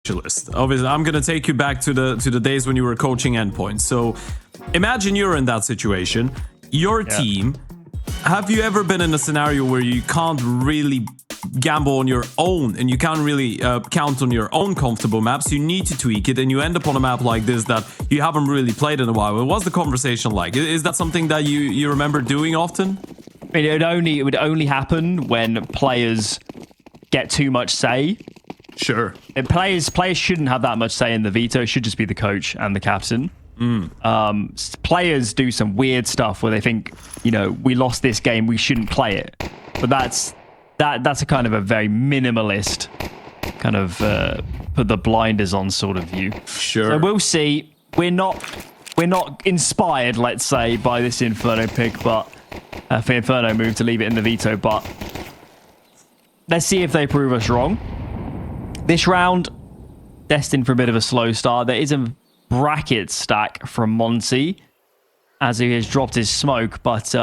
specialist. Obviously, I'm gonna take you back to the days when you were coaching endpoints. So imagine you're in that situation. Your team. Have you ever been in a scenario where you can't really gamble on your own and you can't really count on your own comfortable maps? You need to tweak it, and you end up on a map like this that you haven't really played in a while. What's the conversation like? Is that something that you remember doing often? I mean, it would only happen when players get too much say. Sure. And players shouldn't have that much say in the veto. It should just be the coach and the captain. Players do some weird stuff where they think, you know, we lost this game, we shouldn't play it. But that's a kind of a very minimalist kind of put the blinders on sort of view. Sure. So we'll see. We're not inspired, let's say, by this Inferno pick, but for Inferno move to leave it in the veto. But let's see if they prove us wrong. This round, destined for a bit of a slow start. There is a bracket stack from Monte as he has dropped his smoke, but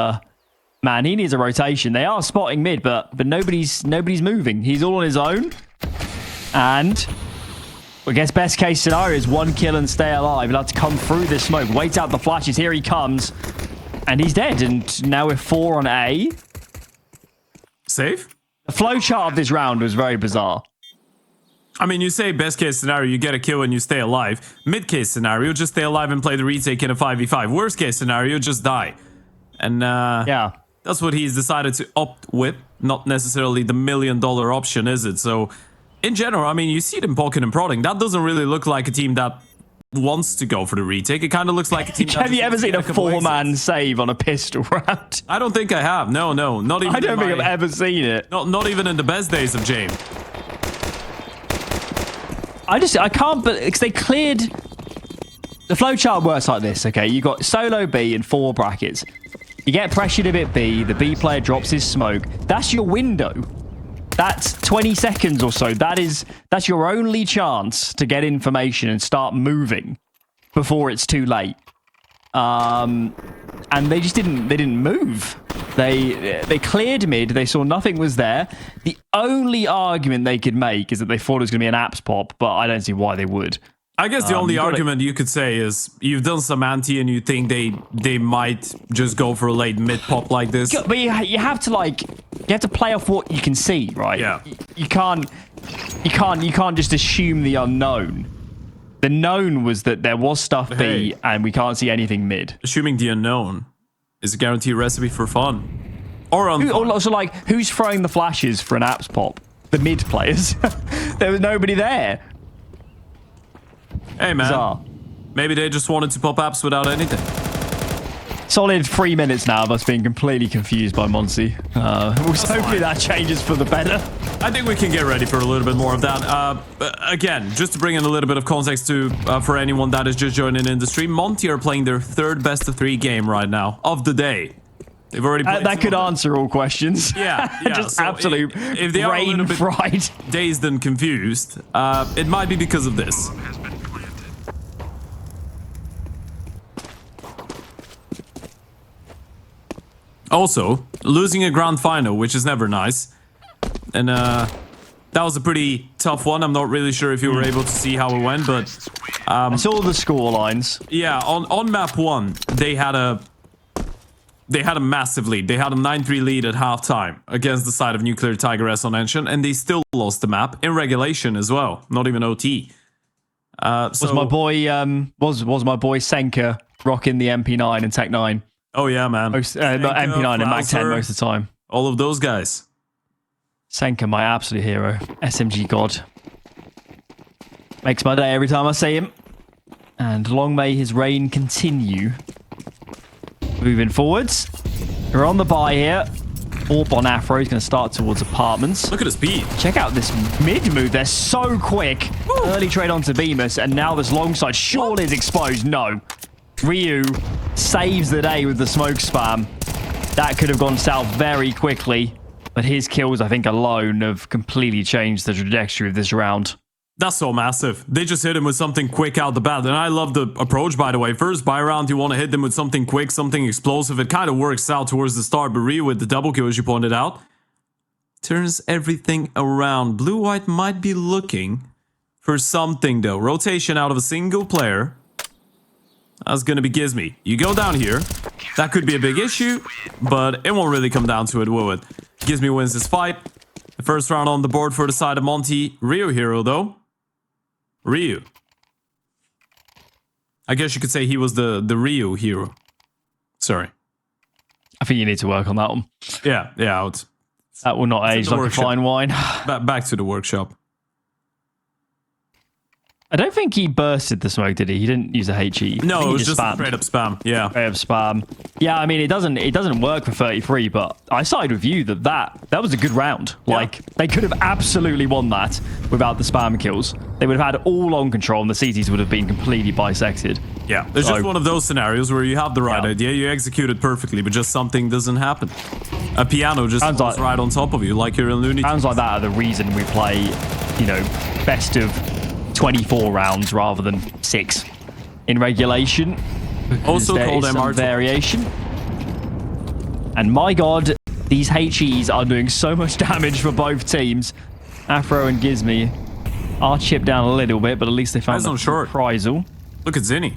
man, he needs a rotation. They are spotting mid, but nobody's moving. He's all on his own, and I guess best case scenario is 1 kill and stay alive. He'll have to come through this smoke, wait out the flashes. Here he comes, and he's dead. And now we're 4 on A. Safe? The flowchart of this round was very bizarre. I mean, you say best case scenario, you get a kill and you stay alive. Mid case scenario, just stay alive and play the retake in a 5v5. Worst case scenario, just die. And yeah, that's what he's decided to opt with. Not necessarily the $1 million option, is it? So in general, I mean, you see them poking and prodding. That doesn't really look like a team that wants to go for the retake. It kind of looks like a team. Have you ever seen a 4-man save on a pistol round? I don't think I have. No, not even. I don't think I've ever seen it. Not even in the best days of James. I can't, but because they cleared the flowchart works like this. Okay, you got solo B in 4 brackets. You get pressured a bit B. The B player drops his smoke. That's your window. That's 20 seconds or so. That's your only chance to get information and start moving before it's too late. And they just didn't. They didn't move. They cleared mid. They saw nothing was there. The only argument they could make is that they thought it was going to be an apps pop, but I don't see why they would. I guess the only argument you could say is you've done some anti and you think they might just go for a late mid pop like this. But you have to play off what you can see, right? Yeah. You can't just assume the unknown. The known was that there was stuff B and we can't see anything mid. Assuming the unknown is a guaranteed recipe for fun. Or unfun. Also, like, who's throwing the flashes for an apps pop? The mid players. There was nobody there. Hey, man. Bizarre. Maybe they just wanted to pop apps without anything. Solid 3 minutes now of us being completely confused by Monte. Hopefully that changes for the better. I think we can get ready for a little bit more of that. Again, just to bring in a little bit of context to for anyone that is just joining in the stream, Monte are playing their 3rd best of 3 game right now of the day. They've already played that could answer all questions. Yeah. Just so absolute if they are a little bit fried, dazed and confused, it might be because of this. Also, losing a grand final, which is never nice. And that was a pretty tough one. I'm not really sure if you were able to see how it went, but I saw the score lines. Yeah, on map 1, they had a massive lead. They had a 9-3 lead at halftime against the side of Nuclear Tiger S on Ancient, and they still lost the map in regulation as well. Not even OT. Was my boy Senka rocking the MP9 and Tech 9? Oh yeah, man. Not MP9 and Mac 10 most of the time. All of those guys. Senka, my absolute hero. SMG god. Makes my day every time I see him. And long may his reign continue. Moving forwards. We're on the buy here. Orb on Afro. He's going to start towards apartments. Look at the speed. Check out this mid move. They're so quick. Woo. Early trade onto Bemis. And now this long side surely is exposed. No. Ryu saves the day with the smoke spam. That could have gone south very quickly. But his kills, I think, alone have completely changed the trajectory of this round. That's so massive. They just hit him with something quick out the bat. And I love the approach, by the way. First buy round, you want to hit them with something quick, something explosive. It kind of works out towards the start. But Ryu with the double kill, as you pointed out, turns everything around. Blue-White might be looking for something, though. Rotation out of a single player. That's going to be Gizmy. You go down here. That could be a big issue, but it won't really come down to it, will it? Gizmy wins this fight. The first round on the board for the side of Monte. Ryu hero, though. Ryu. I guess you could say he was the Ryu hero. Sorry. I think you need to work on that one. Yeah. That will not age like workshop. a fine wine. Back to the workshop. I don't think he bursted the smoke, did he? He didn't use a HE. No, it was just spammed. straight up spam. Yeah. Straight up spam. Yeah, I mean, it doesn't work for 33, but I sided with you that was a good round. Yeah. Like, they could have absolutely won that without the spam kills. They would have had all on control, and the CTs would have been completely bisected. Yeah, it's just one of those scenarios where you have the right Yeah. idea, you execute it perfectly, but just something doesn't happen. A piano just Sounds falls like- right on top of you, like you're in Looney Tunes. Sounds like that are the reason we play, best of 24 rounds rather than 6 in regulation. Also there called is some MR2. variation. And my god, these HEs are doing so much damage for both teams. Afro and Gizmy are chipped down a little bit, but at least they found Eyes on short. reprisal. Look at Zinni.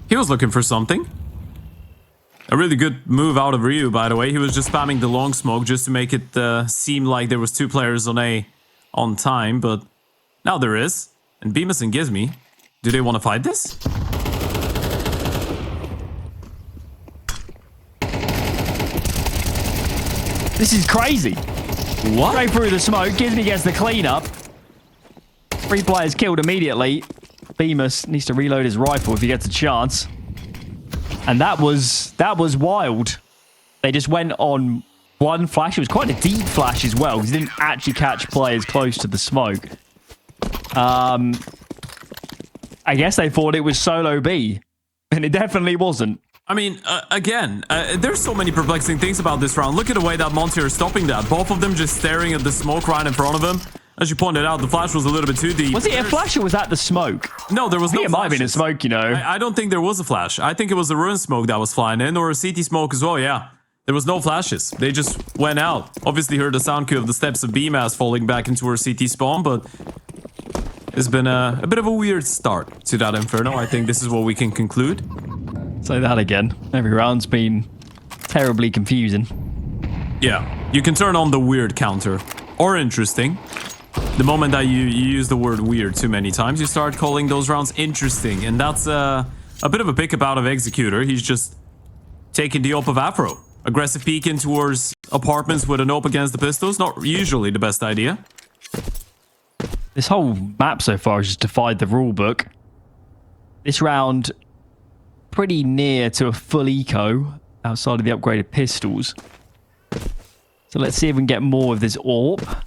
He was looking for something. A really good move out of Ryu, by the way. He was just spamming the long smoke just to make it seem like there was 2 players on A on time, but now there is. And Bemis and Gizmy, do they want to fight this? This is crazy. What? Straight through the smoke. Gizmy gets the cleanup. 3 players killed immediately. Bemis needs to reload his rifle if he gets a chance. And that was wild. They just went on one flash. It was quite a deep flash as well, because he didn't actually catch players close to the smoke. I guess they thought it was solo B, and it definitely wasn't. I mean, again, there's so many perplexing things about this round. Look at the way that Monte are stopping that. Both of them just staring at the smoke right in front of them. As you pointed out, the flash was a little bit too deep. Was it a flash or was that the smoke? No, there was no I think it might have been a flashes. smoke, I don't think there was a flash. I think it was the ruin smoke that was flying in, or a CT smoke as well, yeah. There was no flashes. They just went out. Obviously heard the sound cue of the steps of BMAS falling back into her CT spawn, but it's been a bit of a weird start to that Inferno. I think this is what we can conclude. Say that again. Every round's been terribly confusing. Yeah, you can turn on the weird counter, or interesting. The moment that you use the word weird too many times, you start calling those rounds interesting, and that's a bit of a pickup out of Executor. He's just taking the op of Afro. Aggressive peek in towards apartments with an op against the pistols, not usually the best idea. This whole map so far has just defied the rule book. This round, pretty near to a full eco outside of the upgraded pistols. So let's see if we can get more of this AWP.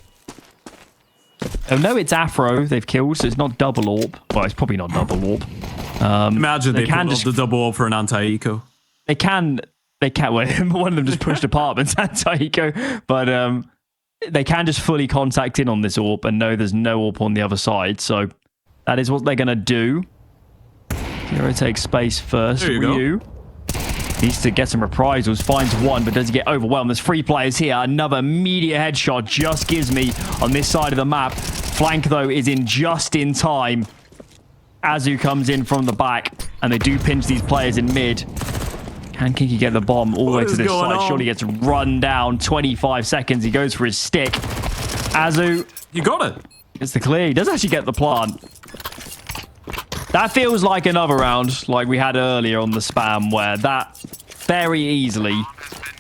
Oh no, it's Afro they've killed, so it's not double AWP. Well, it's probably not double AWP. Imagine they can put just- up the double op for an anti-eco. They can, well, one of them just pushed apartments anti-eco, but they can just fully contact in on this AWP and know there's no AWP on the other side, so that is what they're going to do. Hero takes space first. There you go. Ryu needs to get some reprisals, finds one, but does he get overwhelmed? There's 3 players here. Another immediate headshot just gives me on this side of the map. Flank, though, is in just in time. Azu comes in from the back, and they do pinch these players in mid. Can Kinky get the bomb all the way to this side? Surely gets run down. 25 seconds. He goes for his stick. Azu You got it. gets the clear. He does actually get the plant. That feels like another round like we had earlier on the spam, where that very easily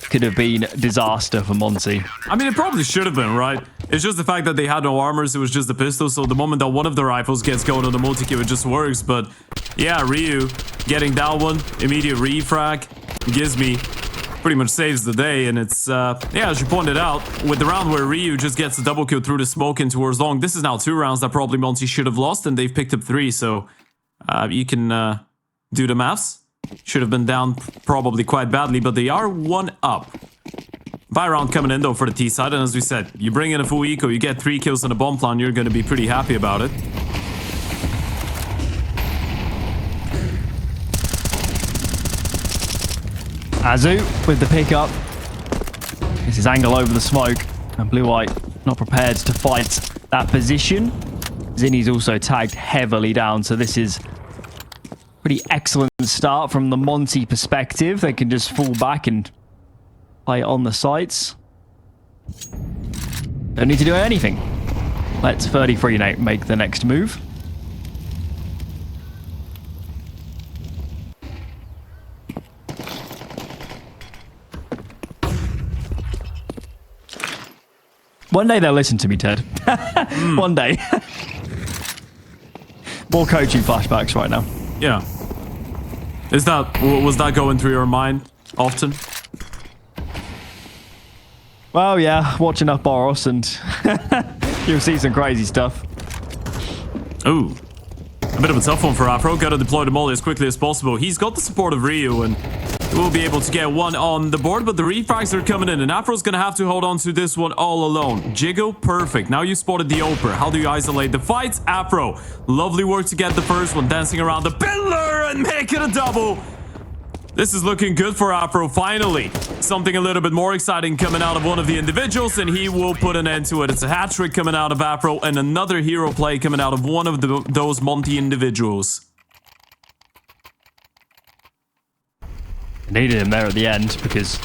could have been disaster for Monte. I mean, it probably should have been, right? It's just the fact that they had no armors, it was just the pistol, so the moment that one of the rifles gets going on the multi-kill, it just works. But yeah, Ryu getting that one, immediate refrag, Gizmy pretty much saves the day, and it's, yeah, as you pointed out, with the round where Ryu just gets the double kill through the smoke in towards long, this is now 2 rounds that probably Monte should have lost, and they've picked up 3, so you can do the maths. Should have been down probably quite badly, but they are 1 up. Buy round coming in though for the T side, and as we said, you bring in a full eco, you get 3 kills on a bomb plan, you're going to be pretty happy about it. Azu with the pickup. This is angle over the smoke, and Blue White not prepared to fight that position. Zinni's also tagged heavily down, so this is pretty excellent start from the Monte perspective. They can just fall back and play on the sites. Don't need to do anything. Let's 33 make the next move. One day they'll listen to me, Ted. One day. More coaching flashbacks right now. Yeah. Was that going through your mind often? Well, yeah. Watch enough Boros and you'll see some crazy stuff. Ooh. A bit of a tough one for Afro. Gotta deploy the molly as quickly as possible. He's got the support of Ryu and we'll be able to get one on the board, but the refrags are coming in, and Afro's gonna have to hold on to this one all alone. Jiggle, perfect. Now you spotted the Oper. How do you isolate the fights? Afro, lovely work to get the first one, dancing around the pillar and make it a double. This is looking good for Afro, finally. Something a little bit more exciting coming out of one of the individuals, and he will put an end to it. It's a hat trick coming out of Afro, and another hero play coming out of one of those Monte individuals. Needed him there at the end because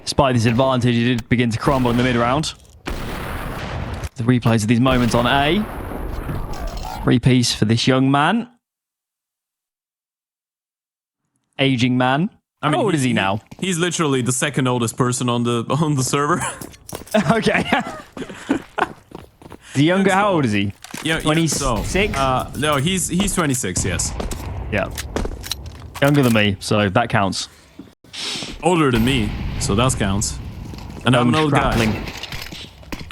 despite this advantage, he did begin to crumble in the mid-round. The replays of these moments on A. Free piece for this young man. Aging man. I mean, how old is he now? He's literally the second oldest person on the server. Okay. The younger, how old is he? Yeah, 26? No, he's 26, yes. Yeah. Younger than me, so that counts. Older than me, so that counts. And I'm an old guy.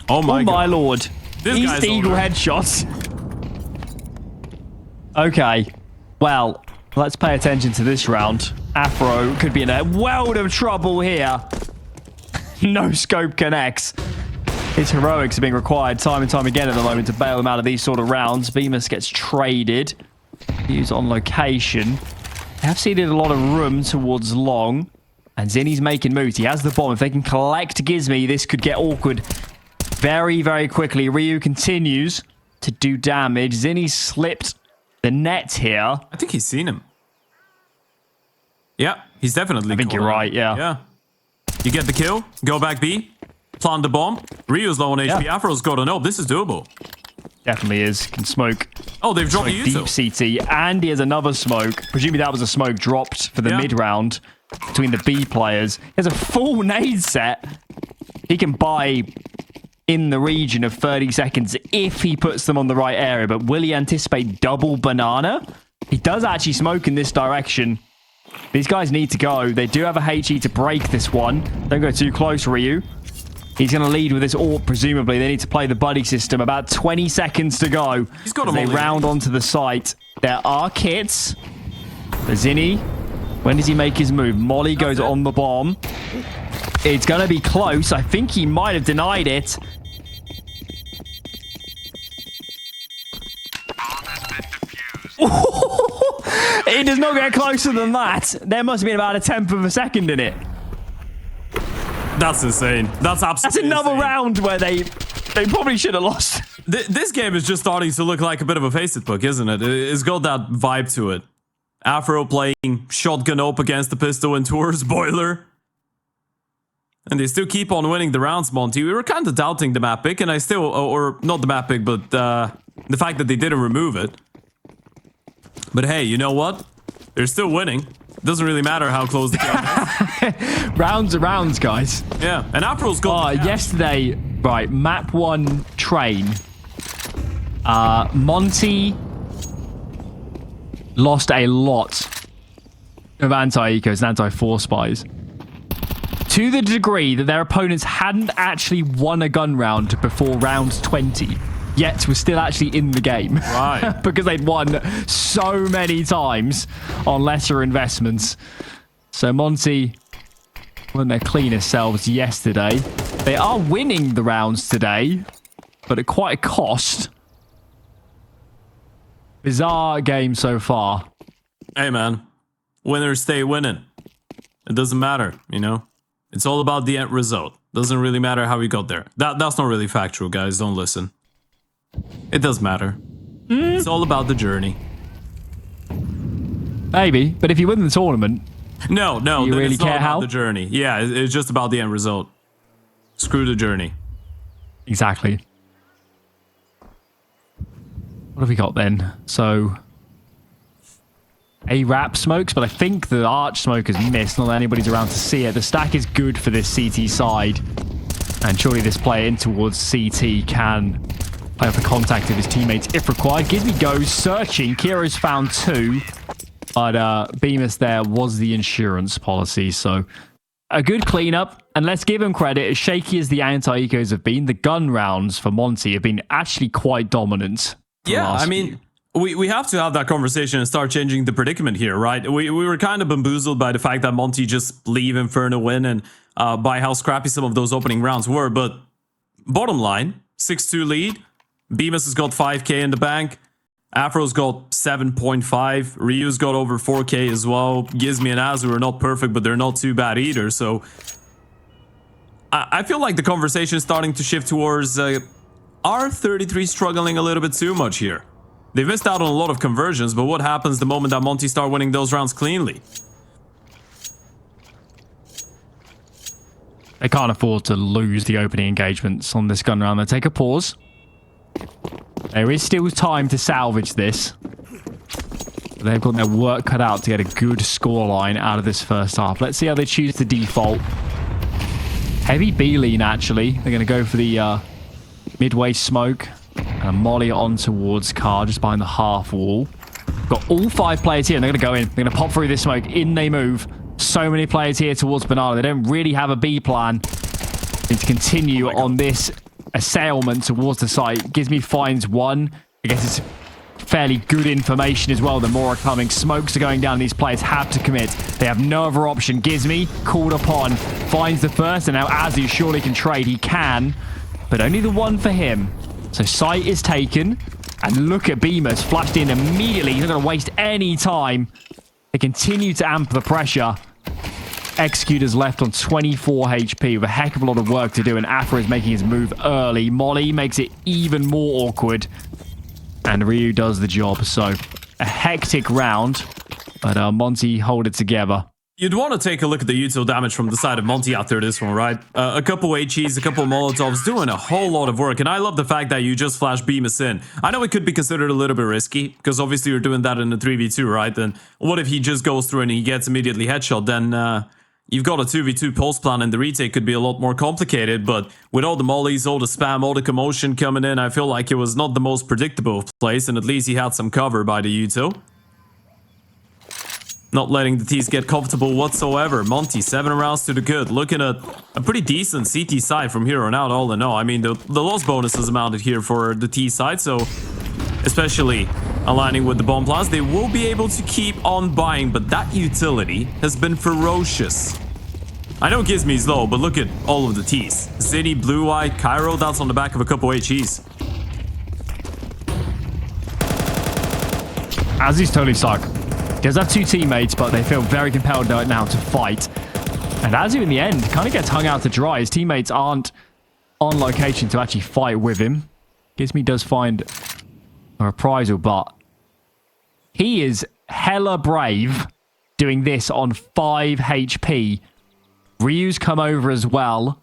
Oh my lord. These eagle headshots. Okay. Well, let's pay attention to this round. Afro could be in a world of trouble here. No scope connects. His heroics are being required time and time again at the moment to bail him out of these sort of rounds. Bemis gets traded. He's on location. They have ceded a lot of room towards long. And Zinni's making moves. He has the bomb. If they can collect Gizmy, this could get awkward very, very quickly. Ryu continues to do damage. Zinni slipped the net here. I think he's seen him. Yeah, he's definitely. I think you're right, yeah. Yeah. You get the kill, go back B, plant the bomb. Ryu's low on HP. Yeah. Afro's got an up. This is doable. Definitely is. Can smoke. Oh, they've dropped the deep CT. And he has another smoke. Presumably that was a smoke dropped for the mid-round between the B players. He has a full nade set. He can buy in the region of 30 seconds if he puts them on the right area. But will he anticipate double banana? He does actually smoke in this direction. These guys need to go. They do have a HE to break this one. Don't go too close, Ryu. He's going to lead with this AWP, presumably. They need to play the buddy system. About 20 seconds to go. He's got as they round onto the site. There are kits. Zinni, when does he make his move? Molly goes on the bomb. It's going to be close. I think he might have denied it. It does not get closer than that. There must have been about a tenth of a second in it. That's insane. That's absolutely That's another insane. round where they probably should have lost. This game is just starting to look like a bit of a Face-It book, isn't it? It's got that vibe to it. Afro playing shotgun up against the pistol and towards boiler. And they still keep on winning the rounds, Monty. We were kind of doubting the map pick, and I still... Or not the map pick, but the fact that they didn't remove it. But hey, you know what? They're still winning. Doesn't really matter how close the game is. Rounds are rounds, guys. Yeah, and Afro's got... yesterday, right, map 1 train. Monte lost a lot of anti-ecos and anti-force spies. To the degree that their opponents hadn't actually won a gun round before round 20. Yet was still actually in the game. Right. Because they'd won so many times on lesser investments. So Monte weren't their cleanest selves yesterday. They are winning the rounds today, but at quite a cost. Bizarre game so far. Hey, man. Winners stay winning. It doesn't matter, you know? It's all about the end result. Doesn't really matter how we got there. That's not really factual, guys. Don't listen. It does matter. It's all about the journey. Maybe, but if you win the tournament... No, you then really it's not care about how? the journey. Yeah, it's just about the end result. Screw the journey. Exactly. What have we got then? So... A wrap smokes, but I think the arch smoke has missed. Not that anybody's around to see it. The stack is good for this CT side. And surely this player in towards CT can play up the contact of his teammates if required. Gizmy goes searching. Kiro's found 2. But Bemis there was the insurance policy. So a good cleanup. And let's give him credit. As shaky as the anti-ecos have been, the gun rounds for Monte have been actually quite dominant. Yeah, I mean... We have to have that conversation and start changing the predicament here, right? We were kind of bamboozled by the fact that Monte just leave Inferno win and by how scrappy some of those opening rounds were. But bottom line, 6-2 lead. Bemis has got 5k in the bank. Afro's got 7.5. Ryu's got over 4k as well. Gizmy and Azu are not perfect, but they're not too bad either. So I feel like the conversation is starting to shift towards R33 struggling a little bit too much here. They missed out on a lot of conversions, but what happens the moment that Monte start winning those rounds cleanly? They can't afford to lose the opening engagements on this gun round. They'll take a pause. There is still time to salvage this. They've got their work cut out to get a good scoreline out of this first half. Let's see how they choose to default. Heavy B lean, actually. They're going to go for the midway smoke. And molly on towards Car, just behind the half wall. Got all 5 players here, and they're going to go in. They're going to pop through this smoke. In they move. So many players here towards Banana. They don't really have a B plan. Need to continue on this assailment towards the site. Gizmy finds 1. I guess it's fairly good information as well. The more are coming. Smokes are going down. These players have to commit. They have no other option. Gizmy, called upon, finds the first, and now Azu surely can trade. He can, but only the 1 for him. So site is taken, and look at Bemis flashed in immediately. He's not going to waste any time. They continue to amp the pressure. Executor's left on 24 HP with a heck of a lot of work to do, and Afro is making his move early. Molly makes it even more awkward, and Ryu does the job. So a hectic round, but Monte hold it together. You'd want to take a look at the util damage from the side of Monte after this one, right? A couple HEs, a couple Molotovs, doing a whole lot of work. And I love the fact that you just flash Bemis in. I know it could be considered a little bit risky, because obviously you're doing that in a 3v2, right? And what if he just goes through and he gets immediately headshot? Then you've got a 2v2 post plan, and the retake could be a lot more complicated. But with all the mollies, all the spam, all the commotion coming in, I feel like it was not the most predictable place. And at least he had some cover by the util. Not letting the T's get comfortable whatsoever. Monte, 7 rounds to the good. Looking at a pretty decent CT side from here on out, all in all. I mean, the loss bonuses amounted here for the T side, so especially aligning with the bomb plans, they will be able to keep on buying, but that utility has been ferocious. I know Gizmy's low, but look at all of the T's. Ziddy, Blue Eye, Cairo, that's on the back of a couple HEs. Azu's totally stuck. He does have 2 teammates, but they feel very compelled right now to fight. And Azu, in the end, kind of gets hung out to dry. His teammates aren't on location to actually fight with him. Gizmy does find a reprisal, but he is hella brave doing this on 5 HP. Ryu's come over as well,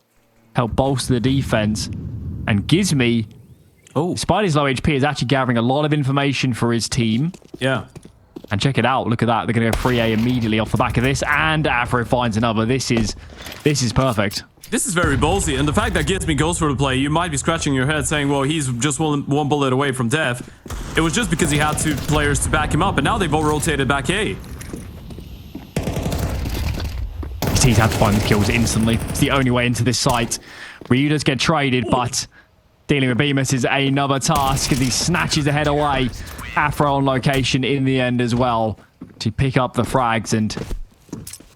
help bolster the defense. And Gizmy, despite his low HP, is actually gathering a lot of information for his team. Yeah. And check it out. Look at that. They're going to go 3A immediately off the back of this. And Afro finds another. This is perfect. This is very ballsy. And the fact that Gizmy goes for the play, you might be scratching your head saying, well, he's just one bullet away from death. It was just because he had 2 players to back him up. And now they've all rotated back A. He's had to find the kills instantly. It's the only way into this site. Ryu does get traded, but dealing with Bemis is another task as he snatches the head away. Afro on location in the end as well to pick up the frags, and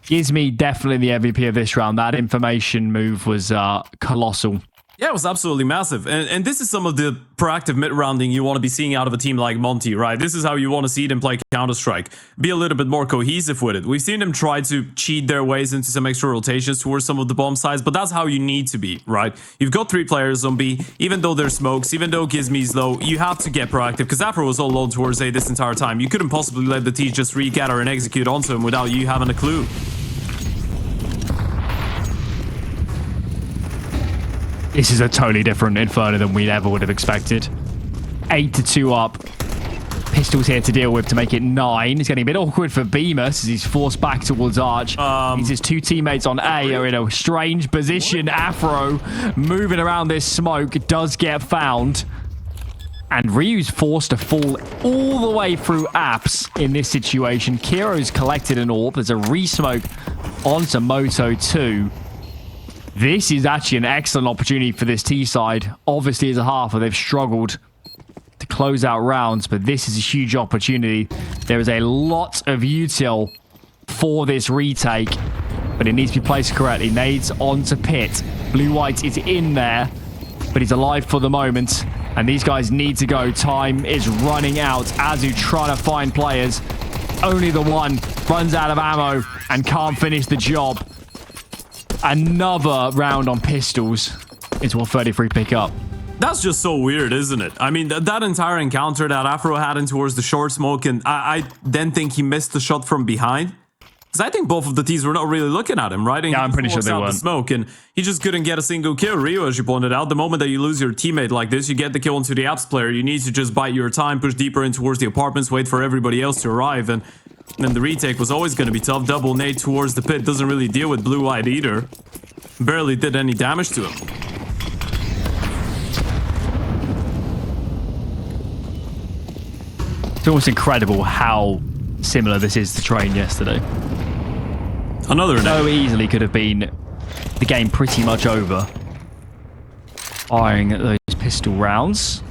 Gizmy definitely the MVP of this round. That information move was colossal. Yeah, it was absolutely massive. And this is some of the proactive mid-rounding you want to be seeing out of a team like Monte, right? This is how you want to see them play Counter-Strike. Be a little bit more cohesive with it. We've seen them try to cheat their ways into some extra rotations towards some of the bomb sites, but that's how you need to be, right? You've got 3 players on B, even though there's smokes, even though Gizmy's low, you have to get proactive, because Afro was all low towards A this entire time. You couldn't possibly let the T just regather and execute onto him without you having a clue. This is a totally different Inferno than we ever would have expected. 8-2 up. Pistols here to deal with to make it 9. It's getting a bit awkward for Bemis as he's forced back towards Arch. His 2 teammates on A are in a strange position. Afro moving around this smoke does get found. And Ryu's forced to fall all the way through apps in this situation. Kiro's collected an AWP. There's a re-smoke onto Moto 2. This is actually an excellent opportunity for this T side. Obviously, as a halfer, they've struggled to close out rounds, but this is a huge opportunity. There is a lot of util for this retake, but it needs to be placed correctly. Nades onto Pit. Blue-White is in there, but he's alive for the moment, and these guys need to go. Time is running out. Azu trying to find players. Only the one runs out of ammo and can't finish the job. Another round on pistols into a 33 pick up. That's just so weird, isn't it? I mean, that entire encounter that Afro had in towards the short smoke, and I then think he missed the shot from behind. Because I think both of the teams were not really looking at him, right? And yeah, I'm pretty sure they weren't. The smoke, and he just couldn't get a single kill. Rio, as you pointed out, the moment that you lose your teammate like this, you get the kill into the apps player. You need to just bite your time, push deeper in towards the apartments, wait for everybody else to arrive, and then the retake was always going to be tough. Double nade towards the pit doesn't really deal with Blue-White either. Barely did any damage to him. It's almost incredible how similar this is to Train yesterday. Another so easily could have been the game pretty much over. Firing at those pistol rounds.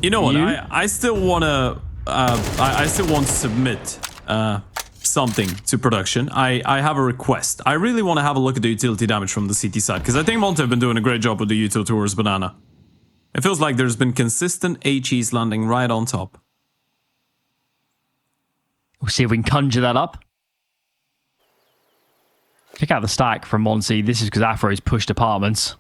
You know what? I still want to. I still want to submit something to production. I have a request. I really want to have a look at the utility damage from the CT side, because I think Monte have been doing a great job with the util towards Banana. It feels like there's been consistent HEs landing right on top. We'll see if we can conjure that up. Check out the stack from Monte. This is because Afro's pushed apartments.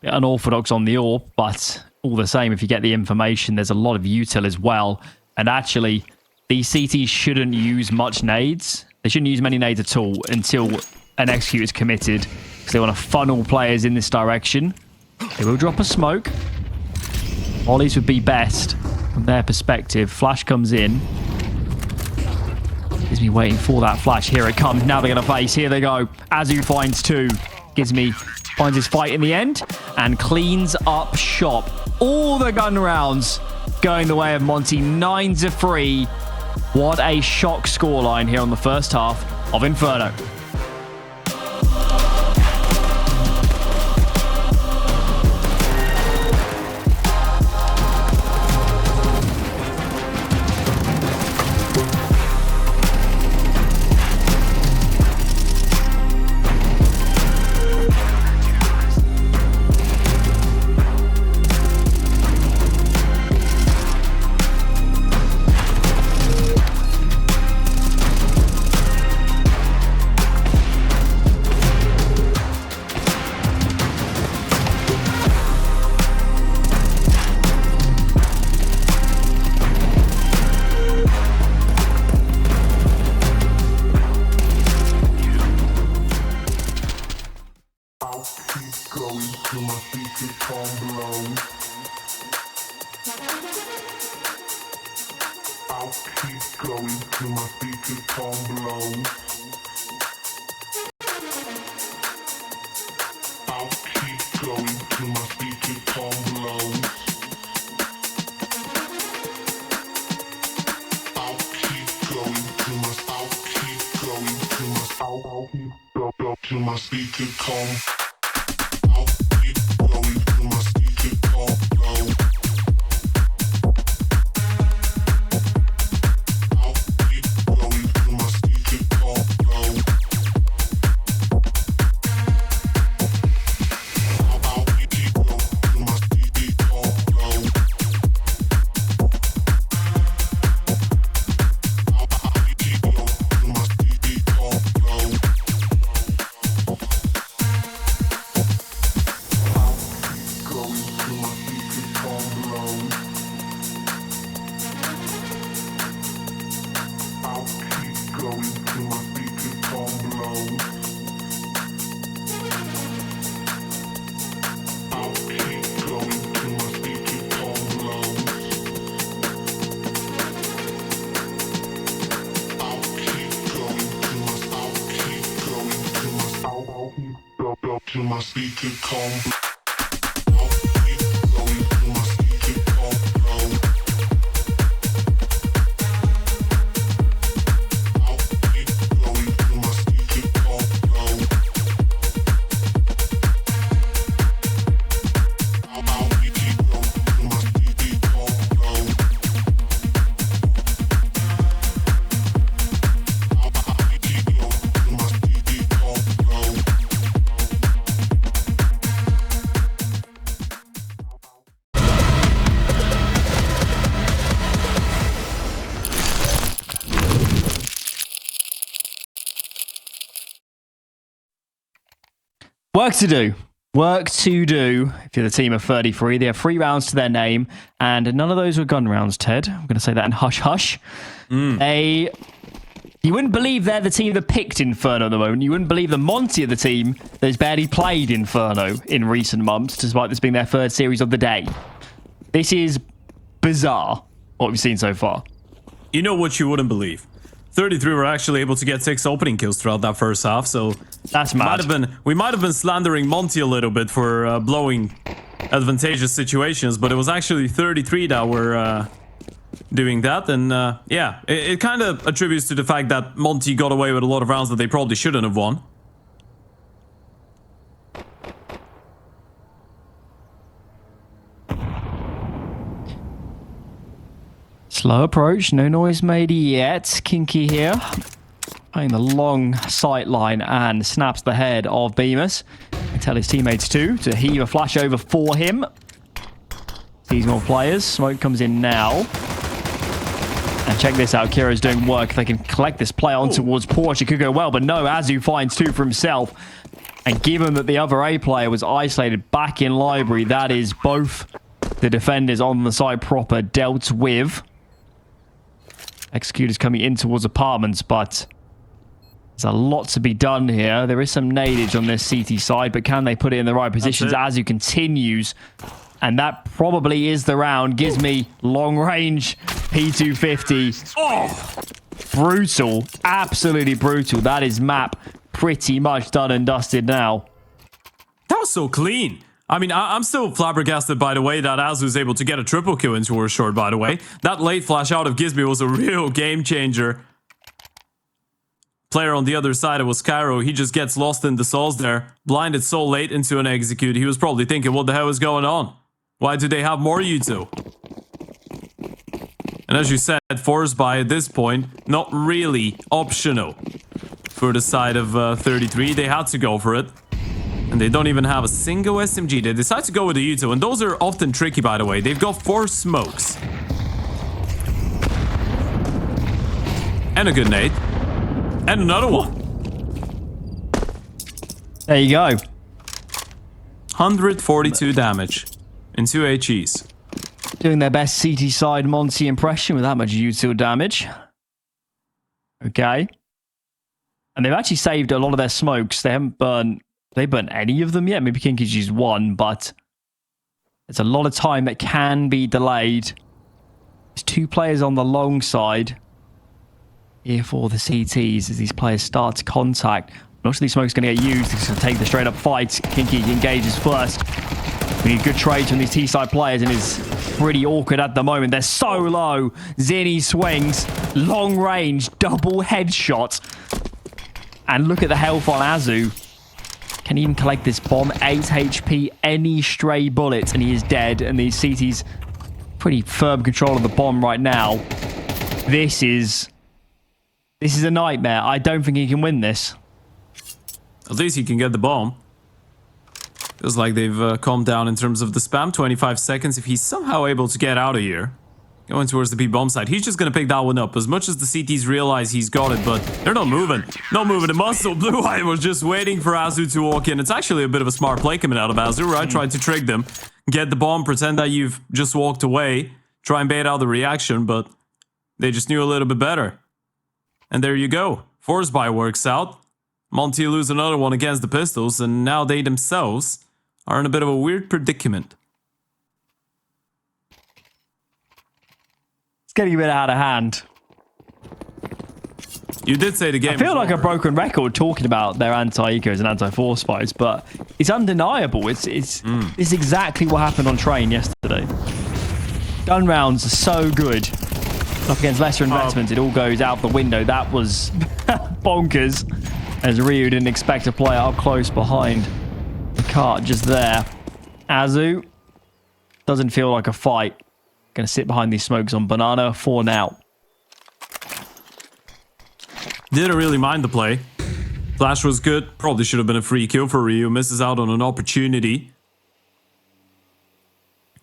Bit unorthodox on the AWP, but all the same, if you get the information, there's a lot of util as well. And actually, these CTs shouldn't use much nades. They shouldn't use many nades at all until an execute is committed, because they want to funnel players in this direction. They will drop a smoke. Ollies would be best from their perspective. Flash comes in. Gizmy waiting for that flash. Here it comes. Now they're going to face. Here they go. Azu finds 2. Gizmy finds his fight in the end and cleans up shop. All the gun rounds going the way of Monte. 9-3. What a shock scoreline here on the first half of Inferno. till my speaker calm. I'll keep going till my speaker calm. I'll keep going till my speaker calm. I'll keep going till my speaker calm. Work to do. Work to do. If you're the team of 33, they have 3 rounds to their name, and none of those were gun rounds, Ted. I'm going to say that in hush-hush. You wouldn't believe they're the team that picked Inferno at the moment. You wouldn't believe the Monte of the team that has barely played Inferno in recent months, despite this being their 3rd series of the day. This is bizarre, what we've seen so far. You know what you wouldn't believe? 33 were actually able to get 6 opening kills throughout that first half, so that's mad. We might have been slandering Monte a little bit for blowing advantageous situations, but it was actually 33 that were doing that, and yeah, it kind of attributes to the fact that Monte got away with a lot of rounds that they probably shouldn't have won. Slow approach, no noise made yet. Kinky here, playing the long sight line and snaps the head of Bemis. And tell his teammates to heave a flash over for him. Sees more players. Smoke comes in now. And check this out, Kira's doing work. If they can collect this play on towards Porsche, it could go well, but no, Azu finds 2 for himself. And given that the other A player was isolated back in library, that is both the defenders on the side proper dealt with. Executors coming in towards apartments, but there's a lot to be done here. There is some nadage on this CT side, but can they put it in the right positions? Azu continues, and that probably is the round. Gizmy, long range, P250. Oh, brutal. Absolutely brutal. That is map pretty much done and dusted now. That was so clean. I mean, I'm still flabbergasted by the way that Azu was able to get a triple kill into her short, by the way. That late flash out of Gizmy was a real game changer. Player on the other side, it was Cairo. He just gets lost in the sauce there. Blinded so late into an execute. He was probably thinking, what the hell is going on? Why do they have more U2? And as you said, force buy at this point, not really optional for the side of 33. They had to go for it. And they don't even have a single SMG. They decide to go with the U2, and those are often tricky, by the way. They've got 4 smokes. And a good nade. And another one. There you go. 142 damage in 2 HEs. Doing their best CT side Monty impression with that much U2 damage. Okay. And they've actually saved a lot of their smokes. They haven't burnt... They burnt any of them yet. Maybe Kinky's used 1, but there's a lot of time that can be delayed. There's 2 players on the long side here for the CTs as these players start to contact. Not sure these smokes going to get used. It's going to take the straight up fight. Kinky engages first. We need good trades from these T-side players, and it's pretty awkward at the moment. They're so low. Zinni swings, long range, double headshot. And look at the health on Azu. Can even collect this bomb. 8 HP, any stray bullets, and he is dead. And these CTs pretty firm control of the bomb right now. This is a nightmare. I don't think he can win this. At least he can get the bomb. Feels like they've calmed down in terms of the spam. 25 seconds. If he's somehow able to get out of here, going towards the B bomb side, he's just going to pick that one up. As much as the CTs realize he's got it, but they're not moving. Not moving. The muscle Blue Eye was just waiting for Azu to walk in. It's actually a bit of a smart play coming out of Azu, right? Trying to trick them, get the bomb, pretend that you've just walked away, try and bait out the reaction, but they just knew a little bit better. And there you go. Force buy works out. Monte lose another one against the pistols, and now they themselves are in a bit of a weird predicament. It's getting a bit out of hand. You did say the game. I feel was like over. a broken record talking about their anti-ecos and anti-force spikes, but it's undeniable. It's exactly what happened on train yesterday. Gun rounds are so good. Up against lesser investments, it all goes out the window. That was bonkers, as Ryu didn't expect to play up close behind the cart just there. Azu doesn't feel like a fight. Gonna sit behind these smokes on banana for now. Didn't really mind the play. Flash was good. Probably should have been a free kill for Ryu. Misses out on an opportunity.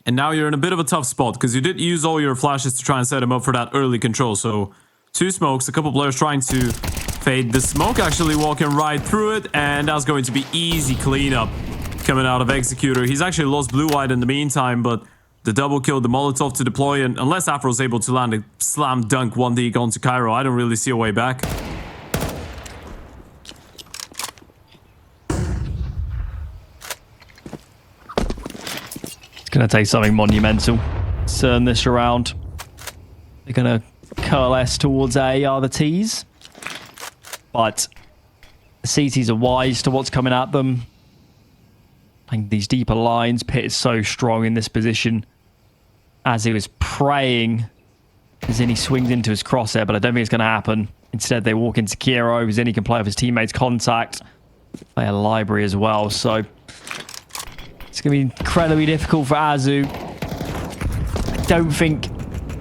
And now you're in a bit of a tough spot because you did use all your flashes to try and set him up for that early control. So 2 smokes, a couple players trying to fade the smoke, actually walking right through it. And that's going to be easy cleanup coming out of Executor. He's actually lost blue-white in the meantime, but the double kill, the Molotov to deploy, and unless Afro's able to land a slam dunk 1D onto Cairo, I don't really see a way back. Going to take something monumental. Turn this around. They're going to coalesce towards A are the T's. But the CTs are wise to what's coming at them. Playing these deeper lines. Pit is so strong in this position. As he was praying, Zinni swings into his crosshair, but I don't think it's going to happen. Instead, they walk into Kiro. Zinni can play off his teammates' contact. Play a library as well, so... It's going to be incredibly difficult for Azu.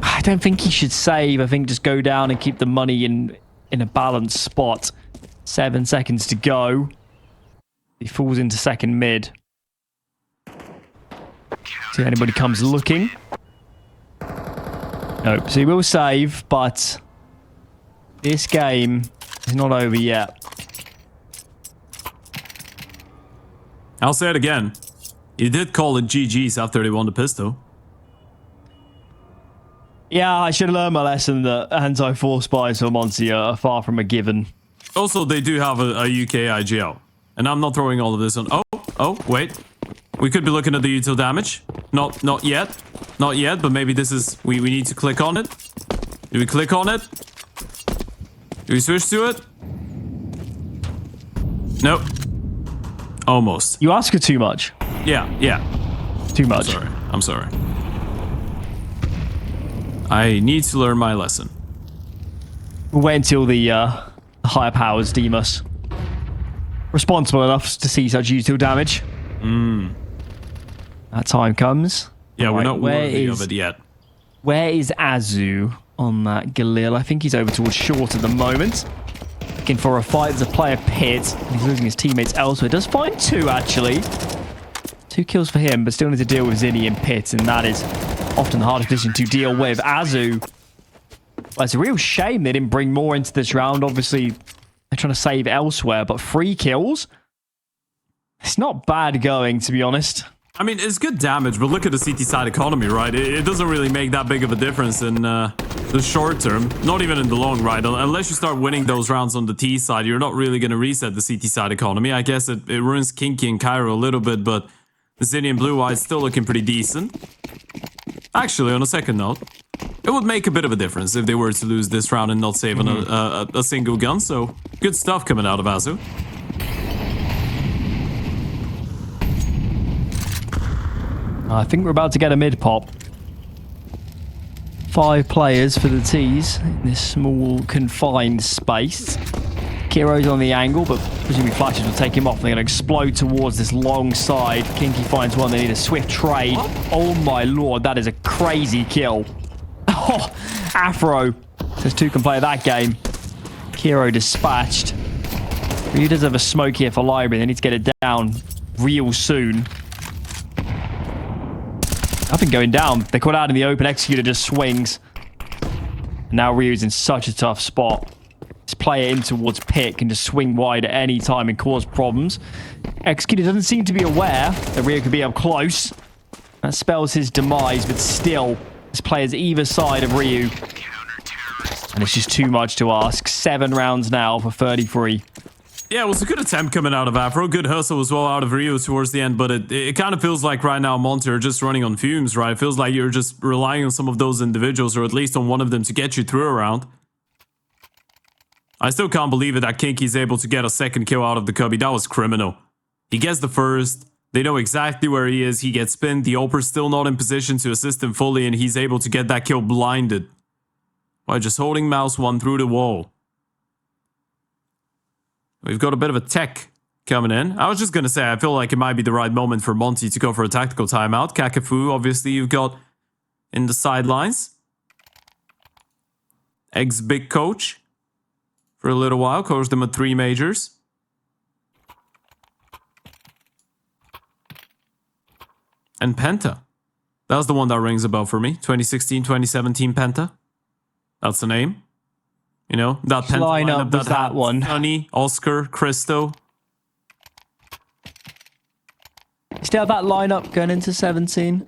I don't think he should save. I think just go down and keep the money in a balanced spot. 7 seconds to go. He falls into second mid. See if anybody comes looking. Nope. So he will save, but this game is not over yet. I'll say it again. You did call it GG's after they won the pistol. Yeah, I should have learned my lesson that anti-force buys for Monte are far from a given. Also, they do have a UK IGL. And I'm not throwing all of this on... Oh, wait. We could be looking at the util damage. Not yet. Not yet, but maybe this is... We need to click on it. Do we click on it? Do we switch to it? Nope. Almost. You ask her too much. Yeah. Too much. I'm sorry. I need to learn my lesson. We'll wait until the higher powers deem us responsible enough to see such util damage. That time comes. Yeah, right, we're not worthy of it yet. Where is Azu on that Galil? I think he's over towards short at the moment. Looking for a fight. There's a player pit. He's losing his teammates elsewhere. Does find 2, actually. 2 kills for him, but still needs to deal with Zinni and Pit, and that is often the hardest position to deal with. Azu, well, it's a real shame they didn't bring more into this round. Obviously, they're trying to save elsewhere, but 3 kills? It's not bad going, to be honest. I mean, it's good damage, but look at the CT side economy, right? It doesn't really make that big of a difference in the short term, not even in the long, right? Unless you start winning those rounds on the T side, you're not really going to reset the CT side economy. I guess it ruins Kinky and Cairo a little bit, but Zinni and Blue White still looking pretty decent. Actually, on a second note, it would make a bit of a difference if they were to lose this round and not save on a single gun, so good stuff coming out of Azu. I think we're about to get a mid pop. 5 players for the T's in this small, confined space. Kiro's on the angle, but presumably flashes will take him off. They're going to explode towards this long side. Kinky finds one. They need a swift trade. Oh my lord, that is a crazy kill. Oh, Afro. Says 2 can play that game. Kiro dispatched. He does have a smoke here for library. They need to get it down real soon. Nothing going down. They caught out in the open. Executor just swings. And now Ryu's in such a tough spot. Just play it in towards Pit, can just swing wide at any time and cause problems. Executor doesn't seem to be aware that Ryu could be up close. That spells his demise, but still, this player's either side of Ryu. And it's just too much to ask. 7 rounds now for 33. Yeah, it was a good attempt coming out of Afro. Good hustle as well out of Ryu towards the end, but it kind of feels like right now Monte are just running on fumes, right? It feels like you're just relying on some of those individuals, or at least on one of them to get you through a round. I still can't believe it that Kinky's able to get a second kill out of the Cubby. That was criminal. He gets the first. They know exactly where he is. He gets pinned. The Oper's still not in position to assist him fully, and he's able to get that kill blinded by just holding mouse 1 through the wall. We've got a bit of a tech coming in. I was just going to say, I feel like it might be the right moment for Monte to go for a tactical timeout. Kakafu, obviously, you've got in the sidelines. Ex-big coach. For a little while, coached them at 3 majors. And Penta. That's the one that rings a bell for me. 2016, 2017 Penta. That's the name. You know, that Penta lineup was that one. Sunny, Oscar, Christo. Still have that lineup going into 17.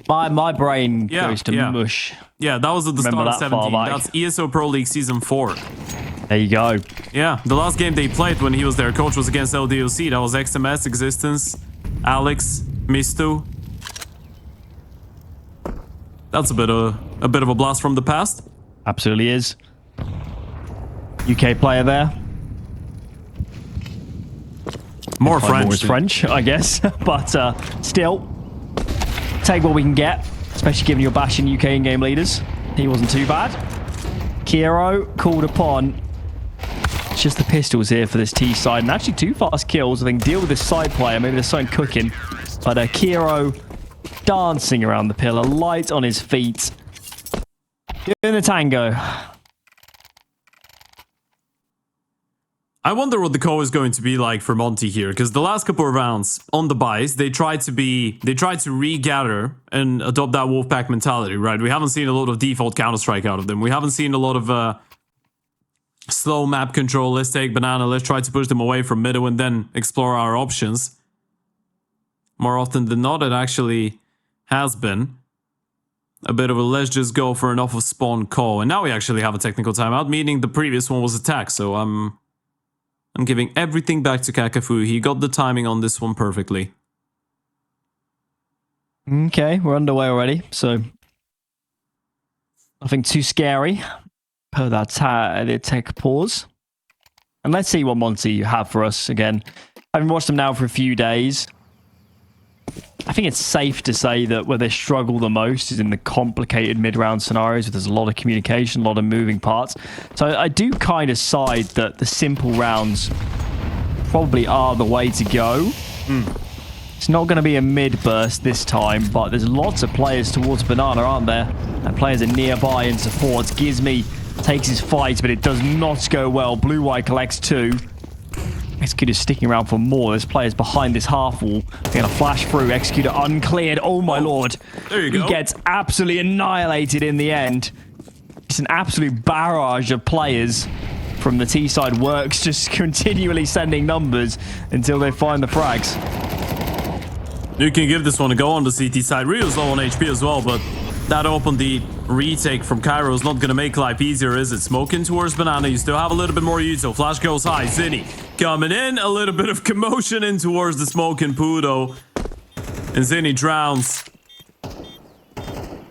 My brain goes to mush. Yeah, that was at the start of 17. That's ESL Pro League Season 4. There you go. Yeah, the last game they played when he was their coach was against LDOC. That was XMS, Existence, Alex, Misto. That's a bit of a blast from the past. Absolutely is. UK player there. More French. French, I guess. But still, take what we can get, especially given you're bashing UK in-game leaders. He wasn't too bad. Kiro called upon. It's just the pistols here for this T side, and actually 2 fast kills. I think deal with this side player. Maybe there's something cooking. But Kiro dancing around the pillar, light on his feet. Doing the tango. I wonder what the call is going to be like for Monte here, because the last couple of rounds on the buys, they tried to regather and adopt that Wolfpack mentality, right? We haven't seen a lot of default Counter-Strike out of them. We haven't seen a lot of slow map control. Let's take banana, let's try to push them away from middle and then explore our options. More often than not, it actually has been a bit of a let's just go for an off-of-spawn call. And now we actually have a technical timeout, meaning the previous one was attack, so I'm giving everything back to Kakafu. He got the timing on this one perfectly. Okay, we're underway already, so nothing too scary per that the tech pause. And let's see what Monte you have for us again. I've watched them now for a few days. I think it's safe to say that where they struggle the most is in the complicated mid-round scenarios where there's a lot of communication, a lot of moving parts. So I do kind of side that the simple rounds probably are the way to go. It's not going to be a mid-burst this time, but there's lots of players towards Banana, aren't there? And players are nearby in support. Gizmy takes his fight, but it does not go well. Blue-White collects 2. Executor sticking around for more. There's players behind this half wall. They're going to flash through. Executor uncleared. Oh my lord. There you go. He gets absolutely annihilated in the end. It's an absolute barrage of players from the T side works, just continually sending numbers until they find the frags. You can give this one a go on the CT side. Rio's low on HP as well, but that opened the retake from Cairo is not going to make life easier, is it? Smoking towards Banana. You still have a little bit more util. Flash goes high. Zinni coming in. A little bit of commotion in towards the smoking Pudo. And Zinni drowns.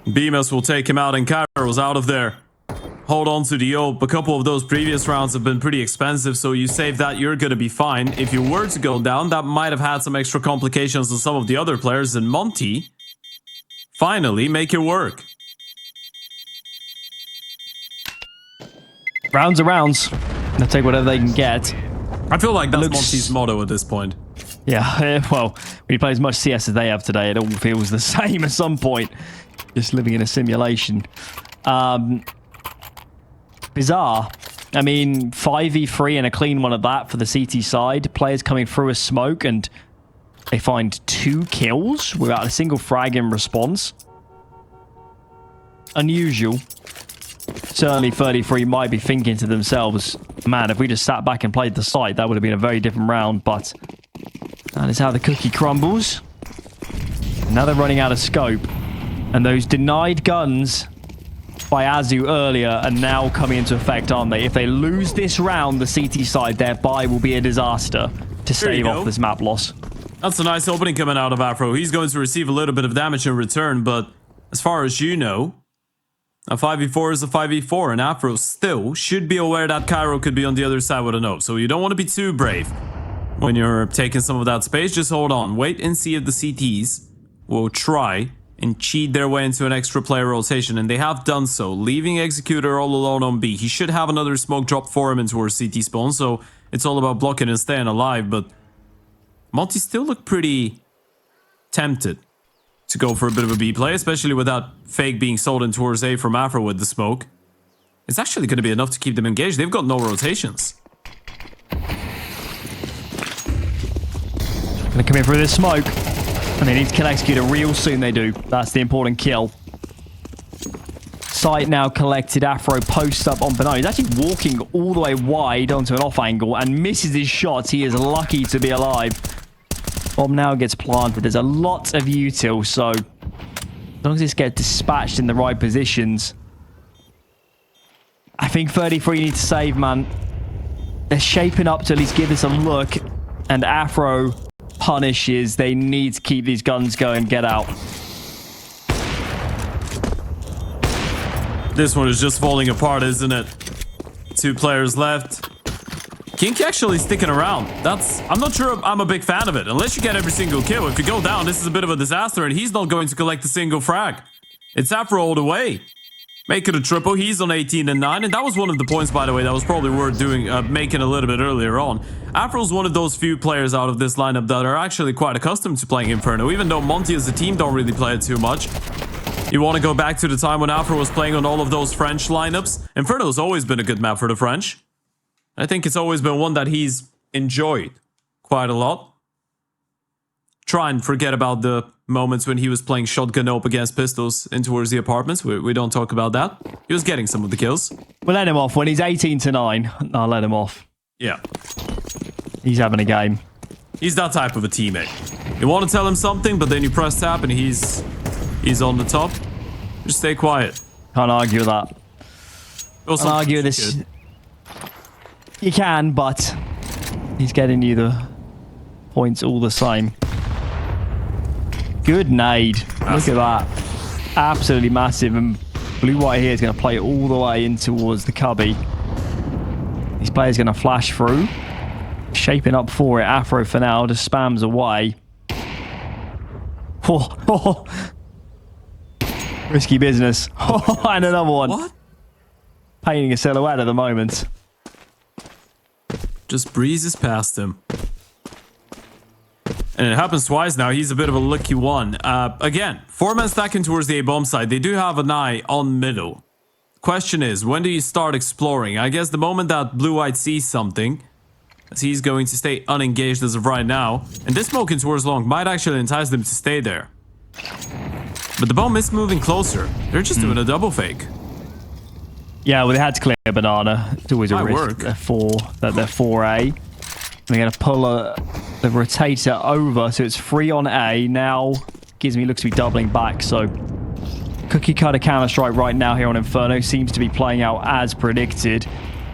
Bemis will take him out, and Cairo's out of there. Hold on to the AWP. A couple of those previous rounds have been pretty expensive, so you save that, you're going to be fine. If you were to go down, that might have had some extra complications on some of the other players, and Monte finally make it work. Rounds are rounds. They'll take whatever they can get. I feel like that's Monte's motto at this point. Yeah, well, when you play as much CS as they have today, it all feels the same at some point. Just living in a simulation. Bizarre. I mean, 5v3 and a clean one of that for the CT side. Players coming through a smoke and they find 2 kills without a single frag in response. Unusual. Certainly 33 might be thinking to themselves, man, if we just sat back and played the site, that would have been a very different round, but that is how the cookie crumbles. Now they're running out of scope, and those denied guns by Azu earlier are now coming into effect, aren't they? If they lose this round, the CT side, their buy will be a disaster to stave off this map loss. That's a nice opening coming out of Afro. He's going to receive a little bit of damage in return, but as far as you know, A 5v4 is a 5v4, and Afro still should be aware that Cairo could be on the other side with a no. So you don't want to be too brave when you're taking some of that space. Just hold on. Wait and see if the CTs will try and cheat their way into an extra player rotation. And they have done so, leaving Executor all alone on B. He should have another smoke drop for him into our CT spawn. So it's all about blocking and staying alive. But Monte still looked pretty tempted to go for a bit of a B play, especially with that fake being sold in towards A from Afro with the smoke. It's actually going to be enough to keep them engaged. They've got no rotations. Gonna come in through this smoke. And they need to kill Executor real soon, they do. That's the important kill. Sight now collected. Afro posts up on Bernard. He's actually walking all the way wide onto an off angle and misses his shots. He is lucky to be alive. Bomb now gets planted. There's a lot of util, so as long as this gets dispatched in the right positions. I think 33 need to save, man. They're shaping up to at least give this a look. And Afro punishes. They need to keep these guns going. Get out. This one is just falling apart, isn't it? 2 players left. Kink actually sticking around. I'm not sure I'm a big fan of it. Unless you get every single kill. If you go down, this is a bit of a disaster, and he's not going to collect a single frag. It's Afro all the way. Make it a triple. He's on 18 and 9, and that was one of the points, by the way, that was probably worth making a little bit earlier on. Afro's one of those few players out of this lineup that are actually quite accustomed to playing Inferno, even though Monte as a team don't really play it too much. You want to go back to the time when Afro was playing on all of those French lineups? Inferno's always been a good map for the French. I think it's always been one that he's enjoyed quite a lot. Try and forget about the moments when he was playing shotgun up against pistols in towards the apartments. We don't talk about that. He was getting some of the kills. We'll let him off. When he's 18 to 9, I'll let him off. Yeah. He's having a game. He's that type of a teammate. You want to tell him something, but then you press tab and he's on the top. Just stay quiet. Can't argue with that. Can't argue this. You can, but he's getting you the points all the same. Good nade. Look at that. Absolutely massive. And blue-white here is going to play it all the way in towards the cubby. These players going to flash through. Shaping up for it. Afro for now just spams away. Oh. Risky business. Oh, and another one. What? Painting a silhouette at the moment. Just breezes past him. And it happens twice now. He's a bit of a lucky one. Again, 4 men stacking towards the A-bomb side. They do have an eye on middle. Question is, when do you start exploring? I guess the moment that blue-white sees something, as he's going to stay unengaged as of right now. And this smoke in towards long might actually entice them to stay there. But the bomb is moving closer. They're just doing a double fake. Yeah, well, they had to clear a banana. It's always a Might risk work. they're 4A. They're going to pull the rotator over, so it's 3 on A. Now, Gizmy looks to be doubling back, so cookie cutter counter-strike right now here on Inferno seems to be playing out as predicted.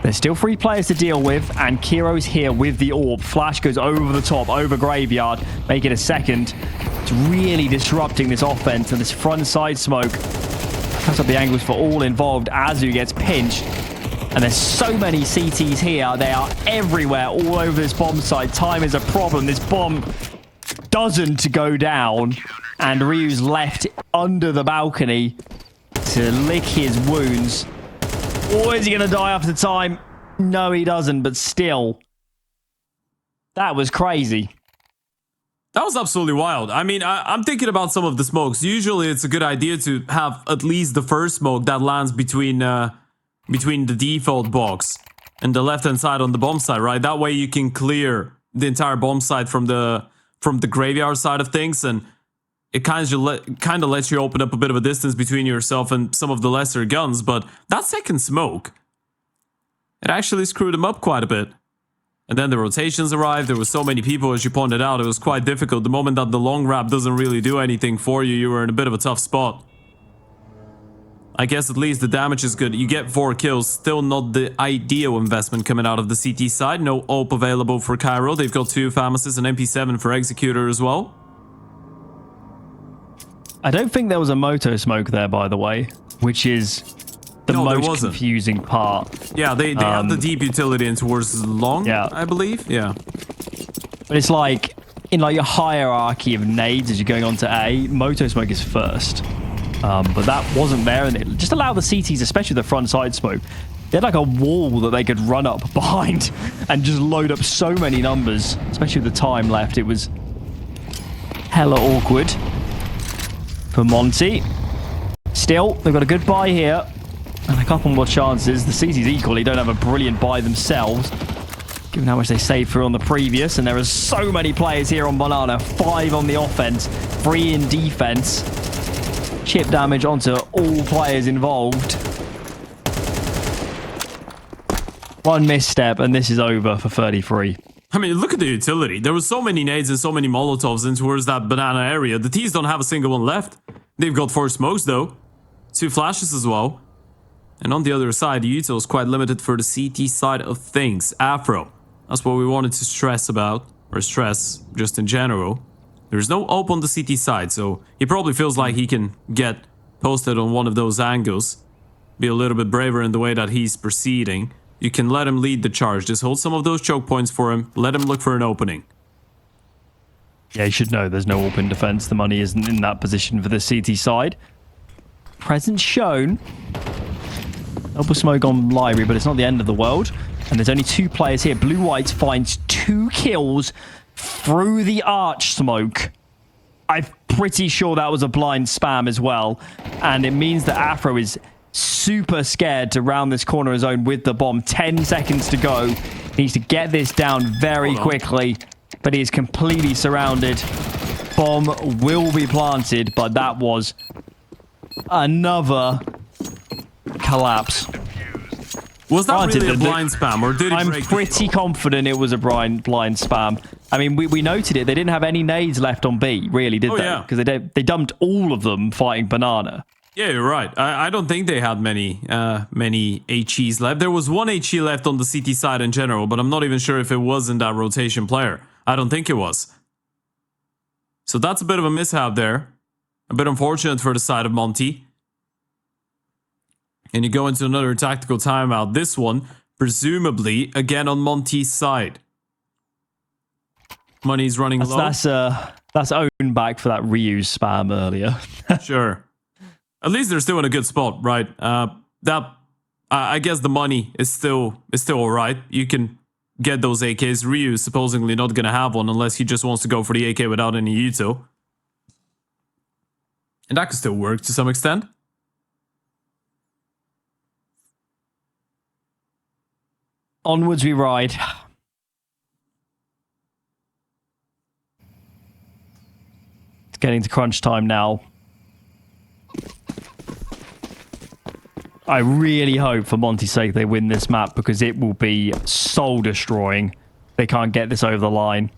There's still 3 players to deal with, and Kiro's here with the orb. Flash goes over the top, over Graveyard, make it a second. It's really disrupting this offense, and this front side smoke cuts up the angles for all involved. Azu gets pinched, and there's so many CTs here. They are everywhere, all over this bomb site. Time is a problem. This bomb doesn't go down, and Ryu's left under the balcony to lick his wounds. Or is he going to die after time? No, he doesn't, but still. That was crazy. That was absolutely wild. I mean, I'm thinking about some of the smokes. Usually it's a good idea to have at least the first smoke that lands between the default box and the left-hand side on the bomb side, right? That way you can clear the entire bomb side from the graveyard side of things, and it kind of lets you open up a bit of a distance between yourself and some of the lesser guns. But that second smoke, it actually screwed them up quite a bit. And then the rotations arrived. There were so many people, as you pointed out. It was quite difficult. The moment that the long wrap doesn't really do anything for you, you were in a bit of a tough spot. I guess at least the damage is good. You get 4 kills. Still not the ideal investment coming out of the CT side. No AWP available for Cairo. They've got 2 Famouses and MP7 for Executor as well. I don't think there was a moto smoke there, by the way, which is the No, there most wasn't. confusing part. Yeah, they have the deep utility in towards long, Yeah. I believe. Yeah. But it's like, in like your hierarchy of nades as you're going on to A, Moto Smoke is first. But that wasn't there, and it just allowed the CTs, especially the front side smoke, they had like a wall that they could run up behind and just load up so many numbers, especially with the time left. It was hella awkward for Monte. Still, they've got a good buy here and a couple more chances. The CTs equally don't have a brilliant buy themselves, given how much they saved through on the previous. And there are so many players here on Banana. 5 on the offense, 3 in defense. Chip damage onto all players involved. One misstep, and this is over for 33. I mean, look at the utility. There were so many nades and so many Molotovs in towards that banana area. The T's don't have a single one left. They've got 4 smokes, though. 2 flashes as well. And on the other side, the util is quite limited for the CT side of things. Afro. That's what we wanted to stress about. Or stress, just in general. There's no op on the CT side, so he probably feels like he can get posted on one of those angles. Be a little bit braver in the way that he's proceeding. You can let him lead the charge. Just hold some of those choke points for him. Let him look for an opening. Yeah, you should know there's no open defense. The money isn't in that position for the CT side. Presence shown. Double smoke on library, but it's not the end of the world. And there's only 2 players here. Blue White finds 2 kills through the arch smoke. I'm pretty sure that was a blind spam as well. And it means that Afro is super scared to round this corner of his own with the bomb. 10 seconds to go. He needs to get this down very quickly, but he is completely surrounded. Bomb will be planted, but that was another collapse. Was that Granted, really a blind spam, or did he I'm break pretty confident it was a blind spam. I mean, we noted it. They didn't have any nades left on B, really, did they? yeah. Because they dumped all of them fighting Banana. Yeah, you're right. I don't think they had many HEs left. There was 1 HE left on the CT side in general, but I'm not even sure if it was in that rotation player. I don't think it was. So that's a bit of a mishap there. A bit unfortunate for the side of Monte. And you go into another tactical timeout. This one, presumably, again on Monte's side. Money's running low. That's own back for that reuse spam earlier. Sure. At least they're still in a good spot, right? I guess the money is still all right. You can get those AKs. Ryu's supposedly not going to have one unless he just wants to go for the AK without any util. And that could still work to some extent. Onwards we ride. It's getting to crunch time now. I really hope for Monte's sake they win this map, because it will be soul destroying. They can't get this over the line.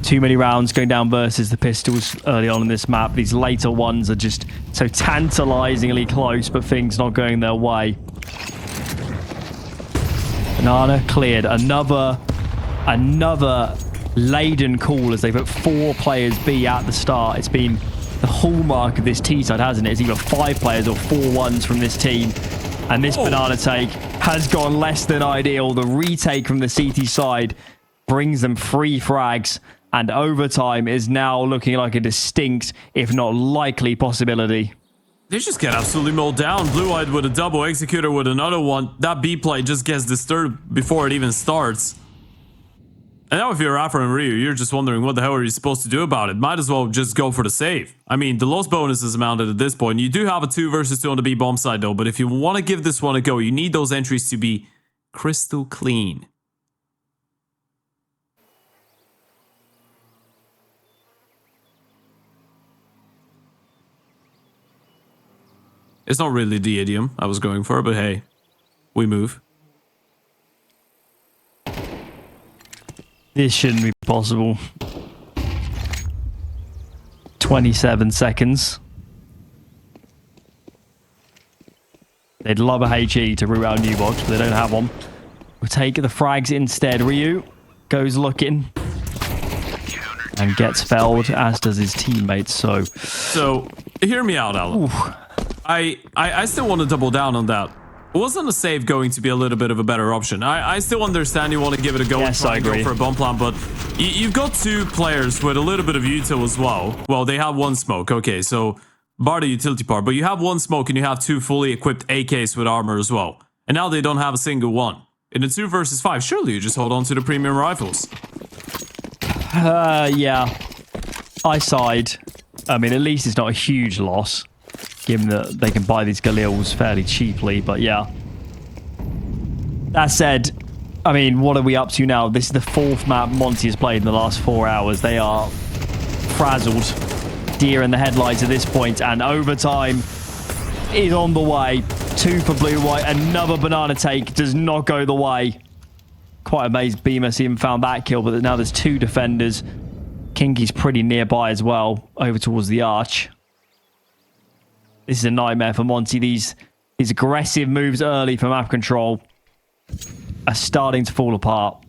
Too many rounds going down versus the pistols early on in this map. These later ones are just so tantalizingly close, but things not going their way. Banana cleared. Another laden call as they put 4 players B at the start. It's been the hallmark of this T side, hasn't it? It's either 5 players or 4 ones from this team. And this Banana take has gone less than ideal. The retake from the CT side brings them 3 frags. And overtime is now looking like a distinct, if not likely, possibility. They just get absolutely mowed down. Blue-eyed with a double, Executor with another one. That B play just gets disturbed before it even starts. And now if you're Afro and Ryu, you're just wondering what the hell are you supposed to do about it. Might as well just go for the save. I mean, the loss bonus is mounted at this point. You do have a 2 versus 2 on the B bomb side though, but if you want to give this one a go, you need those entries to be crystal clean. It's not really the idiom I was going for, but hey, we move. This shouldn't be possible. 27 seconds. They'd love a HE to root out new box, but they don't have one. We'll take the frags instead. Ryu goes looking and gets felled, as does his teammates. So hear me out, Alan. Oof. I still want to double down on that. Wasn't a save going to be a little bit of a better option? I still understand you want to give it a go and try and go for a bomb plant, but you've got two players with a little bit of util as well. Well, they have one smoke. Okay, so bar the utility part, but you have one smoke and you have two fully equipped AKs with armor as well. And now they don't have a single one. In a 2 versus 5, surely you just hold on to the premium rifles. Yeah. I side. I mean, at least it's not a huge loss, given that they can buy these Galils fairly cheaply, but yeah. That said, I mean, what are we up to now? This is the 4th map Monte has played in the last 4 hours. They are frazzled, deer in the headlights at this point, and overtime is on the way. 2 for blue-white, another banana take does not go the way. Quite amazed Bemis even found that kill, but now there's 2 defenders. Kinky's pretty nearby as well, over towards the arch. This is a nightmare for Monte. These aggressive moves early for map control are starting to fall apart.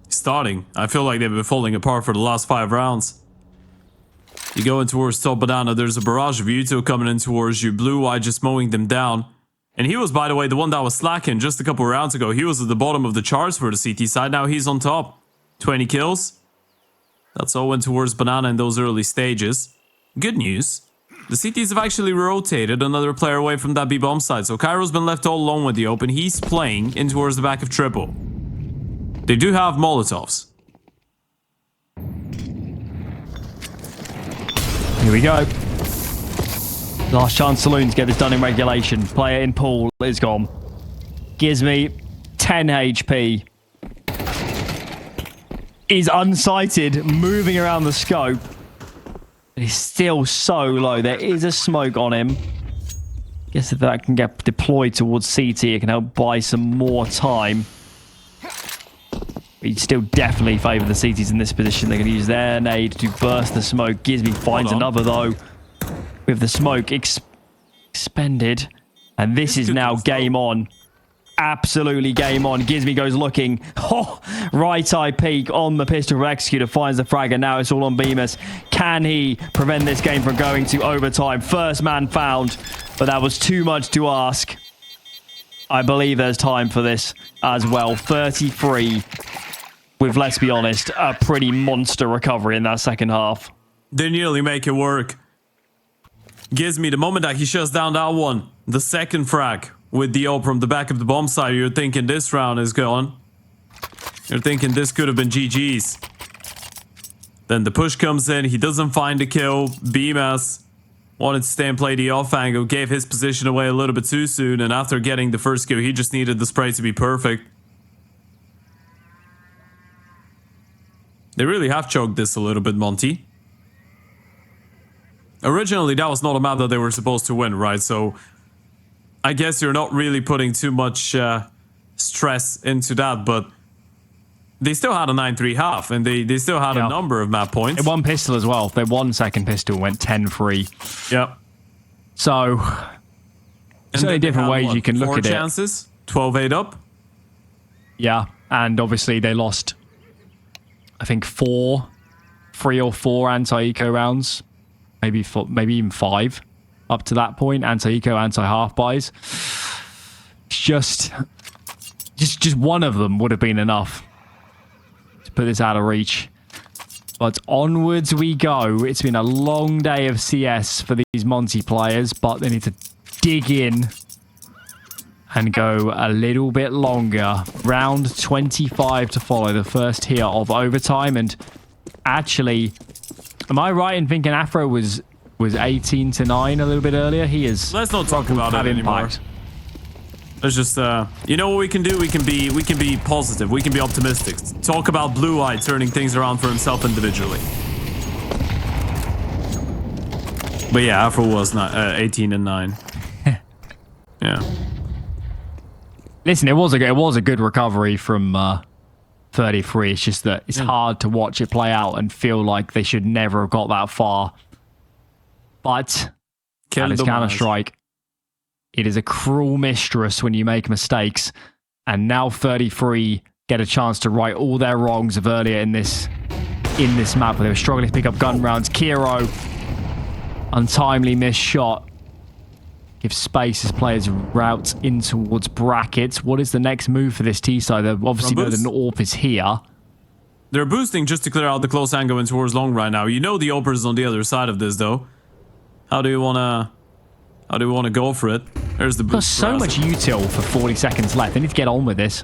Starting? I feel like they've been falling apart for the last 5 rounds. You go in towards top banana, there's a barrage of util coming in towards you. Blue-Eye just mowing them down. And he was, by the way, the one that was slacking just a couple rounds ago. He was at the bottom of the charts for the CT side. Now he's on top. 20 kills. That's all went towards banana in those early stages. Good news. The CTs have actually rotated another player away from that B-bomb side. So Cairo's been left all alone with the open. He's playing in towards the back of triple. They do have Molotovs. Here we go. Last chance saloon to get this done in regulation. Player in pool is gone. Gizmy, 10 HP. Is unsighted, moving around the scope. He's still so low. There is a smoke on him. Guess if that can get deployed towards CT, it can help buy some more time. He'd still definitely favour the CTs in this position. They're going to use their nade to burst the smoke. Gizmy finds another, though, with the smoke expended. And this is now game on. Absolutely game on. Gizmy goes looking. Oh, right eye peek on the pistol for Executor. Finds the frag, and now it's all on Bemis. Can he prevent this game from going to overtime? First man found, but that was too much to ask. I believe there's time for this as well. 33 with, let's be honest, a pretty monster recovery in that second half. They nearly make it work. Gizmy, the moment that he shuts down that one, the second frag with the ult from the back of the bomb side, you're thinking this round is gone. You're thinking this could have been GG's. Then the push comes in. He doesn't find the kill. Bemis wanted to stay and play the off angle. Gave his position away a little bit too soon. And after getting the first kill, he just needed the spray to be perfect. They really have choked this a little bit, Monte. Originally, that was not a map that they were supposed to win, right? So I guess you're not really putting too much stress into that, but they still had a 9-3 half, and they still had a number of map points. They won pistol as well. They won second pistol, went 10-3. Yep. So, there's so many different ways you can look at it. 4 chances, 12-8 up. Yeah, and obviously they lost, I think, 3 or 4 anti-eco rounds. Maybe even 5 up to that point. Anti-eco, anti-half buys. Just one of them would have been enough to put this out of reach. But onwards we go. It's been a long day of CS for these Monte players, but they need to dig in and go a little bit longer. Round 25 to follow, the first here of overtime. And actually, am I right in thinking Afro was 18-9 a little bit earlier? He is. Let's not talk about it anymore. Let's just, you know what we can do? We can be positive. We can be optimistic. Talk about Blue-Eye turning things around for himself individually. But yeah, Afro was not 18-9. Yeah. Listen, it was a good recovery from 33. It's just that it's hard to watch it play out and feel like they should never have got that far. But that is Counter-Strike. It is a cruel mistress when you make mistakes. And now 33 get a chance to right all their wrongs of earlier in this map where they were struggling to pick up gun rounds. Kiro Untimely missed shot. Gives space as players route in towards brackets. What is the next move for this T side? They obviously know that an AWP is here. They're boosting just to clear out the close angle in towards long right now. You know the AWP is on the other side of this though. How do you wanna go for it? There's the boost. Got so much util for 40 seconds left. They need to get on with this.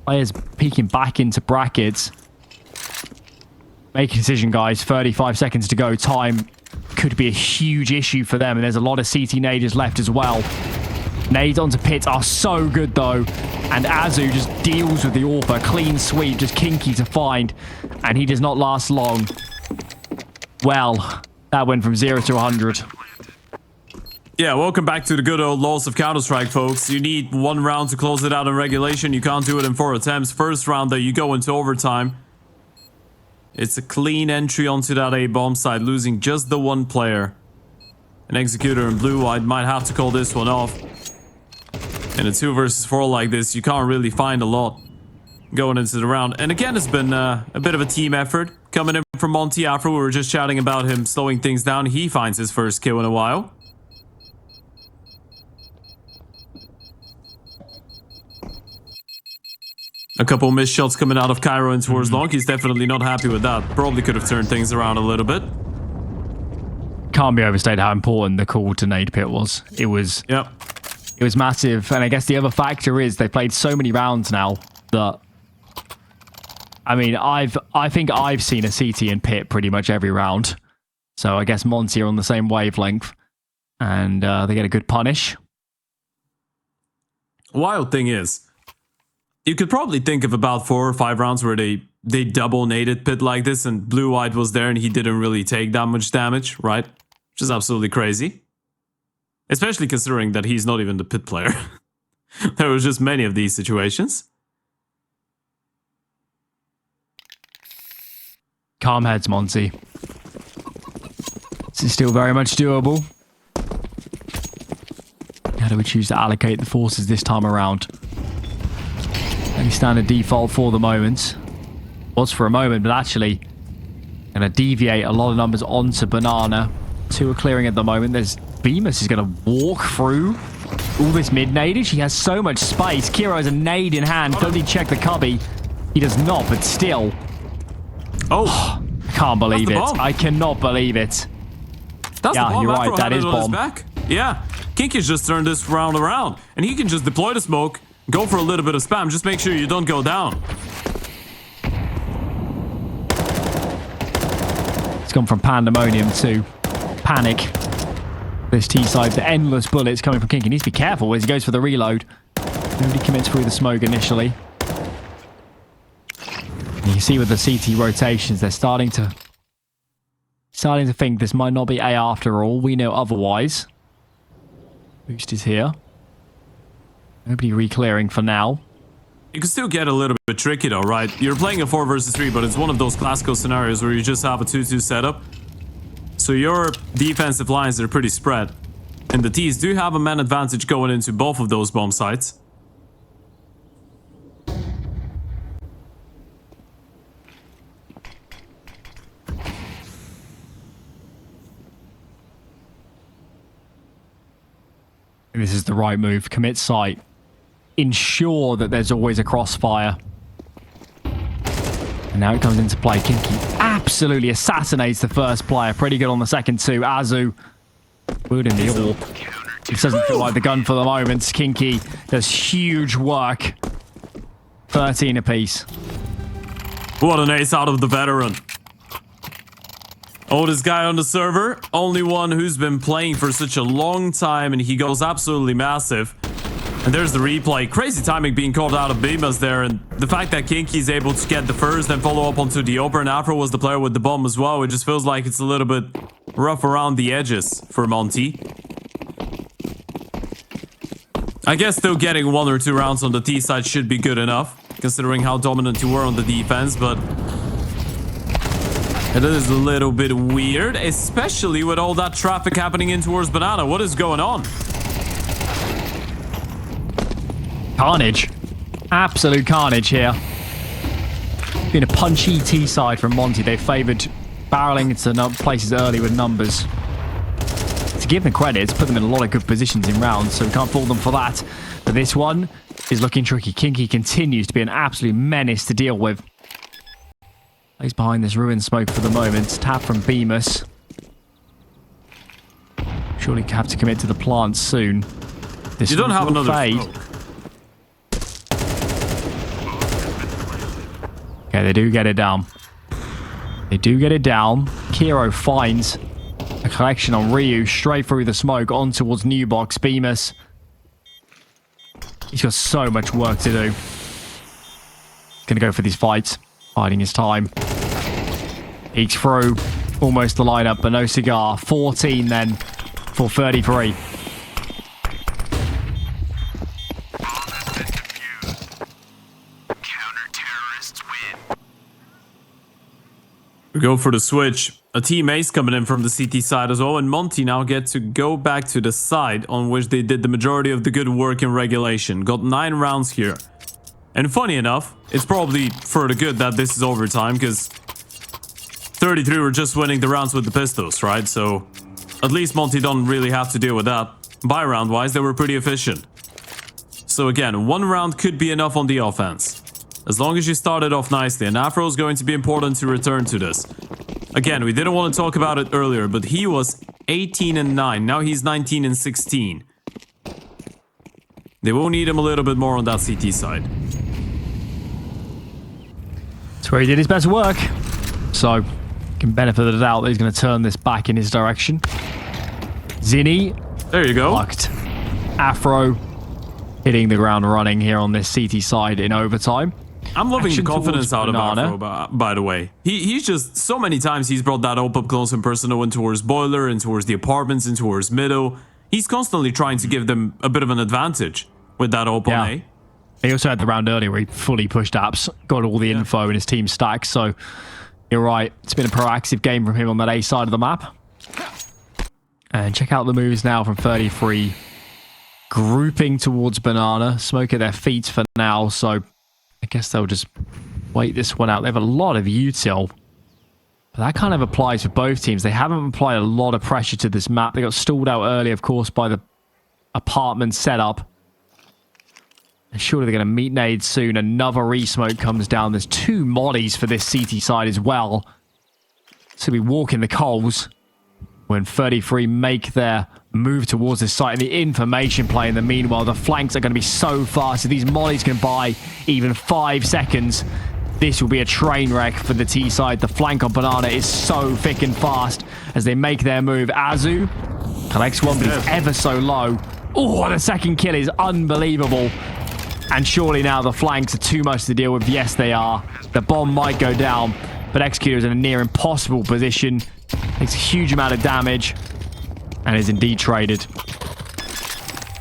Players peeking back into brackets. Make a decision, guys. 35 seconds to go. Time could be a huge issue for them, and there's a lot of CT nades left as well. Nades onto pits are so good though, and Azu just deals with the AWP. Clean sweep, just kinky to find, and he does not last long. Well, that went from 0 to 100. Yeah, welcome back to the good old laws of Counter-Strike, folks. You need 1 round to close it out in regulation. You can't do it in 4 attempts. First round, though, you go into overtime. It's a clean entry onto that A bomb site, losing just the 1 player. An Executor in blue-white might have to call this one off. In a 2 versus 4 like this, you can't really find a lot going into the round. And again, it's been a bit of a team effort. Coming in from Monte after we were just chatting about him slowing things down. He finds his first kill in a while. A couple missed shots coming out of Cairo and towards long. He's definitely not happy with that. Probably could have turned things around a little bit. Can't be overstated how important the call to nade pit was. It was massive. And I guess the other factor is they played so many rounds now that, I mean, I think I've seen a CT in pit pretty much every round. So I guess Monte are on the same wavelength, and they get a good punish. Wild thing is, you could probably think of about 4 or 5 rounds where they double naded pit like this, and blue-white was there and he didn't really take that much damage, right? Which is absolutely crazy. Especially considering that he's not even the pit player. There was just many of these situations. Calm heads, Monte. This is still very much doable. How do we choose to allocate the forces this time around? Any standard default for the moment. Was for a moment, but actually going to deviate a lot of numbers onto Banana. 2 are clearing at the moment. There's Bemis is going to walk through all this mid nadage. He has so much space. Kiro has a nade in hand. Does he check the cubby? He does not, but still. Oh, I can't believe it. I cannot believe it. That's yeah, the bomb. you're right. That is on his bomb. back. Yeah, Kinky's just turned this round around, and he can just deploy the smoke. Go for a little bit of spam. Just make sure you don't go down. It's gone from pandemonium to panic. This T-side, the endless bullets coming from Kinky. He needs to be careful as he goes for the reload. Nobody commits through the smoke initially. And you can see with the CT rotations, they're starting to think this might not be A after all. We know otherwise. Boost is here. Nobody re-clearing for now. You can still get a little bit tricky though, right? You're playing a 4 versus 3, but it's one of those classical scenarios where you just have a 2-2 setup. So your defensive lines are pretty spread. And the T's do have a man advantage going into both of those bomb sites. This is the right move. Commit site. Ensure that there's always a crossfire. And now it comes into play. Kinky absolutely assassinates the first player. Pretty good on the second 2. Azu wounding the AWP. This doesn't feel like the gun for the moment. Kinky does huge work. 13 apiece. What an ace out of the veteran. Oldest guy on the server, only one who's been playing for such a long time, and he goes absolutely massive. And there's the replay. Crazy timing being called out of Bimas there, and the fact that Kinky's able to get the first and follow up onto the opener, and Afro was the player with the bomb as well. It just feels like it's a little bit rough around the edges for Monte. I guess still getting 1 or 2 rounds on the T side should be good enough, considering how dominant you were on the defense, but it is a little bit weird, especially with all that traffic happening in towards Banana. What is going on? Carnage. Absolute carnage here. Been a punchy T side from Monte. They favoured barreling into places early with numbers. give them credit. It's put them in a lot of good positions in rounds, so we can't fault them for that. But this one is looking tricky. Kinky continues to be an absolute menace to deal with. He's behind this ruin smoke for the moment. Tap from Bemis. Surely have to commit to the plant soon. This you don't have another fade. smoke. Okay, they do get it down. They do get it down. Kiro finds a collection on Ryu straight through the smoke on towards New Box. Bemis. He's got so much work to do. Gonna go for these fights. Biding his time. Peeks through. Almost the lineup, but no cigar. 14 then for 33. We go for the switch. A team ace coming in from the CT side as well, and Monte now get to go back to the side on which they did the majority of the good work in regulation. Got 9 rounds here. And funny enough, it's probably for the good that this is overtime, because 33 were just winning the rounds with the pistols, right? So at least Monte don't really have to deal with that. By round wise, they were pretty efficient. So again, 1 round could be enough on the offense. As long as you start it off nicely, and Afro is going to be important to return to this. Again, we didn't want to talk about it earlier, but he was 18 and 9. Now he's 19 and 16. They will need him a little bit more on that CT side. That's where he did his best work. So, can benefit of the doubt that he's going to turn this back in his direction. Zinni. There you go. Fucked. Afro hitting the ground running here on this CT side in overtime. I'm loving Action the confidence out of Banana. Afro, by the way. He's just, so many times he's brought that up close and personal in towards Boiler, and towards the apartments, and towards Middle. He's constantly trying to give them a bit of an advantage with that open A. He also had the round earlier where he fully pushed apps, got all the info in his team stack, so you're right. It's been a proactive game from him on that A side of the map. And check out the moves now from 33. Grouping towards Banana. Smoke at their feet for now, so I guess they'll just wait this one out. They have a lot of util. But that kind of applies for both teams. They haven't applied a lot of pressure to this map. They got stalled out early, of course, by the apartment setup. And surely they're going to meet nades soon. Another re-smoke comes down. There's 2 moddies for this CT side as well. So we walk in the coals when 33 make their move towards this site, and the information play in the meanwhile. The flanks are going to be so fast. If these mollies can buy even 5 seconds, this will be a train wreck for the T side. The flank on Banana is so thick and fast as they make their move. Azu collects one, but he's ever so low. Oh, the second kill is unbelievable. And surely now the flanks are too much to deal with. Yes, they are. The bomb might go down, but Executor is in a near impossible position. Takes a huge amount of damage and is indeed traded.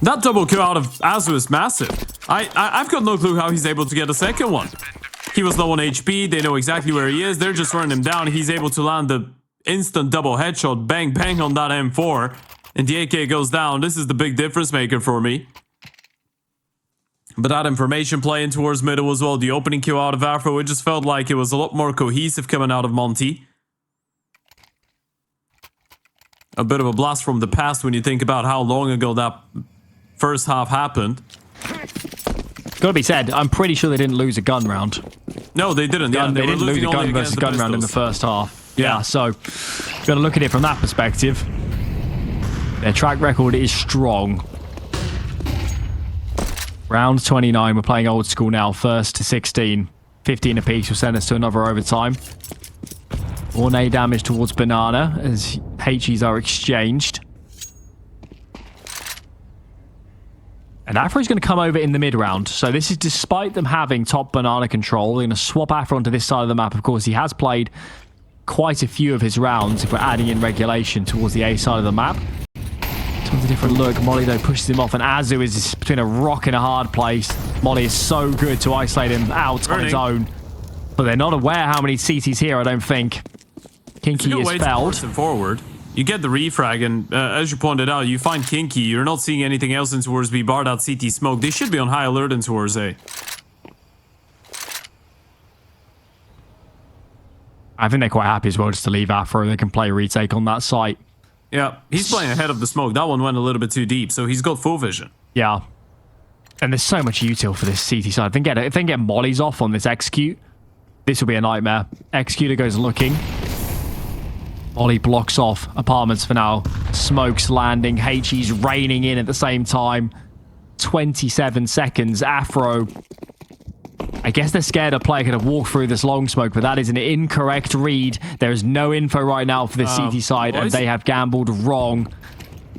That double kill out of Azu is massive. I've got no clue how he's able to get a second one. He was low on HP. They know exactly where he is. They're just running him down. He's able to land the instant double headshot. Bang, bang on that M4. And the AK goes down. This is the big difference maker for me. But that information playing towards middle as well. The opening kill out of Afro. It just felt like it was a lot more cohesive coming out of Monte. A bit of a blast from the past when you think about how long ago that first half happened. Gotta be said, I'm pretty sure they didn't lose a gun round. No, they didn't. They didn't lose a gun versus gun round in the first half. Yeah, so gotta look at it from that perspective. Their track record is strong. Round 29, we're playing old school now. First to 16. 15 apiece will send us to another overtime. 1A damage towards Banana as HEs are exchanged. And Afro's going to come over in the mid round. So this is despite them having top Banana control. They're going to swap Afro onto this side of the map. Of course, he has played quite a few of his rounds if we're adding in regulation towards the A side of the map. Towards a different look. Molly, though, pushes him off. And Azu is between a rock and a hard place. Molly is so good to isolate him out on his own. But they're not aware how many CTs here, I don't think. Kinky is felled. Forward. You get the refrag, and as you pointed out, you find Kinky. You're not seeing anything else in towards B, bar that CT smoke. They should be on high alert in towards A. I think they're quite happy as well just to leave Afro. They can play retake on that site. Yeah, he's playing ahead of the smoke. That one went a little bit too deep, so he's got full vision. Yeah. And there's so much util for this CT side. If they can get mollies off on this execute, this will be a nightmare. Executor goes looking. Molly blocks off apartments for now. Smoke's landing. HE's raining in at the same time. 27 seconds. Afro. I guess they're scared a player could have walked through this long smoke, but that is an incorrect read. There is no info right now for this CT side, and they have gambled wrong.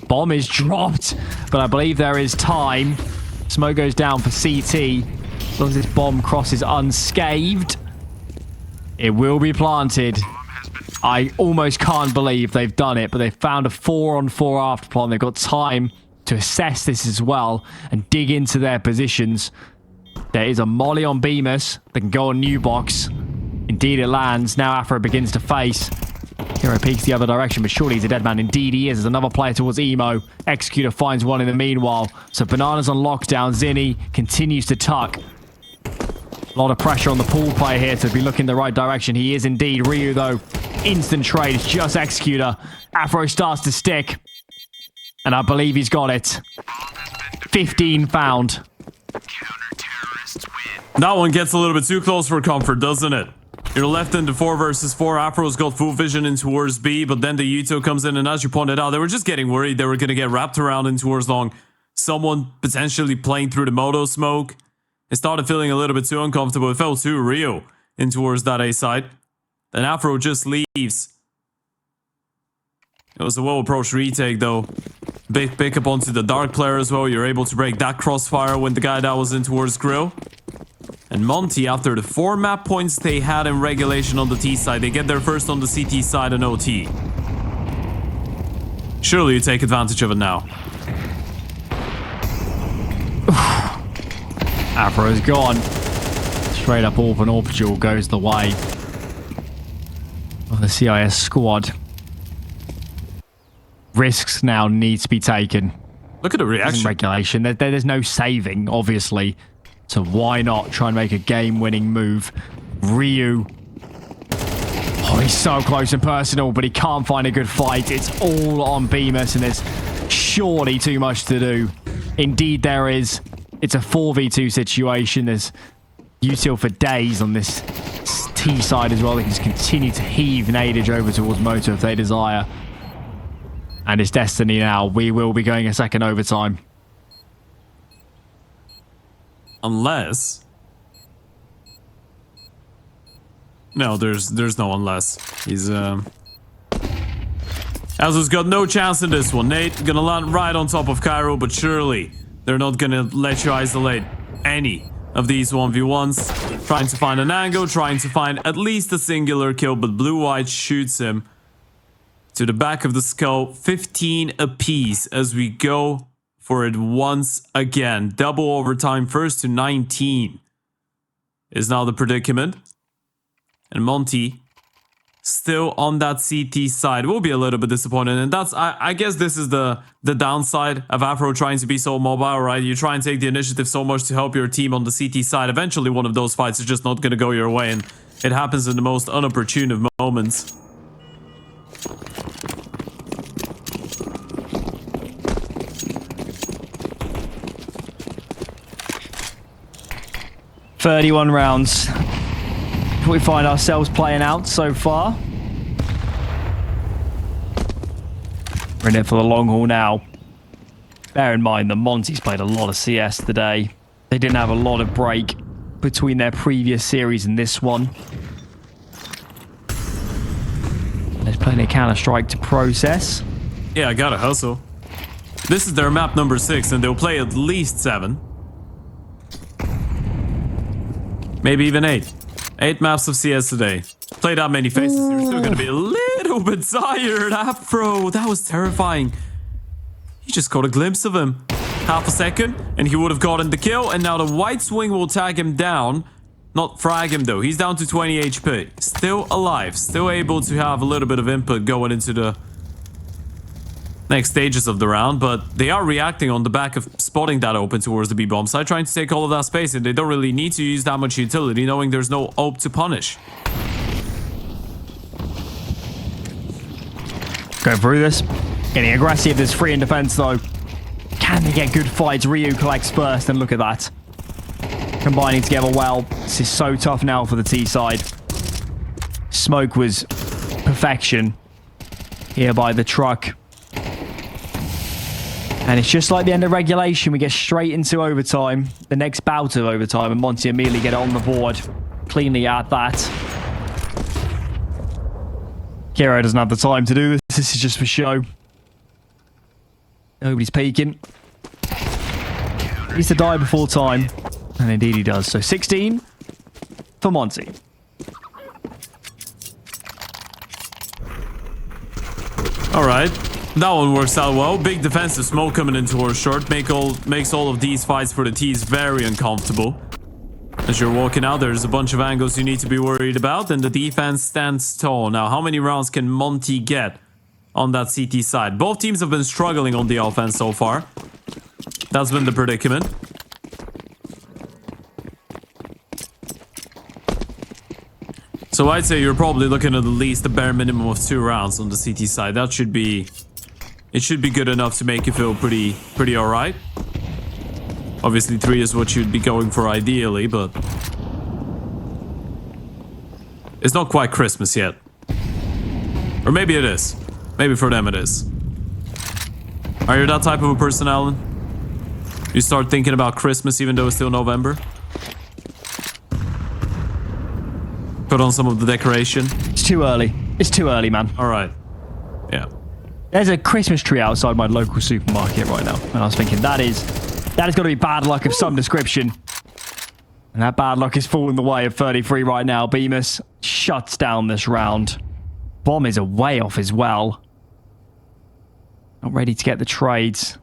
Bomb is dropped, but I believe there is time. Smoke goes down for CT. As long as this bomb crosses unscathed, it will be planted. I almost can't believe they've done it, but they've found a 4-on-4 after plan. They've got time to assess this as well and dig into their positions. There is a molly on Bemis that can go on new box. Indeed, it lands. Now Afro begins to face. Hero peeks the other direction, but surely he's a dead man. Indeed, he is. There's another player towards Emo. Executor finds one in the meanwhile. So Banana's on lockdown. Zinni continues to tuck. A lot of pressure on the pool player here to be looking the right direction. He is indeed. Ryu, though, instant trade. It's just Executor. Afro starts to stick. And I believe he's got it. 15 found. That one gets a little bit too close for comfort, doesn't it? You're left into 4 versus 4. Afro's got full vision in towards B, but then the Yuto comes in, and as you pointed out, they were just getting worried they were going to get wrapped around in towards long. Someone potentially playing through the moto smoke. It started feeling a little bit too uncomfortable. It fell too real in towards that A side. Then Afro just leaves. It was a well-approached retake, though. Big pick up onto the Dark player as well. You're able to break that crossfire when the guy that was in towards Grill. And Monte, after the 4 map points they had in regulation on the T side, they get their first on the CT side in OT. Surely you take advantage of it now. Afro's gone. Straight up Orphan Orpajul goes the way of the CIS squad. Risks now need to be taken. Look at the reaction. Regulation. There's no saving, obviously. So why not try and make a game-winning move? Ryu. Oh, he's so close and personal, but he can't find a good fight. It's all on Bemis, and there's surely too much to do. Indeed, there is. It's a 4v2 situation. There's util for days on this T side as well. They can just continue to heave Nadage over towards Moto if they desire. And it's destiny now. We will be going a second overtime. Unless... No, there's no unless. He's, Azu's got no chance in this one. Nate gonna land right on top of Cairo, but surely they're not gonna let you isolate any of these 1v1s. Trying to find an angle, trying to find at least a singular kill, but Blue-White shoots him to the back of the skull. 15 apiece as we go for it once again. Double overtime, first to 19 is now the predicament. And Monte still on that CT side. Will be a little bit disappointed, and that's I guess this is the downside of Afro trying to be so mobile, right? You try and take the initiative so much to help your team on the CT side. Eventually one of those fights is just not going to go your way, and it happens in the most unopportune of moments. "31 rounds. We find ourselves playing out so far. We're in it for the long haul now. Bear in mind that Monte's played a lot of CS today. They didn't have a lot of break between their previous series and this one. There's plenty of Counter-Strike to process. Yeah, I gotta hustle. This is their map number 6, and they'll play at least 7. Maybe even 8. 8 maps of CS today. Play that many faces, you're still gonna be a little bit tired. Afro, that was terrifying. You just caught a glimpse of him. Half a second, and he would have gotten the kill, and now the white swing will tag him down. Not frag him though, he's down to 20 HP. Still alive, still able to have a little bit of input going into the next stages of the round, but they are reacting on the back of spotting that open towards the B-bomb side, trying to take all of that space, and they don't really need to use that much utility, knowing there's no AWP to punish. Going through this. Getting aggressive. There's 3 in defense, though. Can they get good fights? Ryu collects first, and look at that. Combining together well. This is so tough now for the T side. Smoke was perfection here by the truck. And it's just like the end of regulation. We get straight into overtime. The next bout of overtime. And Monte immediately get it on the board. Cleanly at that. Kiro doesn't have the time to do this. This is just for show. Nobody's peeking. He needs to die before time. And indeed he does. So 16 for Monte. All right. That one works out well. Big defensive smoke coming in towards short. Makes all of these fights for the T's very uncomfortable. As you're walking out, there's a bunch of angles you need to be worried about. And the defense stands tall. Now, how many rounds can Monte get on that CT side? Both teams have been struggling on the offense so far. That's been the predicament. So I'd say you're probably looking at least the bare minimum of 2 rounds on the CT side. That should be... It should be good enough to make you feel pretty alright. Obviously 3 is what you'd be going for ideally, but... It's not quite Christmas yet. Or maybe it is. Maybe for them it is. Are you that type of a person, Alan? You start thinking about Christmas even though it's still November? Put on some of the decoration? It's too early. It's too early, man. Alright. Yeah. There's a Christmas tree outside my local supermarket right now. And I was thinking, that has got to be bad luck of some description. And that bad luck is falling the way of 33 right now. Bemis shuts down this round. Bomb is a way off as well. Not ready to get the trades.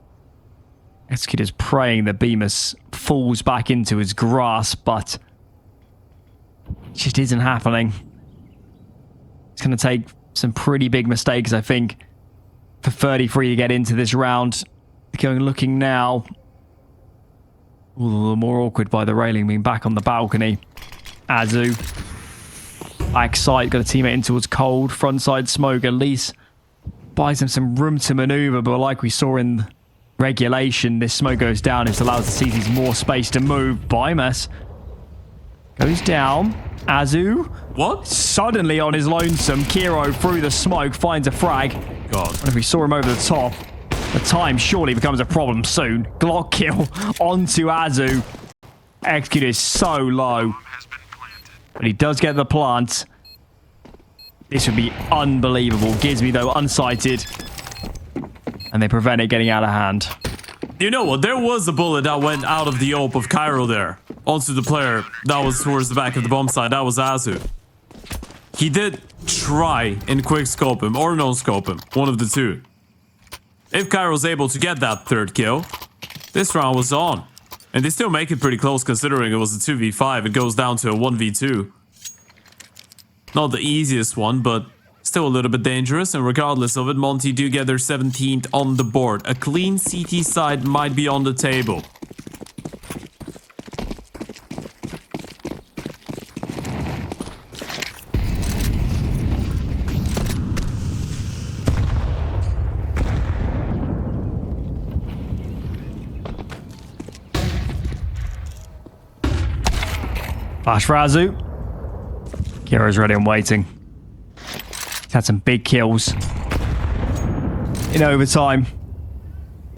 Executor's praying that Bemis falls back into his grasp, but it just isn't happening. It's going to take some pretty big mistakes, I think, for 33 to get into this round. Looking now. Ooh, a little more awkward by the railing, being back on the balcony. Azu. Back side, got a teammate in towards cold. Frontside smoke, at least buys him some room to maneuver, but like we saw in regulation, this smoke goes down. It allows the CTs more space to move. Bymas goes down. Azu. What? Suddenly on his lonesome. Kiro through the smoke finds a frag. God. And if we saw him over the top, the time surely becomes a problem soon. Glock kill onto Azu. Execute is so low. But he does get the plant. This would be unbelievable. Gizmy, though, unsighted. And they prevent it getting out of hand. You know what? There was a bullet that went out of the AWP of Cairo there. Onto the player that was towards the back of the bomb side. That was Azu. He did try and quick scope him or no scope him. One of the two. If Cairo's able to get that 3rd kill, this round was on. And they still make it pretty close considering it was a 2v5. It goes down to a 1v2. Not the easiest one, but still a little bit dangerous. And regardless of it, Monte do get their 17th on the board. A clean CT side might be on the table. Flash for Azu. Kiro's ready and waiting. He's had some big kills in overtime.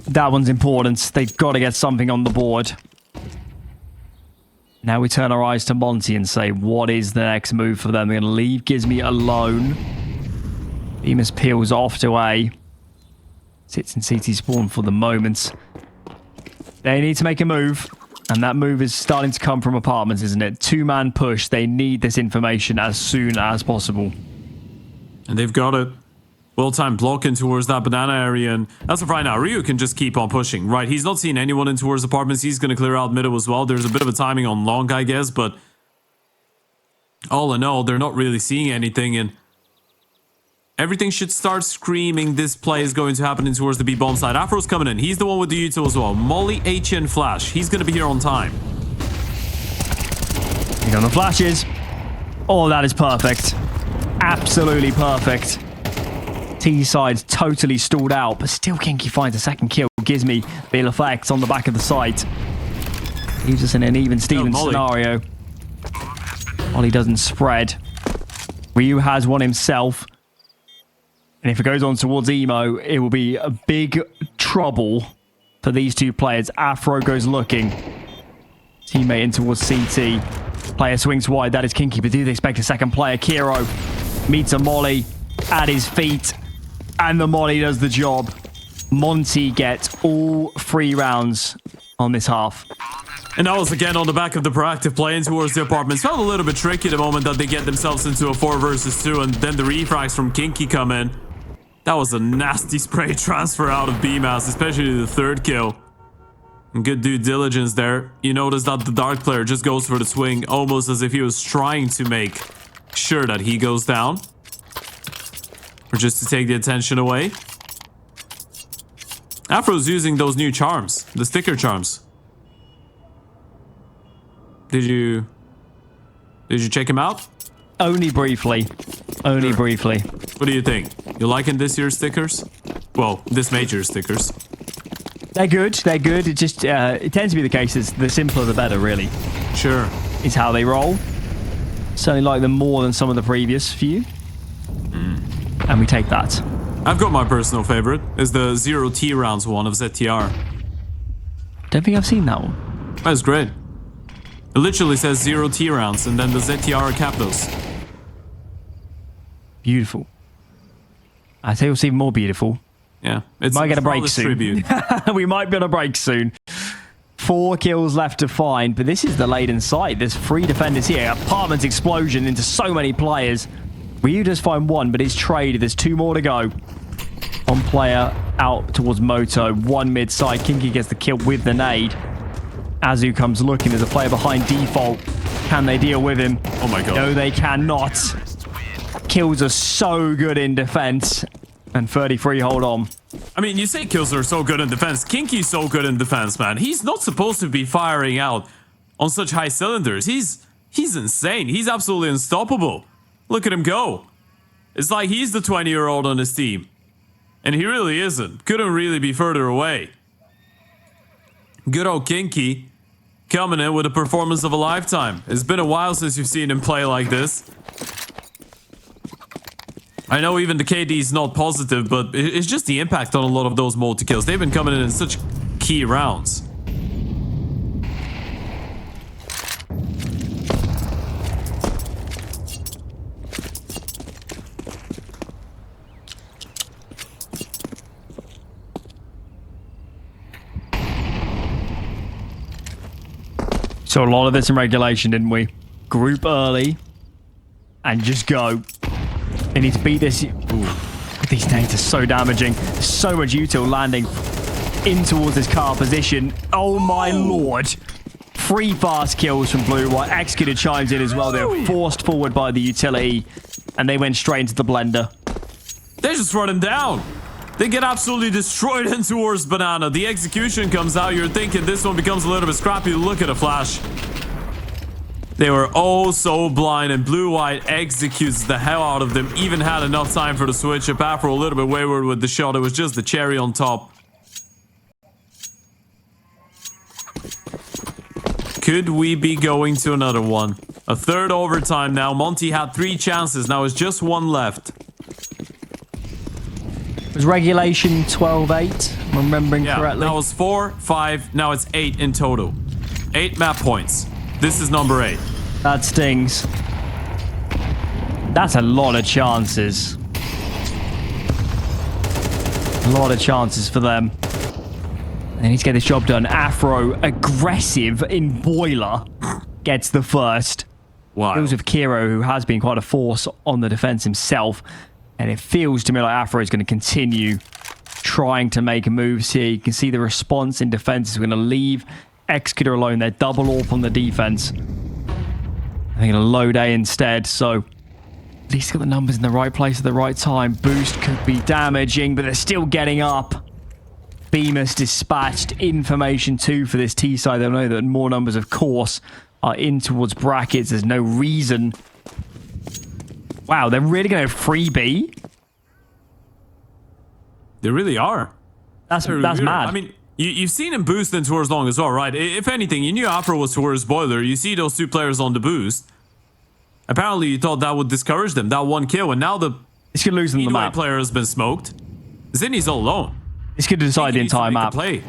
That one's important. They've got to get something on the board. Now we turn our eyes to Monte and say, what is the next move for them? They're going to leave Gizmy alone. Bemis peels off to A. Sits in CT spawn for the moment. They need to make a move. And that move is starting to come from apartments, isn't it? 2-man push. They need this information as soon as possible. And they've got it. Well-timed block in towards that banana area. And as of right now, Ryu can just keep on pushing. Right, he's not seeing anyone in towards apartments. He's going to clear out middle as well. There's a bit of a timing on long, I guess. But all in all, they're not really seeing anything. And everything should start screaming this play is going to happen in towards the B bomb side. Afro's coming in. He's the one with the util as well. Molly, HN, Flash. He's going to be here on time. Here come the flashes. Oh, that is perfect. Absolutely perfect. T side totally stalled out, but still Kinky finds a second kill. Gizmy, Bale effects on the back of the site. Leaves us in an even Steven scenario. Molly doesn't spread. Ryu has one himself. And if it goes on towards Emo, it will be a big trouble for these two players. Afro goes looking. Teammate in towards CT. Player swings wide. That is Kinky, but do they expect a second player? Kiro meets a Molly at his feet. And the Molly does the job. Monte gets all 3 rounds on this half. And that was again on the back of the proactive play in towards the apartments. Felt a little bit tricky the moment that they get themselves into a 4 versus 2 and then the refrags from Kinky come in. That was a nasty spray transfer out of BMAS, especially the 3rd kill. And good due diligence there. You notice that the Dark player just goes for the swing almost as if he was trying to make sure that he goes down. Or just to take the attention away. Afro's using those new charms, the sticker charms. Did you check him out? Only briefly. Only briefly. What do you think? You liking this year's stickers? Well, this major stickers. They're good. They're good. It just it tends to be the case. It's the simpler the better, really. Sure. Is how they roll. Certainly like them more than some of the previous few. And we take that. I've got my personal favorite. Is the 0T rounds one of ZTR. Don't think I've seen that one. That's great. It literally says 0T rounds and then the ZTR captos. Beautiful. I say what's even more beautiful. Yeah. It's might get a break soon. We might be on a break soon. 4 kills left to find, but this is the laden site. There's 3 defenders here. Apartments explosion into so many players. Ryu does find 1, but it's traded. There's 2 more to go. 1 player out towards Moto. 1 mid side. Kinky gets the kill with the nade. Azu comes looking. There's a player behind default. Can they deal with him? Oh my god. No, they cannot. Kills are so good in defense. And 33 hold on. I mean, you say kills are so good in defense. Kinky's so good in defense, man. He's not supposed to be firing out on such high cylinders. He's insane. He's absolutely unstoppable. Look at him go. It's like he's the 20-year-old on his team. And he really isn't. Couldn't really be further away. Good old Kinky coming in with a performance of a lifetime. It's been a while since you've seen him play like this. I know even the KD is not positive, but it's just the impact on a lot of those multi-kills. They've been coming in such key rounds. So a lot of this in regulation, didn't we? Group early and just go. They need to beat this. Ooh, these nades are so damaging. So much util landing in towards this car position. Oh my lord. 3 fast kills from Blue White. Executed chimes in as well. They're forced forward by the utility and they went straight into the blender. They just run him down. They get absolutely destroyed in towards Banana. The execution comes out. You're thinking this one becomes a little bit scrappy. Look at a flash. They were oh so blind, and Blue White executes the hell out of them. Even had enough time for the switch up. Afro a little bit wayward with the shot. It was just the cherry on top. Could we be going to another one? A 3rd overtime now. Monte had 3 chances. Now it's just 1 left. Was regulation 12-8? I'm remembering correctly. That was 4, 5. Now it's 8 in total. 8 map points. This is number 8. That stings. That's a lot of chances. A lot of chances for them. They need to get this job done. Afro, aggressive in Boiler, gets the first. Wow. Kills with Kiro, who has been quite a force on the defense himself. And it feels to me like Afro is going to continue trying to make moves here. You can see the response in defense is going to leave Executor alone. They're double AWP on the defense. I think a load A instead, so at least got the numbers in the right place at the right time. Boost could be damaging, but they're still getting up. Bemis dispatched information too for this T side. They'll know that more numbers, of course, are in towards brackets. There's no reason. Wow, they're really going to free B? They really are. That's They're mad. I mean, you've seen him boost in towards long as well, right? If anything, you knew Afro was towards Boiler. You see those two players on the boost. Apparently, you thought that would discourage them, that one kill, and now the This could lose them the Speedway map. player has been smoked. Zinni's all alone. This could decide the entire map. Play.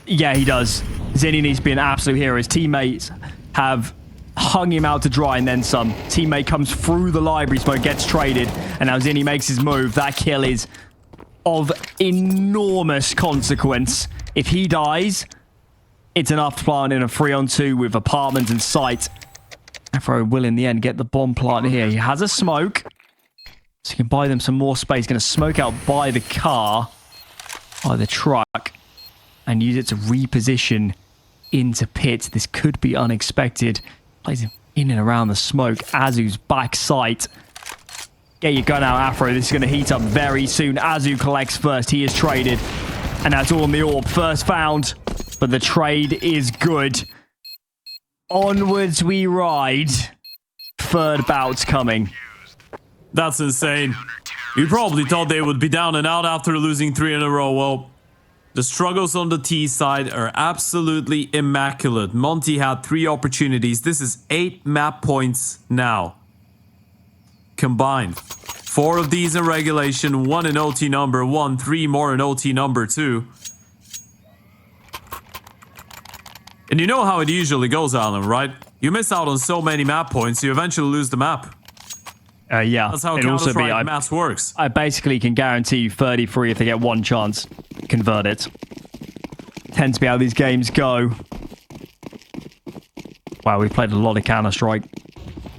Yeah, he does. Zinni needs to be an absolute hero. His teammates have hung him out to dry and then some. Teammate comes through the library smoke, gets traded, and now Zinni makes his move. That kill is of enormous consequence. If he dies, it's enough to plant in a 3-on-2 with apartments in sight. Afro will, in the end, get the bomb planted here. He has a smoke, so he can buy them some more space. Going to smoke out by the car, by the truck, and use it to reposition into pit. This could be unexpected. Plays him in and around the smoke. Azu's back sight. Get your gun out, Afro. This is going to heat up very soon. Azu collects first. He is traded. And that's all in the orb. First found. But the trade is good. Onwards we ride. Third bout's coming. That's insane. You probably thought they would be down and out after losing 3 in a row. Well, the struggles on the T side are absolutely immaculate. Monte had 3 opportunities. This is 8 map points now. Combined. 4 of these in regulation, 1 in OT number 1, 3 more in OT number 2. And you know how it usually goes, Alan, right? You miss out on so many map points, you eventually lose the map. Yeah. That's how Counter-Strike maths works. I basically can guarantee you 33 if they get one chance. Convert it. Tends to be how these games go. Wow, we've played a lot of Counter-Strike.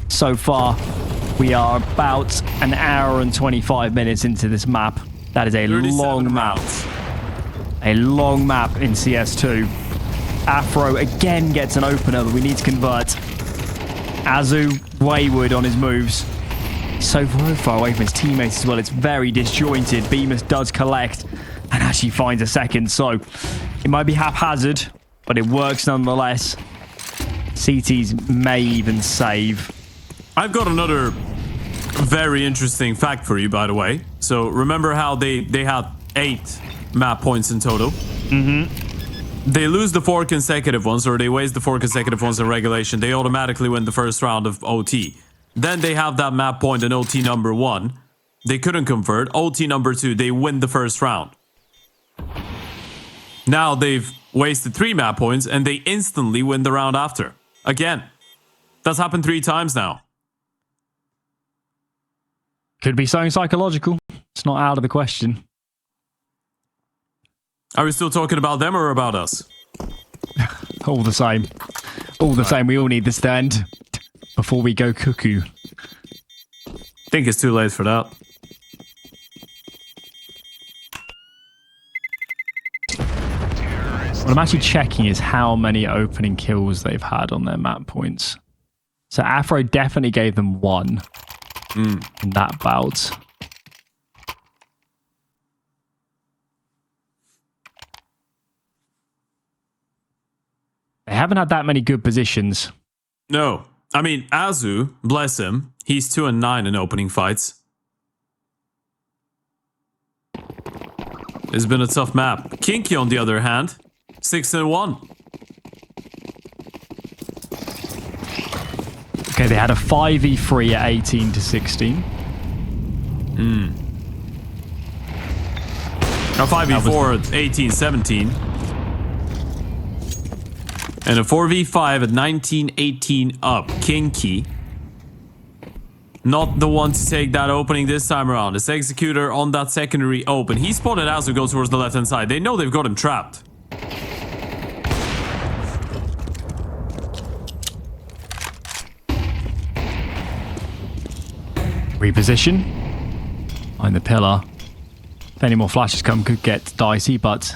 So far, we are about an hour and 25 minutes into this map. That is a long map. A long map in CS2. Afro again gets an opener, but we need to convert. Azu wayward on his moves. So far away from his teammates as well. It's very disjointed. Bemis does collect and actually finds a second. So it might be haphazard, but it works nonetheless. CTs may even save. I've got another very interesting fact for you, by the way. So remember how they had 8 map points in total? Mm-hmm. They lose the 4 consecutive ones, or they waste the 4 consecutive ones in regulation. They automatically win the first round of OT. Then they have that map point in OT number 1. They couldn't convert. OT number 2, they win the first round. Now they've wasted 3 map points, and they instantly win the round after. Again. That's happened 3 times now. Could be something psychological. It's not out of the question. Are we still talking about them or about us? All the same. All the same. We all need this to end before we go cuckoo. I think it's too late for that. What I'm actually checking is how many opening kills they've had on their map points. So Afro definitely gave them 1 in that bout. They haven't had that many good positions. No. I mean, Azu, bless him, he's 2 and 9 in opening fights. It's been a tough map. Kinky, on the other hand, 6 and 1. Okay, they had a 5v3 at 18 to 16. A 5v4 at 18-17. And a 4v5 at 19-18 up. Kinky. Not the one to take that opening this time around. It's Executor on that secondary open. He spotted Azu go towards the left-hand side. They know they've got him trapped. Reposition. Behind the pillar. If any more flashes come, could get dicey, but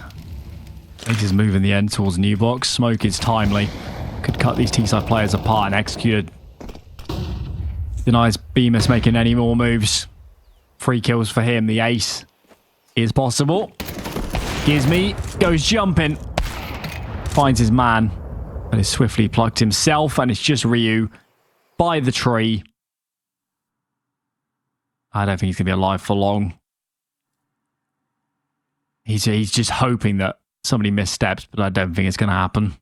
makes his move in the end towards new box. Smoke is timely. Could cut these T-side players apart and execute. Denies Bemis making any more moves. 3 kills for him. The ace is possible. Gizmy goes jumping. Finds his man. But is swiftly plucked himself. And it's just Ryu by the tree. I don't think he's going to be alive for long. He's just hoping that somebody missteps, but I don't think it's going to happen.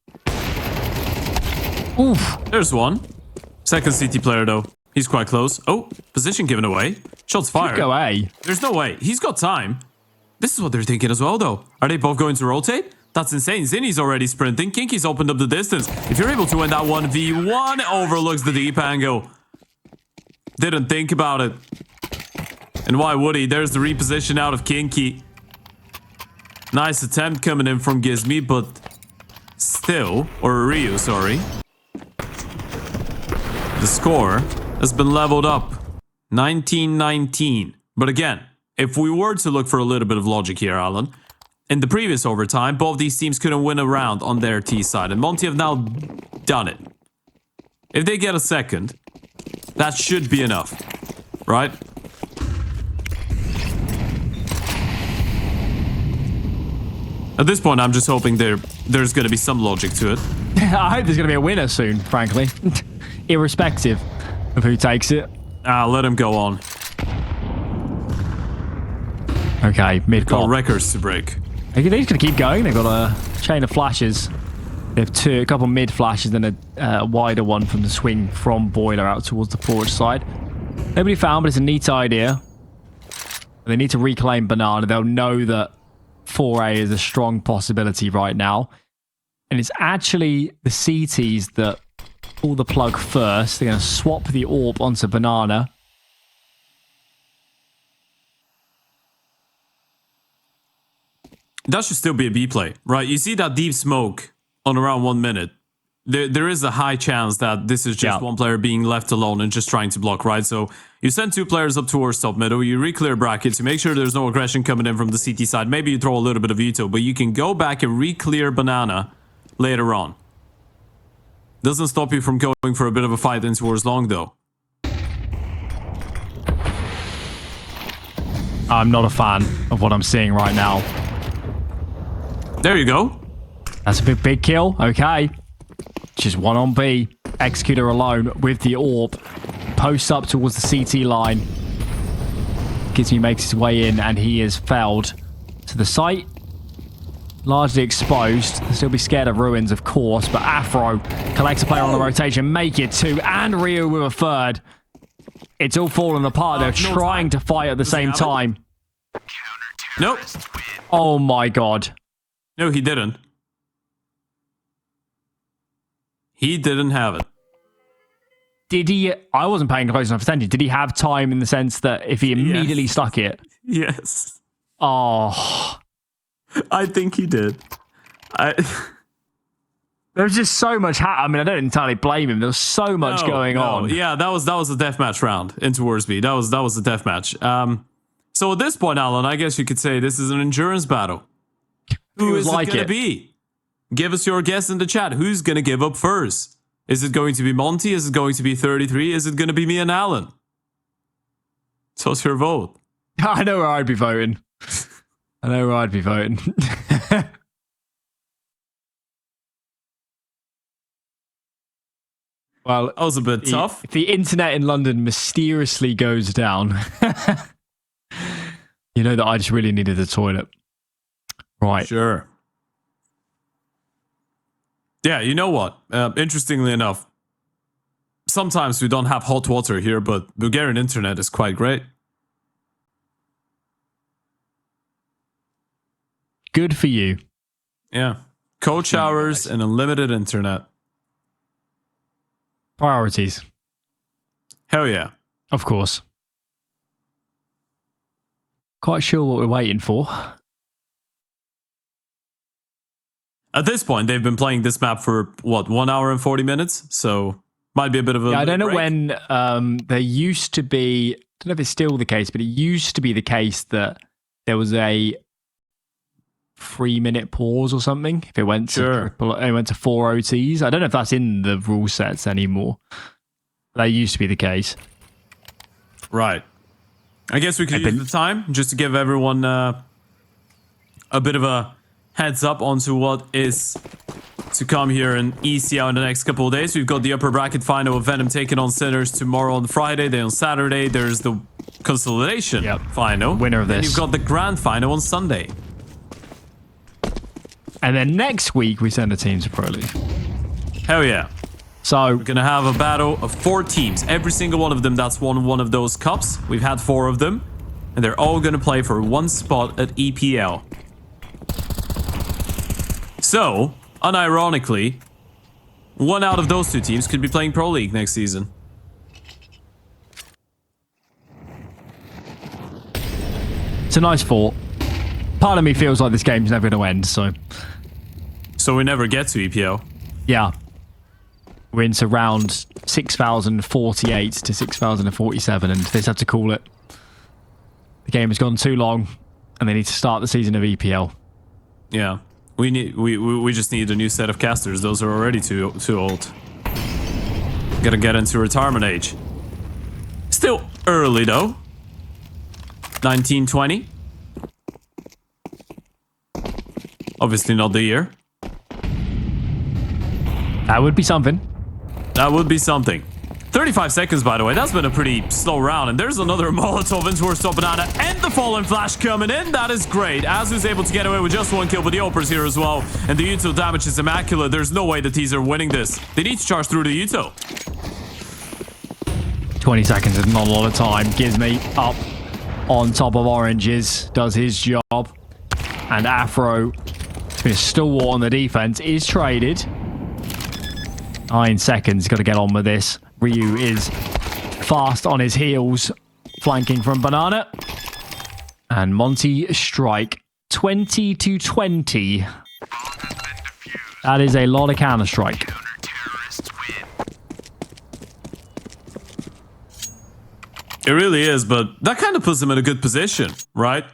Oof. There's one. Second CT player, though. He's quite close. Oh, position given away. Shots fired. Go A. There's no way. He's got time. This is what they're thinking as well, though. Are they both going to rotate? That's insane. Zinni's already sprinting. Kinky's opened up the distance. If you're able to win that 1v1, overlooks the deep angle. Didn't think about it. And why would he? There's the reposition out of Kinky. Nice attempt coming in from Gizmy, but still, or Ryu, sorry. The score has been leveled up. 19-19. But again, if we were to look for a little bit of logic here, Alan, in the previous overtime, both these teams couldn't win a round on their T side, and Monte have now done it. If they get a second, that should be enough, right? At this point, I'm just hoping there's going to be some logic to it. I hope there's going to be a winner soon, frankly. Irrespective of who takes it. Let him go on. Okay, mid Got pop. records to break. They're just going to keep going. They've got a chain of flashes. They have a couple mid flashes, then a wider one from the swing from Boiler out towards the forward side. Nobody found, but it's a neat idea. They need to reclaim Banana. They'll know that 4A is a strong possibility right now. And it's actually the CTs that pull the plug first. They're going to swap the AWP onto Banana. That should still be a B play, right? You see that deep smoke on around 1 minute. There is a high chance that this is just one player being left alone and just trying to block, right? So you send 2 players up towards top middle, you re-clear brackets, you make sure there's no aggression coming in from the CT side. Maybe you throw a little bit of veto, but you can go back and re-clear Banana later on. Doesn't stop you from going for a bit of a fight in towards long, though. I'm not a fan of what I'm seeing right now. There you go. That's a big kill. Okay. Just one on B. Executor alone with the AWP. Posts up towards the CT line. Gizmy makes his way in and he is felled to the site. Largely exposed. He'll still be scared of ruins, of course, but Afro collects a player on the rotation. Make it 2 and Ryu with a third. It's all falling apart. They're trying to fight at the same time. Nope. Oh my god. No, he didn't. He didn't have it. Did he? I wasn't paying close enough attention. Did he have time in the sense that if he immediately stuck it? Yes. Oh. I think he did. There was just so much. I mean, I don't entirely blame him. There was so much going on. Yeah, that was a deathmatch round into Worsby. That was a deathmatch. So at this point, Alan, I guess you could say this is an endurance battle. Who is it going to be? Give us your guess in the chat. Who's going to give up first? Is it going to be Monte? Is it going to be 33? Is it going to be me and Alan? Toss your vote. I know where I'd be voting. I know where I'd be voting. Well, that was a bit tough. If the internet in London mysteriously goes down, you know that I just really needed the toilet. Right. Sure. Yeah, you know what? Interestingly enough, sometimes we don't have hot water here, but Bulgarian internet is quite great. Good for you. Yeah. Cold showers and unlimited internet. Priorities. Hell yeah. Of course. Quite sure what we're waiting for. At this point, they've been playing this map for, what, 1 hour and 40 minutes? So, might be a bit of a... Yeah, I don't know break. when there used to be... I don't know if it's still the case, but it used to be the case that there was a 3-minute pause or something. If it went to it went to 4 OTs. I don't know if that's in the rule sets anymore. That used to be the case. Right. I guess we could use the time just to give everyone a bit of a heads up onto what is to come here in ECL in the next couple of days. We've got the upper bracket final of Venom taking on Sinners tomorrow on Friday. Then on Saturday, there's the consolidation final. Winner of this. And you've got the grand final on Sunday. And then next week, we send a team to Pro League. Hell yeah. So We're going to have a battle of 4 teams. Every single one of them that's won one of those cups. We've had 4 of them. And they're all going to play for 1 spot at EPL. So, unironically, 1 out of those 2 teams could be playing Pro League next season. it's a nice thought. Part of me feels like this game's never going to end, so... So we never get to EPL. Yeah. We're into round 6,048 to 6,047, and they just have to call it. The game has gone too long, and they need to start the season of EPL. Yeah. We just need a new set of casters. Those are already too old. Gotta get into retirement age. Still early though. 1920. Obviously not the year. That would be something. That would be something. 35 seconds, by the way. That's been a pretty slow round. And there's another Molotov into our stop banana. And the Fallen Flash coming in. That is great. Azu's able to get away with just 1 kill, but the Oper's here as well. And the Uto damage is immaculate. There's no way the T's are winning this. They need to charge through the Uto. 20 seconds is not a lot of time. Gizmy up on top of oranges. Does his job. And Afro, it's been a stalwart on the defense, is traded. 9 seconds. Got to get on with this. Ryu is fast on his heels, flanking from Banana. And Monte strike 20-20. That is a lot of counter strike. It really is, but that kind of puts him in a good position, right?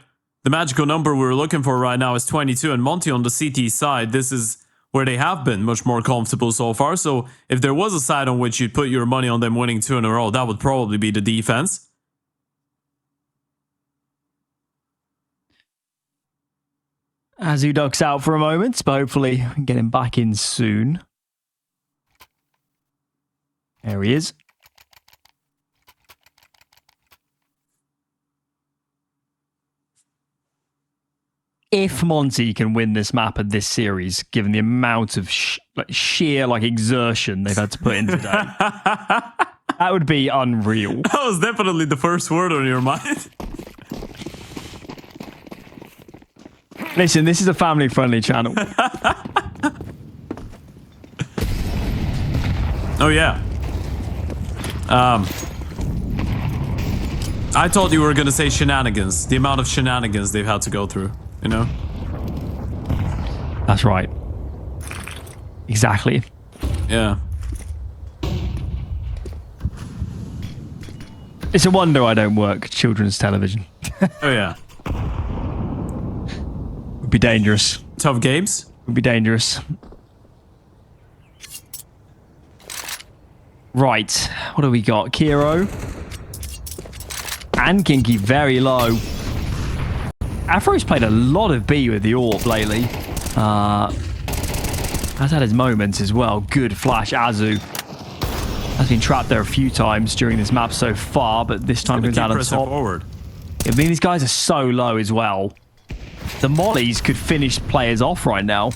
The magical number we're looking for right now is 22, and Monte on the CT side, this is where they have been much more comfortable so far. So if there was a side on which you'd put your money on them winning 2 in a row, that would probably be the defense. Azu ducks out for a moment, but hopefully we can get him back in soon. There he is. If Monte can win this map and this series, given the amount of sheer exertion they've had to put in today, that would be unreal. That was definitely the first word on your mind. Listen, this is a family-friendly channel. Oh yeah. I thought you were gonna say shenanigans. The amount of shenanigans they've had to go through. You know? That's right. Exactly. Yeah. It's a wonder I don't work children's television. Oh yeah. Would be dangerous. Tough games? Would be dangerous. Right. What do we got? Kiro. And Kinky very low. Afro's played a lot of B with the AWP lately. Has had his moments as well. Good flash. Azu has been trapped there a few times during this map so far, but this time goes out on top. Forward. I mean, these guys are so low as well. The mollies could finish players off right now.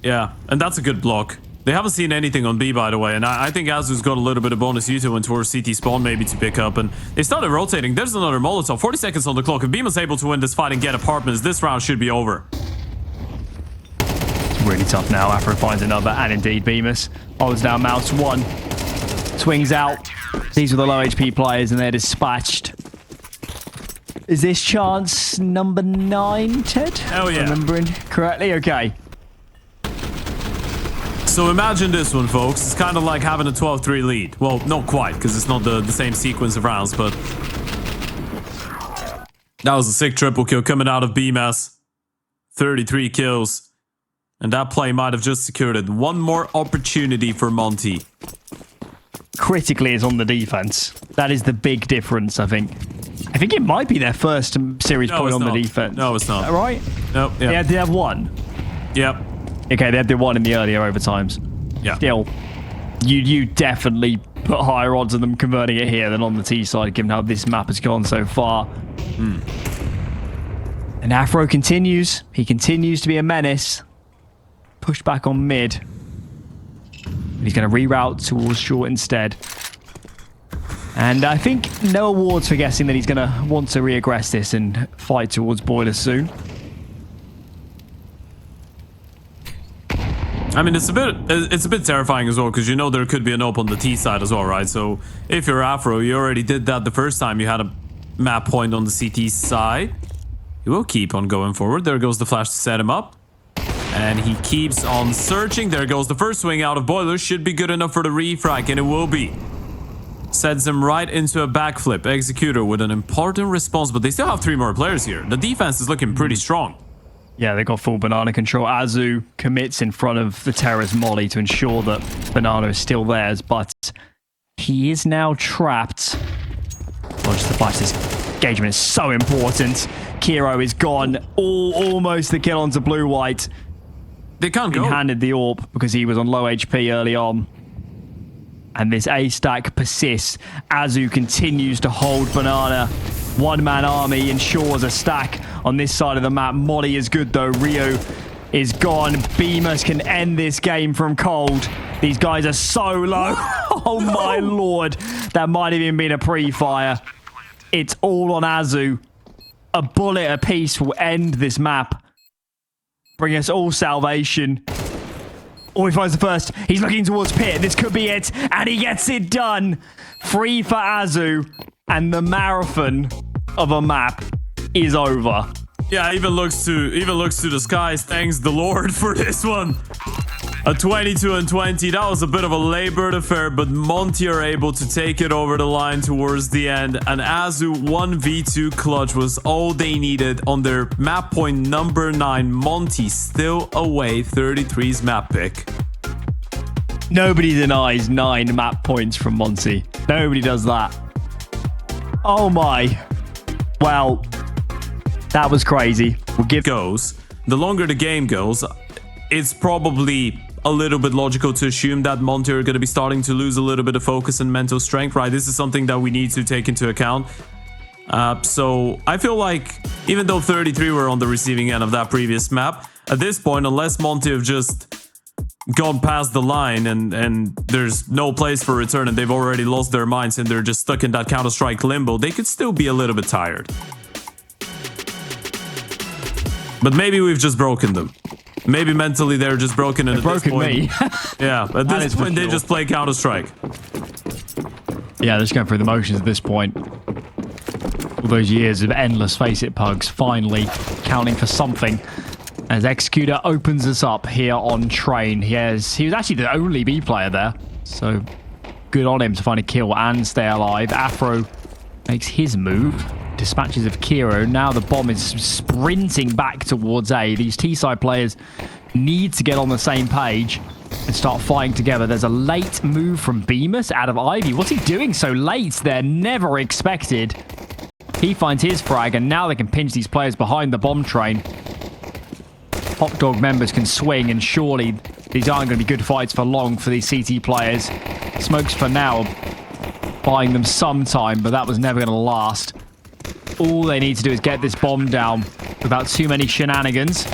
Yeah, and that's a good block. They haven't seen anything on B, by the way, and I think Azu's got a little bit of bonus Uto and towards CT spawn maybe to pick up, and they started rotating. There's another Molotov. 40 seconds on the clock. If Beamon's able to win this fight and get apartments, this round should be over. It's really tough now. Afro finds another, and indeed Bemis holds down mouse 1. Swings out. These are the low HP players, and they're dispatched. Is this chance number 9, Ted? Hell yeah. Remembering correctly? Okay. So imagine this one, folks. It's kind of like having a 12-3 lead. Well, not quite, because it's not the same sequence of rounds, but... That was a sick triple kill coming out of BMS. 33 kills. And that play might have just secured it. One more opportunity for Monte. Critically is on the defense. That is the big difference, I think. I think it might be their first series point on the defense. No, it's not. Right? Nope. Yeah. Yeah, they have 1. Yep. Okay, they had the 1 in the earlier overtimes. Yeah. Still, you definitely put higher odds on them converting it here than on the T side, given how this map has gone so far. And Afro continues. He continues to be a menace. push back on mid. He's going to reroute towards short instead. And I think no awards for guessing that he's going to want to reaggress this and fight towards boilers soon. I mean, it's a bit terrifying as well, because you know there could be an op on the T side as well, right? So if you're Afro, you already did that the first time you had a map point on the CT side. He will keep on going forward. There goes the flash to set him up. And he keeps on searching. There goes the first swing out of boilers. Should be good enough for the refrag, and it will be. Sends him right into a backflip. Executor with an important response, but they still have 3 more players here. The defense is looking pretty strong. Yeah, they got full banana control. Azu commits in front of the terrorist Molly to ensure that banana is still theirs, but he is now trapped. Well, just the flash, this engagement is so important. Kiro is gone. Almost the kill onto blue-white. They can't go. He handed the AWP because he was on low HP early on. And this A stack persists. Azu continues to hold banana. One-man army ensures a stack on this side of the map. Molly is good though. Rio is gone. Bemis can end this game from cold. These guys are so low. Oh my lord. That might have even been a pre-fire. It's all on Azu. A bullet apiece will end this map. Bring us all salvation. Oh, he finds the first. He's looking towards pit. This could be it. And he gets it done. Free for Azu. And the marathon of a map is over. Yeah, even looks to the skies. Thanks the Lord for this one. A 22-20. That was a bit of a labored affair, but Monte are able to take it over the line towards the end. And Azu 1v2 clutch was all they needed on their map point number 9. Monte still away 33's map pick. Nobody denies 9 map points from Monte. Nobody does that. Oh my. Well, that was crazy. We'll give goes. The longer the game goes, it's probably a little bit logical to assume that Monte are going to be starting to lose a little bit of focus and mental strength, right? This is something that we need to take into account. So I feel like even though 33 were on the receiving end of that previous map, at this point, unless Monte have just gone past the line and there's no place for return and they've already lost their minds and they're just stuck in that Counter-Strike limbo, they could still be a little bit tired. But maybe we've just broken them. Maybe mentally they're just broken, and at this point, me. Yeah, at this point they just play Counter-Strike. Yeah, they're just going through the motions at this point. All those years of endless face-it pugs finally counting for something. As Executor opens us up here on train. He was actually the only B player there, so good on him to find a kill and stay alive. Afro makes his move. Dispatches of Kiro. Now the bomb is sprinting back towards A. These T-side players need to get on the same page and start fighting together. There's a late move from Bemis out of Ivy. What's he doing so late? They're never expected. He finds his frag, and now they can pinch these players behind the bomb train. Hot Dog members can swing, and surely these aren't going to be good fights for long for these CT players. Smokes for now, buying them some time, but that was never going to last. All they need to do is get this bomb down without too many shenanigans,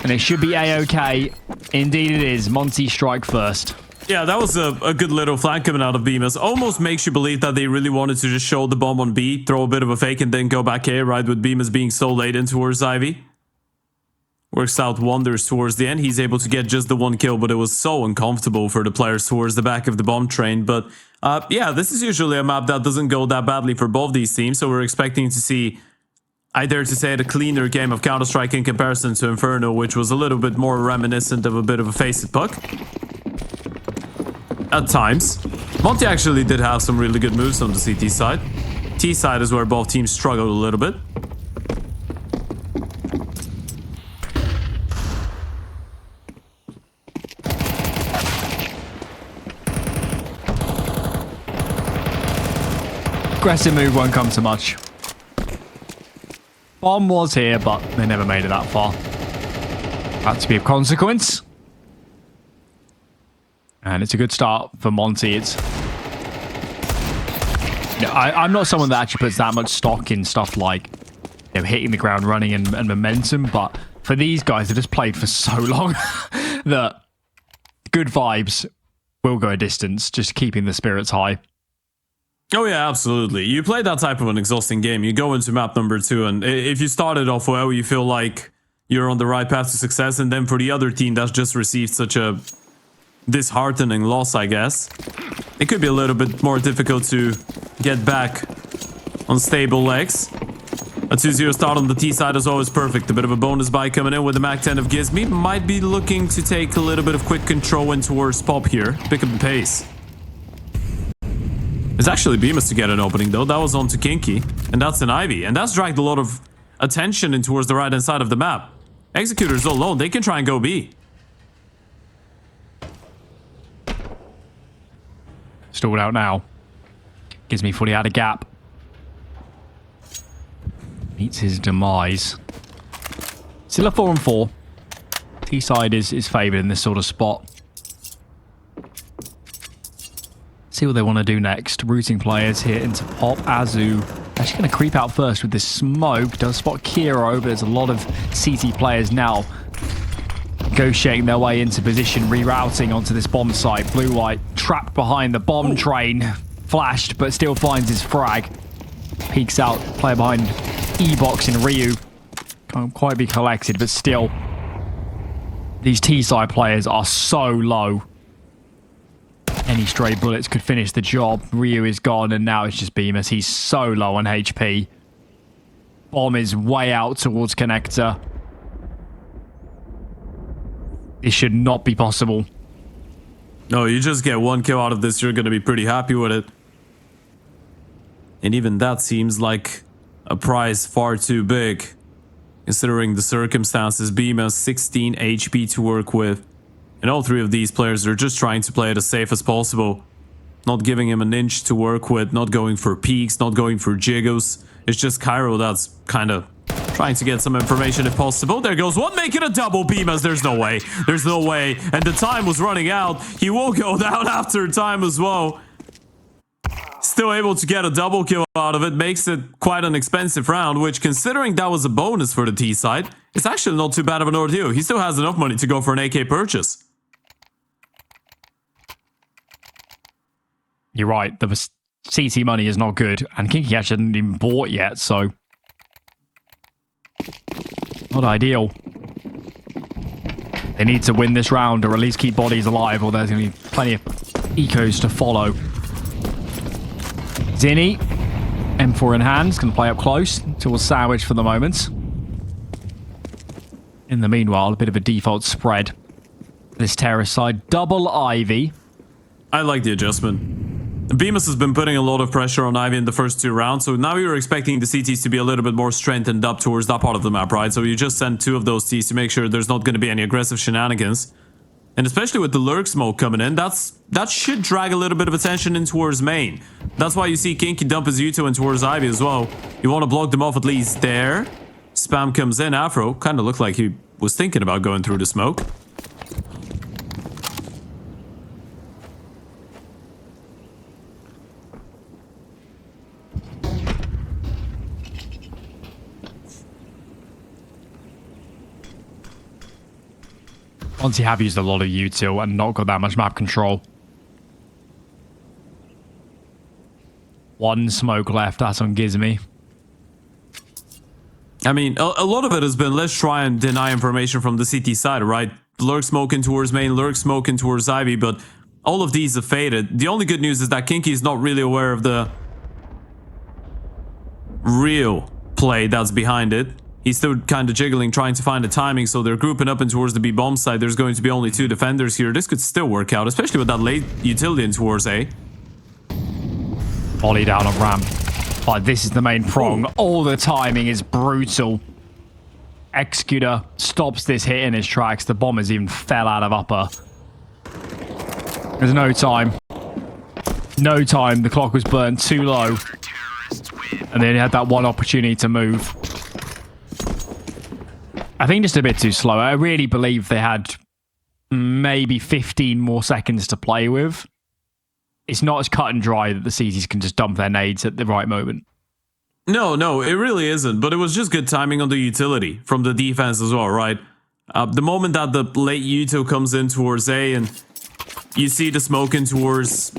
and it should be A-OK. Indeed it is. Monte strike first. Yeah, that was a good little flank coming out of Bemis. Almost makes you believe that they really wanted to just show the bomb on B, throw a bit of a fake, and then go back A, right, with Bemis being so late in towards Ivy. Works out wonders towards the end. He's able to get just the one kill, but it was so uncomfortable for the players towards the back of the bomb train. But yeah, this is usually a map that doesn't go that badly for both these teams, so we're expecting to see, I dare to say, a cleaner game of Counter-Strike in comparison to Inferno, which was a little bit more reminiscent of a bit of a face-it puck. At times. Monte actually did have some really good moves on the CT side. T side is where both teams struggled a little bit. Aggressive move won't come to much. Bomb was here, but they never made it that far. Had to be of consequence. And it's a good start for Monte. It's... I'm not someone that actually puts that much stock in stuff like hitting the ground running and momentum, but for these guys, they just played for so long. that good vibes will go a distance, just keeping the spirits high. Oh yeah, absolutely. You play that type of an exhausting game, you go into map number 2, and if you started off well, you feel like you're on the right path to success, and then for the other team that's just received such a disheartening loss, I guess, it could be a little bit more difficult to get back on stable legs. A 2-0 start on the T side is always perfect. A bit of a bonus buy coming in with the Mac 10 of Gizmy. Might be looking to take a little bit of quick control in towards Pop here. Pick up the pace. It's actually Bemis to get an opening though. That was on to Kinky. And that's an Ivy. And that's dragged a lot of attention in towards the right hand side of the map. Executors alone, they can try and go B. Stalled out now. Gizmy fully had a gap. Meets his demise. Still a 4-on-4. T-side is favoured in this sort of spot. See what they want to do next. Routing players here into Pop. Azu actually going to creep out first with this smoke. Does spot Kiro, but there's a lot of CT players now negotiating their way into position, rerouting onto this bomb site. Blue-white trapped behind the bomb train. Flashed, but still finds his frag. Peeks out, player behind E-Box in Ryu. Can't quite be collected, but still. These T-side players are so low. Any stray bullets could finish the job. Ryu is gone, and now it's just Bemis. He's so low on HP. Bomb is way out towards Connector. This should not be possible. No, you just get one kill out of this, you're going to be pretty happy with it. And even that seems like a prize far too big, considering the circumstances. Bemis 16 HP to work with. And all three of these players are just trying to play it as safe as possible. Not giving him an inch to work with, not going for peaks, not going for jiggles. It's just Cairo that's kind of trying to get some information if possible. There goes one, making a double. Bemis, there's no way. There's no way. And the time was running out. He will go down after time as well. Still able to get a double kill out of it. Makes it quite an expensive round, which, considering that was a bonus for the T side, it's actually not too bad of an ordeal. He still has enough money to go for an AK purchase. You're right. The CT money is not good. And Kinky actually hasn't even bought yet, so not ideal. They need to win this round or at least keep bodies alive, or there's going to be plenty of ecos to follow. Zinni, M4 in hand, is going to play up close towards Sandwich for the moment. In the meanwhile, a bit of a default spread. This terrace side, double Ivy. I like the adjustment. Bemis has been putting a lot of pressure on Ivy in the first 2 rounds, so now you're expecting the CTs to be a little bit more strengthened up towards that part of the map, right? So you just send 2 of those Ts to make sure there's not going to be any aggressive shenanigans. And especially with the lurk smoke coming in, that should drag a little bit of attention in towards main. That's why you see Kinky dump his U2 in towards Ivy as well. You want to block them off at least there. Spam comes in. Afro kind of looked like he was thinking about going through the smoke. Monte have used a lot of util and not got that much map control. 1 smoke left, that's on Gizmy. I mean, a lot of it has been, let's try and deny information from the CT side, right? Lurk smoking towards main, lurk smoking towards Ivy, but all of these have faded. The only good news is that Kinky is not really aware of the real play that's behind it. He's still kind of jiggling, trying to find the timing, so they're grouping up in towards the B bomb side. There's going to be only 2 defenders here. This could still work out, especially with that late utility in towards A. Volley down on ramp. But this is the main prong. All the timing is brutal. Executor stops this hit in his tracks. The bombers even fell out of upper. There's no time. No time. The clock was burnt too low. And then he had that one opportunity to move. I think just a bit too slow. I really believe they had maybe 15 more seconds to play with. It's not as cut and dry that the CTs can just dump their nades at the right moment. No, it really isn't. But it was just good timing on the utility from the defense as well, right? The moment that the late Yuto comes in towards A and you see the smoke in towards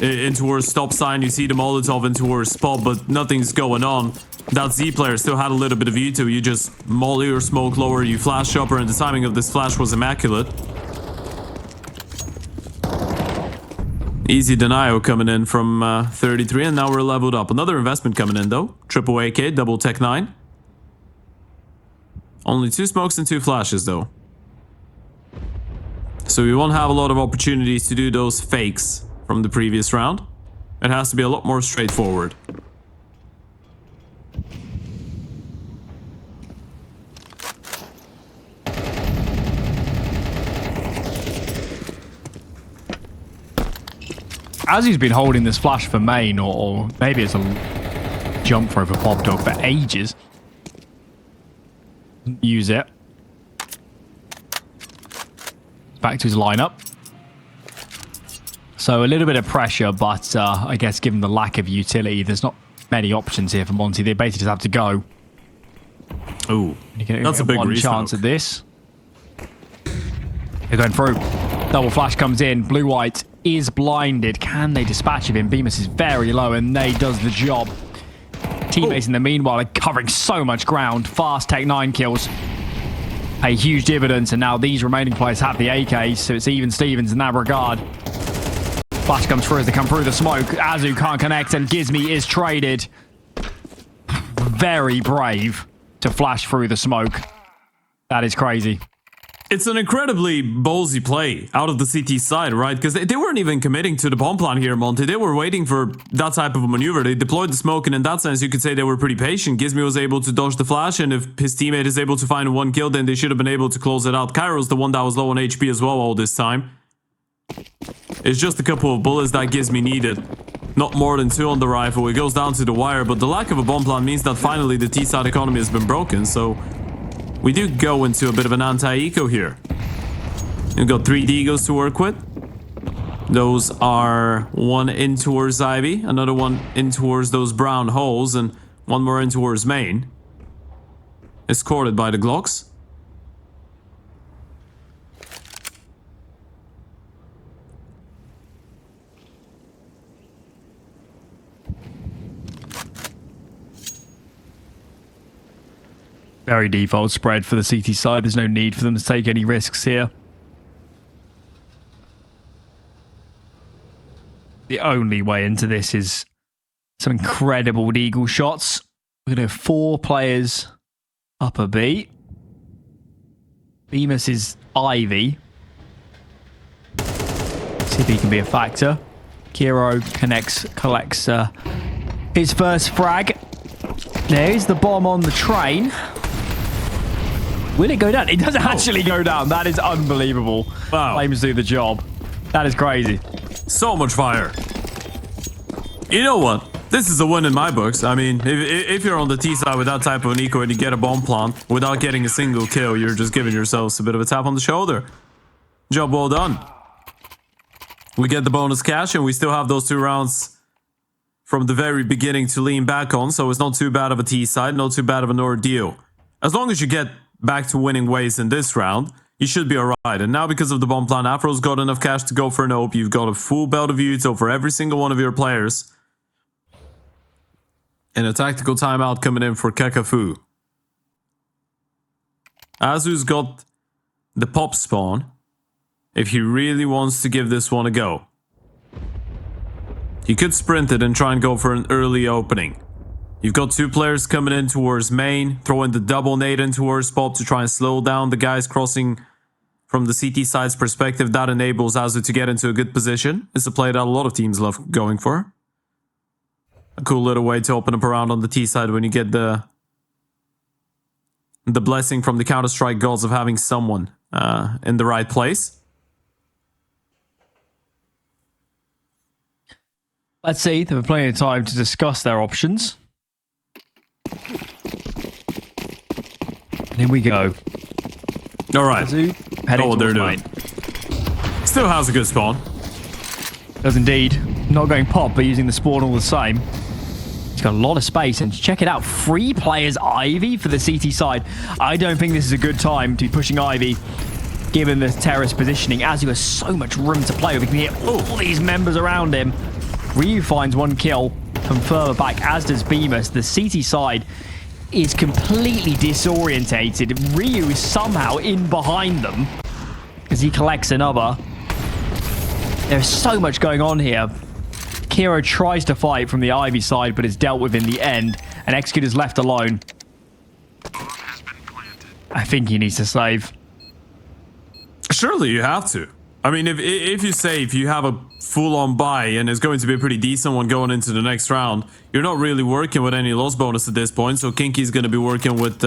stop sign, you see the Molotov in towards spot, but nothing's going on. That Z player still had a little bit of Yuto. You just molly or smoke lower, you flash chopper, and the timing of this flash was immaculate. Easy denial coming in from 33, and now we're leveled up. Another investment coming in though. Triple AK, double Tech 9. Only 2 smokes and 2 flashes though. So we won't have a lot of opportunities to do those fakes from the previous round. It has to be a lot more straightforward. As he's been holding this flash for main, or maybe it's a jump throw for Pop Dog for ages. Use it. Back to his lineup. So a little bit of pressure, but I guess given the lack of utility, there's not many options here for Monte. They basically just have to go. Ooh, that's a big one chance at this. They're going through. Double flash comes in. Blue-white is blinded. Can they dispatch of him? Bemis is very low, and they does the job. Teammates in the meanwhile are covering so much ground. Fast Tech 9 kills. Pay huge dividends, and now these remaining players have the AKs, so it's even Stevens in that regard. Flash comes through as they come through the smoke. Azu can't connect, and Gizmy is traded. Very brave to flash through the smoke. That is crazy. It's an incredibly ballsy play out of the CT side, right? Because they weren't even committing to the bomb plan here, Monte. They were waiting for that type of a maneuver. They deployed the smoke, and in that sense, you could say they were pretty patient. Gizmy was able to dodge the flash, and if his teammate is able to find 1 kill, then they should have been able to close it out. Kairo's the one that was low on HP as well all this time. It's just a couple of bullets that Gizmy needed. Not more than 2 on the rifle. It goes down to the wire, but the lack of a bomb plan means that finally the T-side economy has been broken, so we do go into a bit of an anti-eco here. We've got 3 Deagles to work with. Those are 1 in towards Ivy, another 1 in towards those brown holes, and 1 more in towards main. Escorted by the Glocks. Very default spread for the CT side. There's no need for them to take any risks here. The only way into this is some incredible deagle shots. We're going to have 4 players upper B. Bemis is Ivy. See if he can be a factor. Kiro collects his first frag. There's the bomb on the train. Will it go down? It doesn't actually go down. That is unbelievable. Wow. Flames do the job. That is crazy. So much fire. You know what? This is a win in my books. I mean, if you're on the T side with that type of an eco and you get a bomb plant without getting a single kill, you're just giving yourselves a bit of a tap on the shoulder. Job well done. We get the bonus cash, and we still have those 2 rounds from the very beginning to lean back on, so it's not too bad of a T side, not too bad of an ordeal. As long as you get back to winning ways in this round, you should be alright. And now, because of the bomb plan, Afro's got enough cash to go for an OP. You've got a full belt of Yuto for every single one of your players. And a tactical timeout coming in for Kakafu. Azu's got the pop spawn if he really wants to give this one a go. He could sprint it and try and go for an early opening. You've got 2 players coming in towards main, throwing the double nade in towards spot to try and slow down the guys crossing from the CT side's perspective. That enables Azu to get into a good position. It's a play that a lot of teams love going for. A cool little way to open up around on the T side when you get the blessing from the Counter-Strike gods of having someone in the right place. Let's see. There were plenty of time to discuss their options. And here we go. All right. Heading what they're doing. Still has a good spawn. Does indeed. Not going pop, but using the spawn all the same. He's got a lot of space, and check it out. 3 players Ivy for the CT side. I don't think this is a good time to be pushing Ivy given the terrace positioning. Azu has so much room to play with. He can get all these members around him. Ryu finds 1 kill from further back, as does Bemis. The CT side is completely disorientated. Ryu is somehow in behind them as he collects another. There's so much going on here. Kiro tries to fight from the Ivy side, but is dealt with in the end, and Executor's left alone. I think he needs to save. Surely you have to. I mean, if you save, you have a full-on buy, and it's going to be a pretty decent one going into the next round. You're not really working with any loss bonus at this point, so Kinky's going to be working with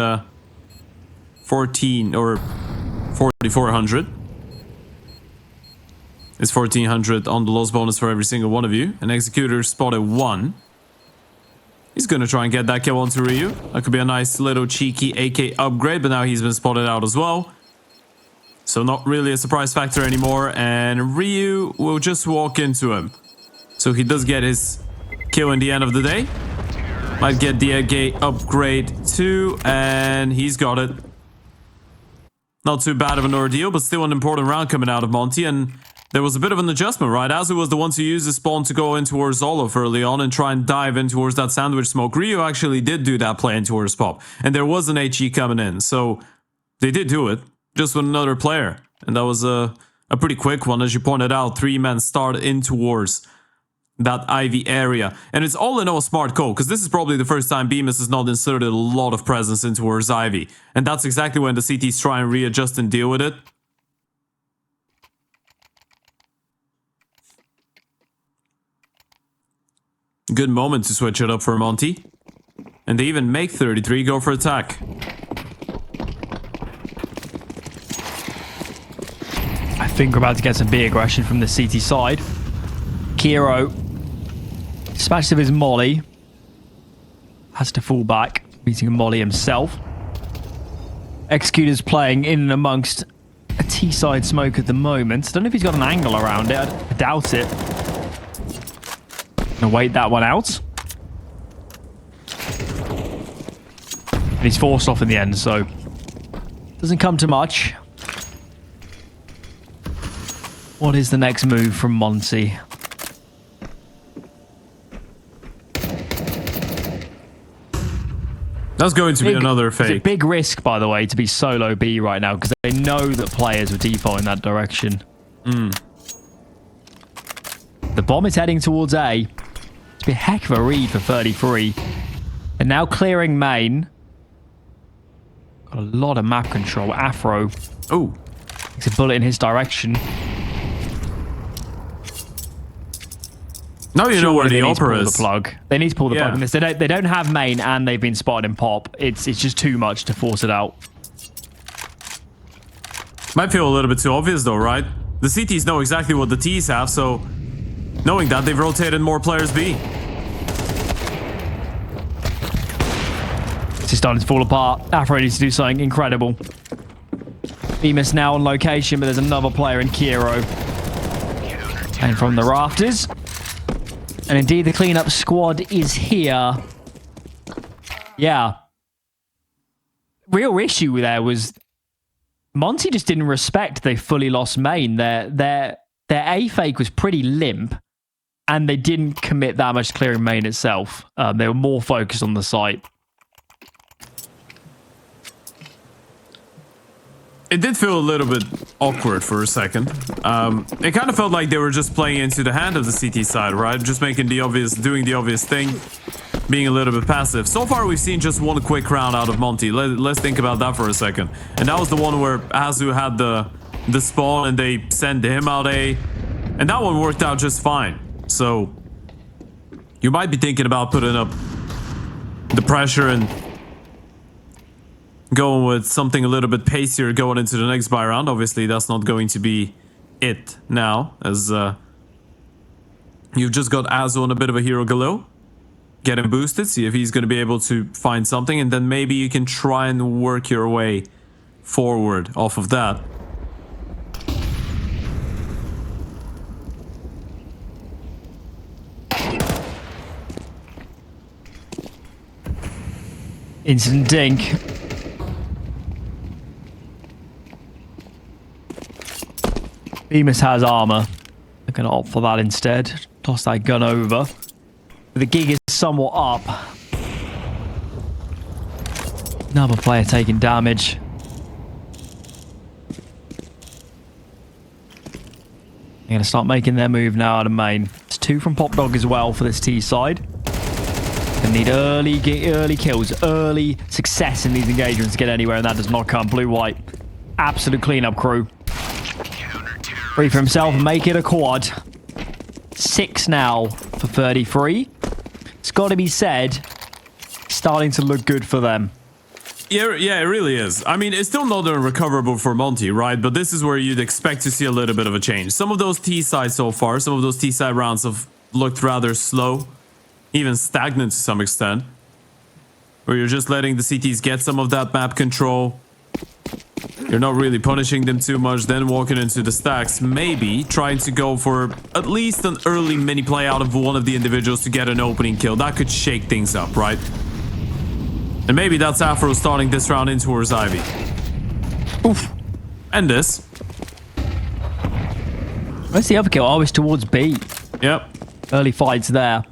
14 or 4,400. It's 1,400 on the loss bonus for every single one of you. And Executor spotted 1. He's going to try and get that kill onto Ryu. That could be a nice little cheeky AK upgrade, but now he's been spotted out as well. So not really a surprise factor anymore, and Ryu will just walk into him. So he does get his kill in the end of the day. Might get the AK upgrade too, and he's got it. Not too bad of an ordeal, but still an important round coming out of Monte, and there was a bit of an adjustment, right? Azu was the one to use the spawn to go in towards Olof early on and try and dive in towards that sandwich smoke. Ryu actually did do that play in towards Pop, and there was an HE coming in, so they did do it, just with another player. And that was a pretty quick one, as you pointed out. 3-man start in towards that Ivy area. And it's all in all a smart call, because this is probably the first time Bemis has not inserted a lot of presence in towards Ivy. And that's exactly when the CTs try and readjust and deal with it. Good moment to switch it up for Monte. And they even make 33 go for attack. I think we're about to get some big aggression from the CT side. Kiro smashes with his molly. Has to fall back, beating a molly himself. Executor's playing in and amongst a T-side smoke at the moment. I don't know if he's got an angle around it. I doubt it. Gonna wait that one out. And he's forced off in the end, so doesn't come to much. What is the next move from Monte? That's going to be another fake. It's a big risk, by the way, to be solo B right now, because they know that players will default in that direction. The bomb is heading towards A. It's been a heck of a read for 33. And now clearing main. Got a lot of map control. Afro. Oh. Takes a bullet in his direction. Now you know where the opera is. They need to pull the plug on this. They don't have main, and they've been spotted in pop. It's just too much to force it out. Might feel a little bit too obvious though, right? The CTs know exactly what the Ts have, so knowing that, they've rotated more players B. It's starting to fall apart. Afro needs to do something incredible. Bemis now on location, but there's another player in Kiro. And from the rafters. And indeed, the cleanup squad is here. Yeah. Real issue there was Monte just didn't respect they fully lost main. Their A fake was pretty limp, and they didn't commit that much to clearing main itself. They were more focused on the site. It did feel a little bit awkward for a second. It kind of felt like they were just playing into the hand of the CT side, right? Just making the obvious, doing the obvious thing, being a little bit passive. So far, we've seen just one quick round out of Monte. Let's think about that for a second. And that was the one where Azu had the spawn and they sent him out A. And that one worked out just fine. So you might be thinking about putting up the pressure and going with something a little bit pacier going into the next buy round. Obviously, that's not going to be it now, as you've just got Azu on a bit of a hero galore. Get him boosted, see if he's going to be able to find something, and then maybe you can try and work your way forward off of that. Instant dink. Bemis has armor. They're going to opt for that instead. Toss that gun over. The gig is somewhat up. Another player taking damage. They're going to start making their move now out of main. It's 2 from PopDog as well for this T side. They need early kills, early success in these engagements to get anywhere, and that does not come. Blue-white, absolute cleanup crew. Free for himself and make it a quad. 6 now for 33. It's got to be said, starting to look good for them. Yeah, it really is. I mean, it's still not unrecoverable for Monte, right? But this is where you'd expect to see a little bit of a change. Some of those T-sides so far, some of those T-side rounds have looked rather slow, even stagnant to some extent, where you're just letting the CTs get some of that map control. You're not really punishing them too much, then walking into the stacks, maybe trying to go for at least an early mini play out of one of the individuals to get an opening kill. That could shake things up, right? And maybe that's Afro starting this round in towards Ivy. Oof. And this. Where's the other kill? Oh, it's towards B. Yep. Early fights there.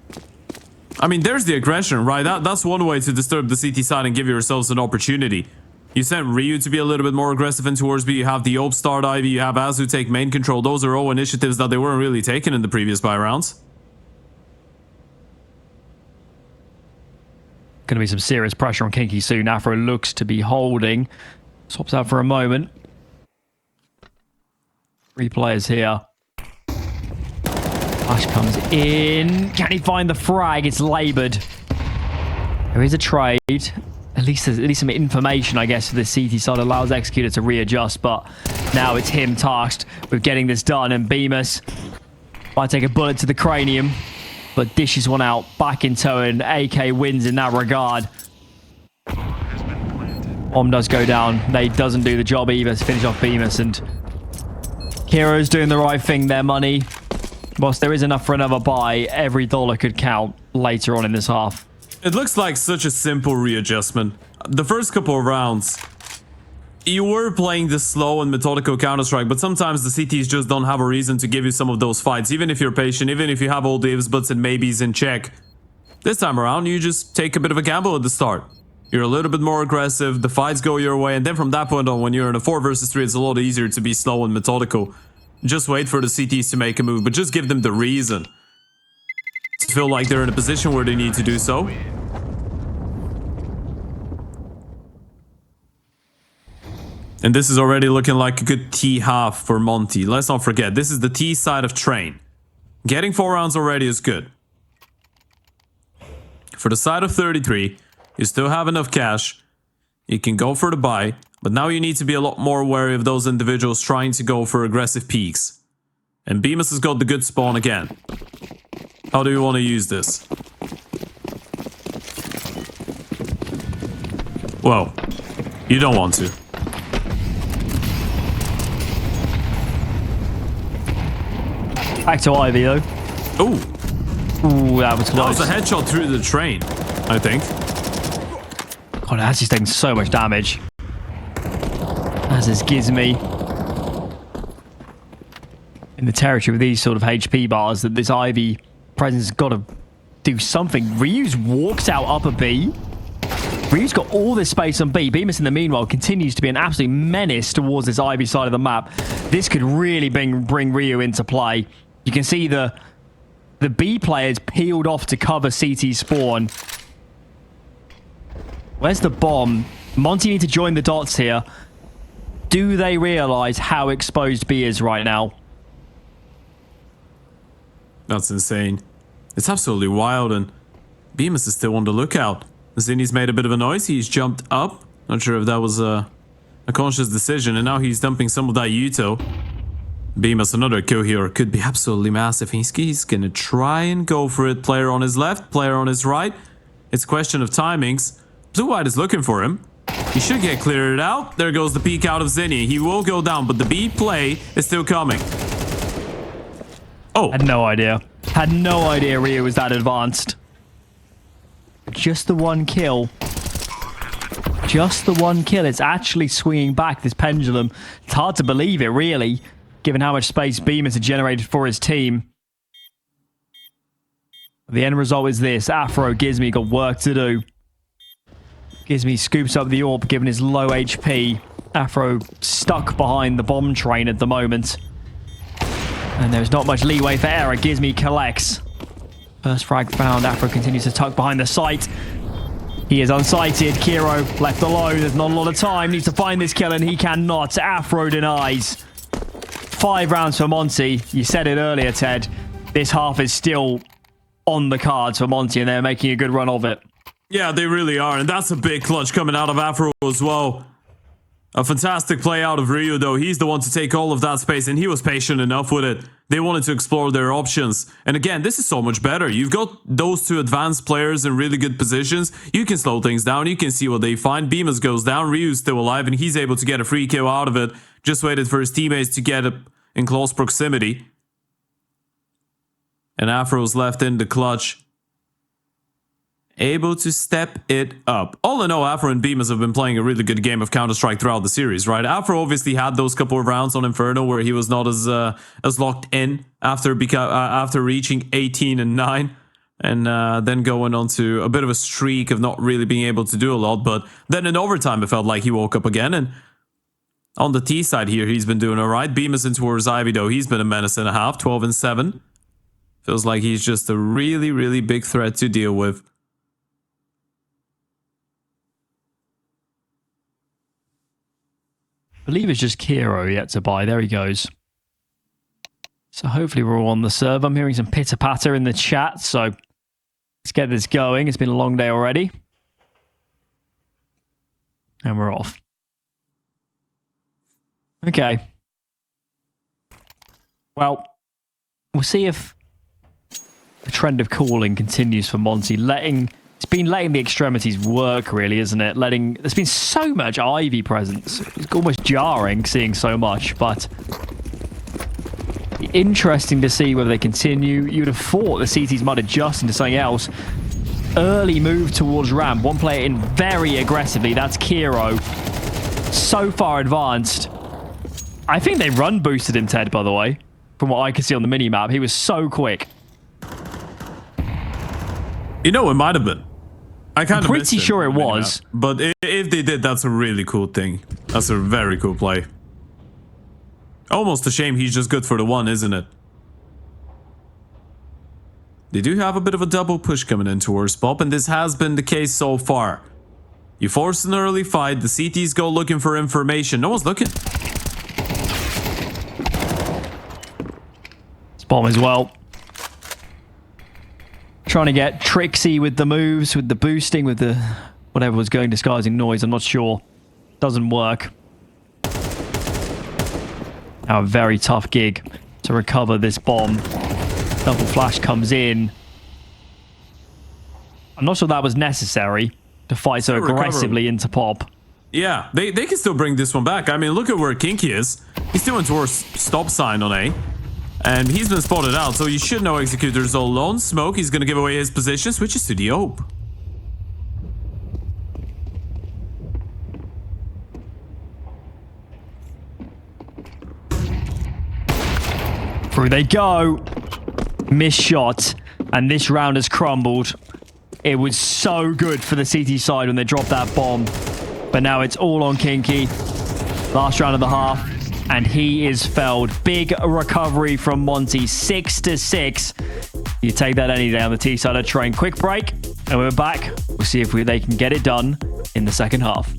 I mean, there's the aggression, right? That's one way to disturb the CT side and give yourselves an opportunity. You sent Ryu to be a little bit more aggressive in towards B. You have the Ope start Ivy. You have Azu take main control. Those are all initiatives that they weren't really taken in the previous buy rounds. Going to be some serious pressure on Kinky soon. Afro looks to be holding. Swaps out for a moment. 3 players here. Flash comes in. Can he find the frag? It's labored. There is a trade. At least some information, I guess, for the CT side allows Executor to readjust, but now it's him tasked with getting this done, and Bemis might take a bullet to the cranium, but dishes one out, back in tow, and AK wins in that regard. Bomb does go down. Nade doesn't do the job either to finish off Bemis, and Heroes doing the right thing, their money. Whilst there is enough for another buy, every dollar could count later on in this half. It looks like such a simple readjustment. The first couple of rounds, you were playing this slow and methodical Counter-Strike, but sometimes the CTs just don't have a reason to give you some of those fights, even if you're patient, even if you have all the ifs, buts, and maybes in check. This time around, you just take a bit of a gamble at the start. You're a little bit more aggressive, the fights go your way, and then from that point on, when you're in a 4 versus 3, it's a lot easier to be slow and methodical. Just wait for the CTs to make a move, but just give them the reason to feel like they're in a position where they need to do so. And this is already looking like a good T half for Monte. Let's not forget, this is the T side of Train. Getting 4 rounds already is good. For the side of 33, you still have enough cash. You can go for the buy, but now you need to be a lot more wary of those individuals trying to go for aggressive peaks. And Bemis has got the good spawn again. How do you want to use this? Well, you don't want to. Back to Ivy, though. Ooh. Ooh, that was close. That was a headshot through the train, I think. God, that's just taking so much damage. As is Gizmy. In the territory with these sort of HP bars, that this Ivy presence has got to do something. Ryu's walks out upper B. Ryu's got all this space on B. Bemis, in the meanwhile, continues to be an absolute menace towards this Ivy side of the map. This could really bring Ryu into play. You can see the B players peeled off to cover CT spawn. Where's the bomb? Monte need to join the dots here. Do they realize how exposed B is right now? That's insane. It's absolutely wild, and Bemis is still on the lookout. Zinni's made a bit of a noise. He's jumped up. Not sure if that was a conscious decision, and now he's dumping some of that Yuto. Bemis, another kill here, could be absolutely massive. He's gonna try and go for it. Player on his left, player on his right. It's a question of timings. Blue-white is looking for him. He should get cleared out. There goes the peek out of Zinni. He will go down, but the B play is still coming. Oh. Had no idea. Had no idea Ryu was that advanced. Just the one kill. Just the one kill. It's actually swinging back, this pendulum. It's hard to believe it, really. given how much space Beamers had generated for his team. The end result is this. Afro, Gizmy got work to do. Gizmy scoops up the AWP given his low HP. Afro stuck behind the bomb train at the moment. And there's not much leeway for error. Gizmy collects. First frag found. Afro continues to tuck behind the site. He is unsighted. Kiro left alone. There's not a lot of time. Needs to find this kill and he cannot. Afro denies. 5 rounds for Monte. You said it earlier, Ted. This half is still on the cards for Monte and they're making a good run of it. Yeah, they really are. And that's a big clutch coming out of Afro as well. A fantastic play out of Ryu, though. He's the one to take all of that space, and he was patient enough with it. They wanted to explore their options. And again, this is so much better. You've got those two advanced players in really good positions. You can slow things down. You can see what they find. Bemis goes down. Ryu's still alive, and he's able to get a free kill out of it. Just waited for his teammates to get in close proximity. And Afro's left in the clutch. Able to step it up. All in all, Afro and Bemis have been playing a really good game of Counter-Strike throughout the series, right? Afro obviously had those couple of rounds on Inferno where he was not as locked in after reaching 18 and 9, and then going on to a bit of a streak of not really being able to do a lot. But then in overtime, it felt like he woke up again. And on the T side here, he's been doing all right. Bemis in towards Ivy, though, he's been a menace and a half, 12 and 7. Feels like he's just a really, really big threat to deal with. I believe it's just Kiro yet to buy. There he goes. So hopefully we're all on the server. I'm hearing some pitter-patter in the chat, so let's get this going. It's been a long day already. And we're off. Okay. Well, we'll see if the trend of calling continues for Monte. It's been letting the extremities work, really, isn't it? There's been so much Ivy presence. It's almost jarring seeing so much, but interesting to see whether they continue. You'd have thought the CTs might adjust into something else. Early move towards ramp. One player in very aggressively. That's Kiro. So far advanced. I think they run boosted him, Ted, by the way. From what I could see on the minimap. He was so quick. You know, it might have been. I'm pretty sure it was. But if they did, that's a really cool thing. That's a very cool play. Almost a shame he's just good for the one, isn't it? They do have a bit of a double push coming in towards Pop, and this has been the case so far. You force an early fight, the CTs go looking for information. No one's looking. It's bomb as well. Trying to get tricksy with the moves, with the boosting, with the whatever was going disguising noise. I'm not sure. Doesn't work. Now a very tough gig to recover this bomb. Double flash comes in. I'm not sure that was necessary to fight so aggressively into Pop. Yeah, they can still bring this one back. I mean, look at where Kinky is. He's doing towards stop sign on A. And he's been spotted out, so you should know Executor's all alone. Smoke, he's going to give away his position. Switches to the AWP. Through they go. Missed shot. And this round has crumbled. It was so good for the CT side when they dropped that bomb. But now it's all on Kinky. Last round of the half. And he is felled. Big recovery from Monte. 6-6. You take that any day on the T-side of train. Quick break. And we're back. We'll see if they can get it done in the second half.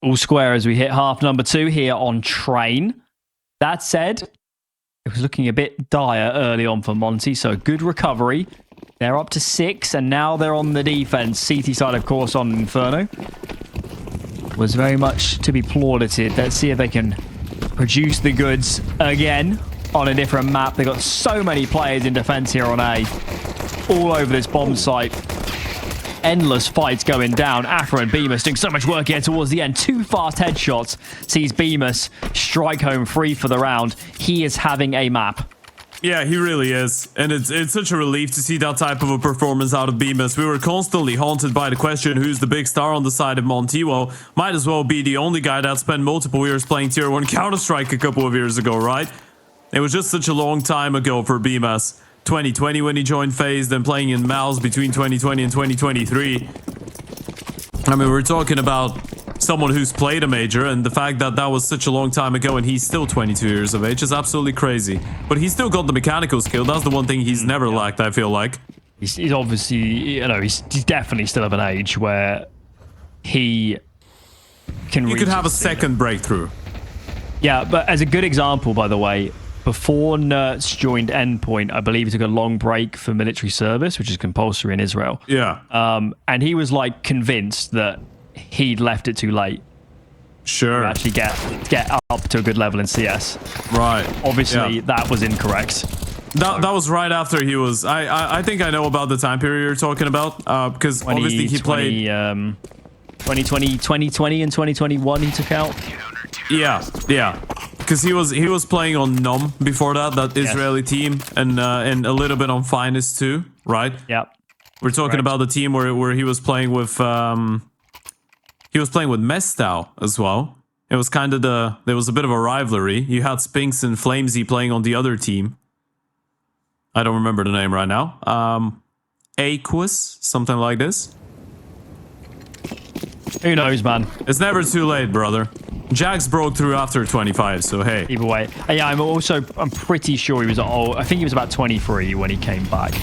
All square as we hit half number 2 here on Train. That said, it was looking a bit dire early on for Monte, so good recovery. They're up to 6, and now they're on the defense. CT side, of course, on Inferno. Was very much to be plauded. Let's see if they can produce the goods again on a different map. They've got so many players in defense here on A. All over this bomb site. Endless fights going down. Afro and Bemis doing so much work here towards the end. 2 fast headshots sees Bemis strike home free for the round. He is having a map. Yeah, he really is. And it's such a relief to see that type of a performance out of Bemis. We were constantly haunted by the question, who's the big star on the side of Monte? Well, might as well be the only guy that spent multiple years playing Tier 1 Counter-Strike a couple of years ago, right? It was just such a long time ago for Bemis. 2020 when he joined FaZe, then playing in Mouse between 2020 and 2023. I mean, we're talking about someone who's played a major, and the fact that that was such a long time ago and he's still 22 years of age is absolutely crazy. But he's still got the mechanical skill. That's the one thing he's never lacked, I feel like. He's obviously, you know, he's definitely still of an age where he can... You could have a second breakthrough. Yeah, but as a good example, by the way, before Nertz joined Endpoint, I believe he took a long break for military service, which is compulsory in Israel. Yeah. And he was like convinced that he'd left it too late. Sure. To actually get up to a good level in CS. Right. Obviously, that was incorrect. That was right after he was... I think I know about the time period you're talking about, because obviously he played... 2020 and 2021 he took out. Yeah. Because he was playing on Nom before that Israeli team, and a little bit on Finest too, right? Yep. We're talking about the team where he was playing with Mestau as well. It was kind of there was a bit of a rivalry. You had Spinks and Flamesy playing on the other team. I don't remember the name right now. Aquis, something like this. Who knows, man? It's never too late, brother. Jax broke through after 25, so hey. Either way. Yeah, I'm pretty sure he was old. I think he was about 23 when he came back.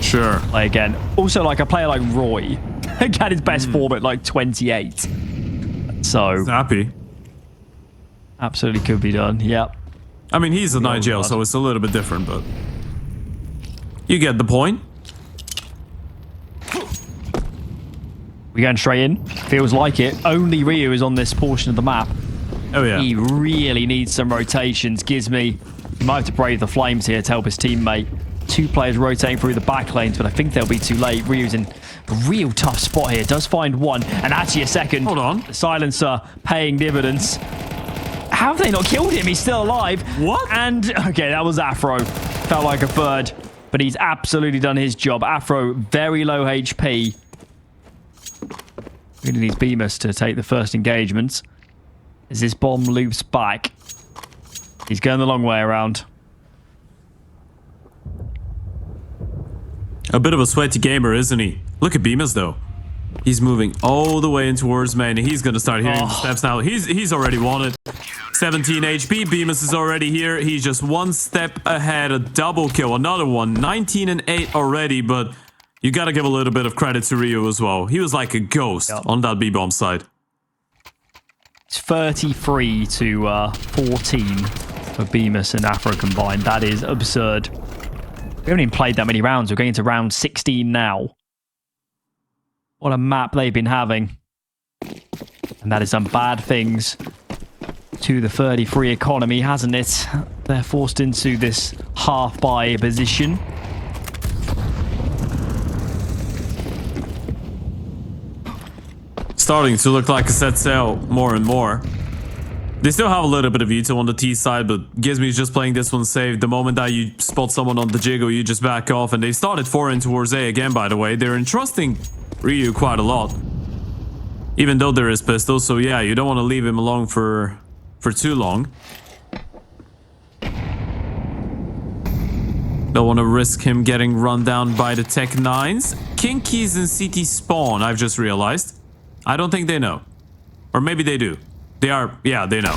Sure. Like again. Also, like a player like Roy had his best form at like 28. So happy. Absolutely could be done. Yep. I mean, he's an IGL, so it's a little bit different, but you get the point. We going straight in. Feels like it. Only Ryu is on this portion of the map. Oh yeah. He really needs some rotations. Gizmy might have to brave the flames here to help his teammate. 2 players rotating through the back lanes, but I think they'll be too late. Ryu's in a real tough spot here. Does find one, and actually a second. Hold on. The silencer paying dividends. How have they not killed him? He's still alive. What? And, okay, that was Afro. Felt like a third, but he's absolutely done his job. Afro, very low HP. Really needs Bemis to take the first engagement. As this bomb loops back. He's going the long way around. A bit of a sweaty gamer, isn't he? Look at Bemis, though. He's moving all the way in towards main. He's going to start hearing the steps now. He's already won it. 17 HP. Bemis is already here. He's just one step ahead. A double kill. Another one. 19 and 8 already, but you got to give a little bit of credit to Ryu as well. He was like a ghost on that B-bomb side. It's 33 to 14 for Bemis and Afro combined. That is absurd. We haven't even played that many rounds. We're going into round 16 now. What a map they've been having. And that has done bad things to the 33 economy, hasn't it? They're forced into this half-buy position. Starting to look like a set sail more and more. They still have a little bit of veto on the T side, but Gizmy is just playing this one safe. The moment that you spot someone on the jiggle, you just back off. And they started 4 in towards A again, by the way. They're entrusting Ryu quite a lot. Even though there is pistols, so yeah, you don't want to leave him alone for too long. Don't want to risk him getting run down by the Tech 9s. Kinkies and CT spawn, I've just realized. I don't think they know. Or maybe they do. They are... Yeah, they know.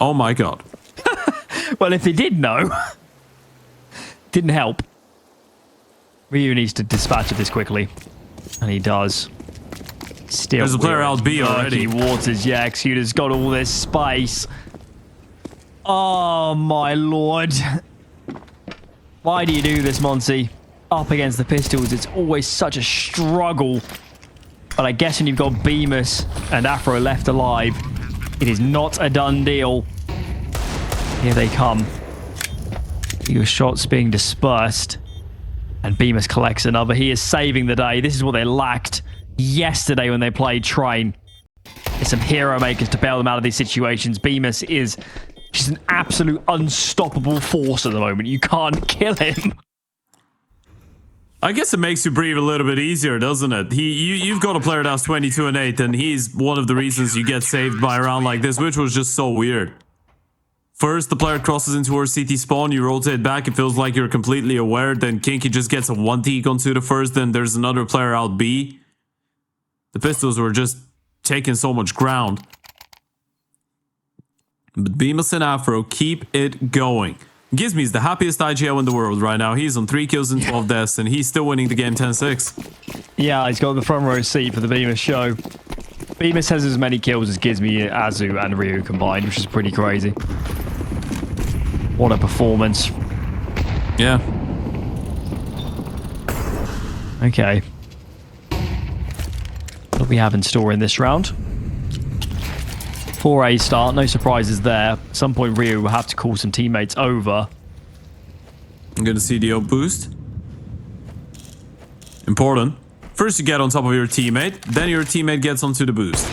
Oh my god. Well, if they did know... didn't help. Ryu needs to dispatch of this quickly. And he does. Still, There's a player we're in out B already. murky waters. Yeah, Executor's got all this space. Oh, my lord. Why do you do this, Monte? Up against the pistols, it's always such a struggle. But I guess when you've got Bemis and Afro left alive, it is not a done deal. Here they come. Your shots being dispersed. And Bemis collects another. He is saving the day. This is what they lacked yesterday when they played Train. There's some hero makers to bail them out of these situations. Bemis is just an absolute unstoppable force at the moment. You can't kill him. I guess it makes you breathe a little bit easier, doesn't it? You've got a player that's 22 and 8, and he's one of the reasons you get saved by a round like this, which was just so weird. First, the player crosses into our CT spawn, you rotate back, it feels like you're completely aware, then Kinky just gets a 1-teak onto the first, then there's another player out B. The pistols were just taking so much ground. But Bemis and Afro keep it going. Gizmy is the happiest IGL in the world right now. He's on 3 kills and 12 deaths, and he's still winning the game 10-6. Yeah, he's got the front row seat for the Bemis show. Bemis has as many kills as Gizmy, Azu, and Ryu combined, which is pretty crazy. What a performance. Yeah. Okay. What do we have in store in this round? 4A start, no surprises there. At some point, Ryu will have to call some teammates over. I'm gonna CDO boost. Important. First you get on top of your teammate, then your teammate gets onto the boost.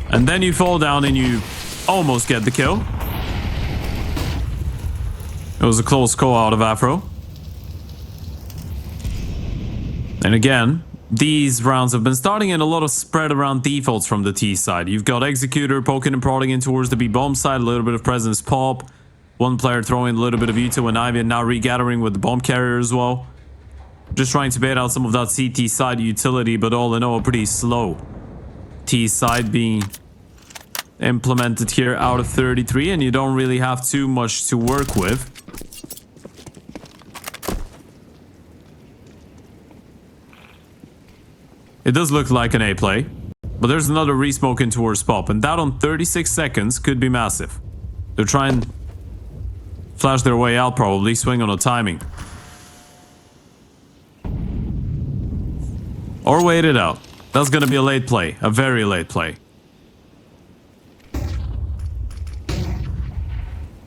And then you fall down and you almost get the kill. It was a close call out of Afro. And again, these rounds have been starting in a lot of spread around defaults from the T side. You've got Executor poking and prodding in towards the B bomb side, a little bit of presence pop. One player throwing a little bit of Ito and Ivy, and now regathering with the bomb carrier as well. Just trying to bait out some of that CT side utility, but all in all, pretty slow. T side being implemented here out of 33, and you don't really have too much to work with. It does look like an A play, but there's another resmoke in towards Pop, and that on 36 seconds could be massive. They're trying to flash their way out, probably swing on a timing. Or wait it out. That's gonna be a late play, a very late play.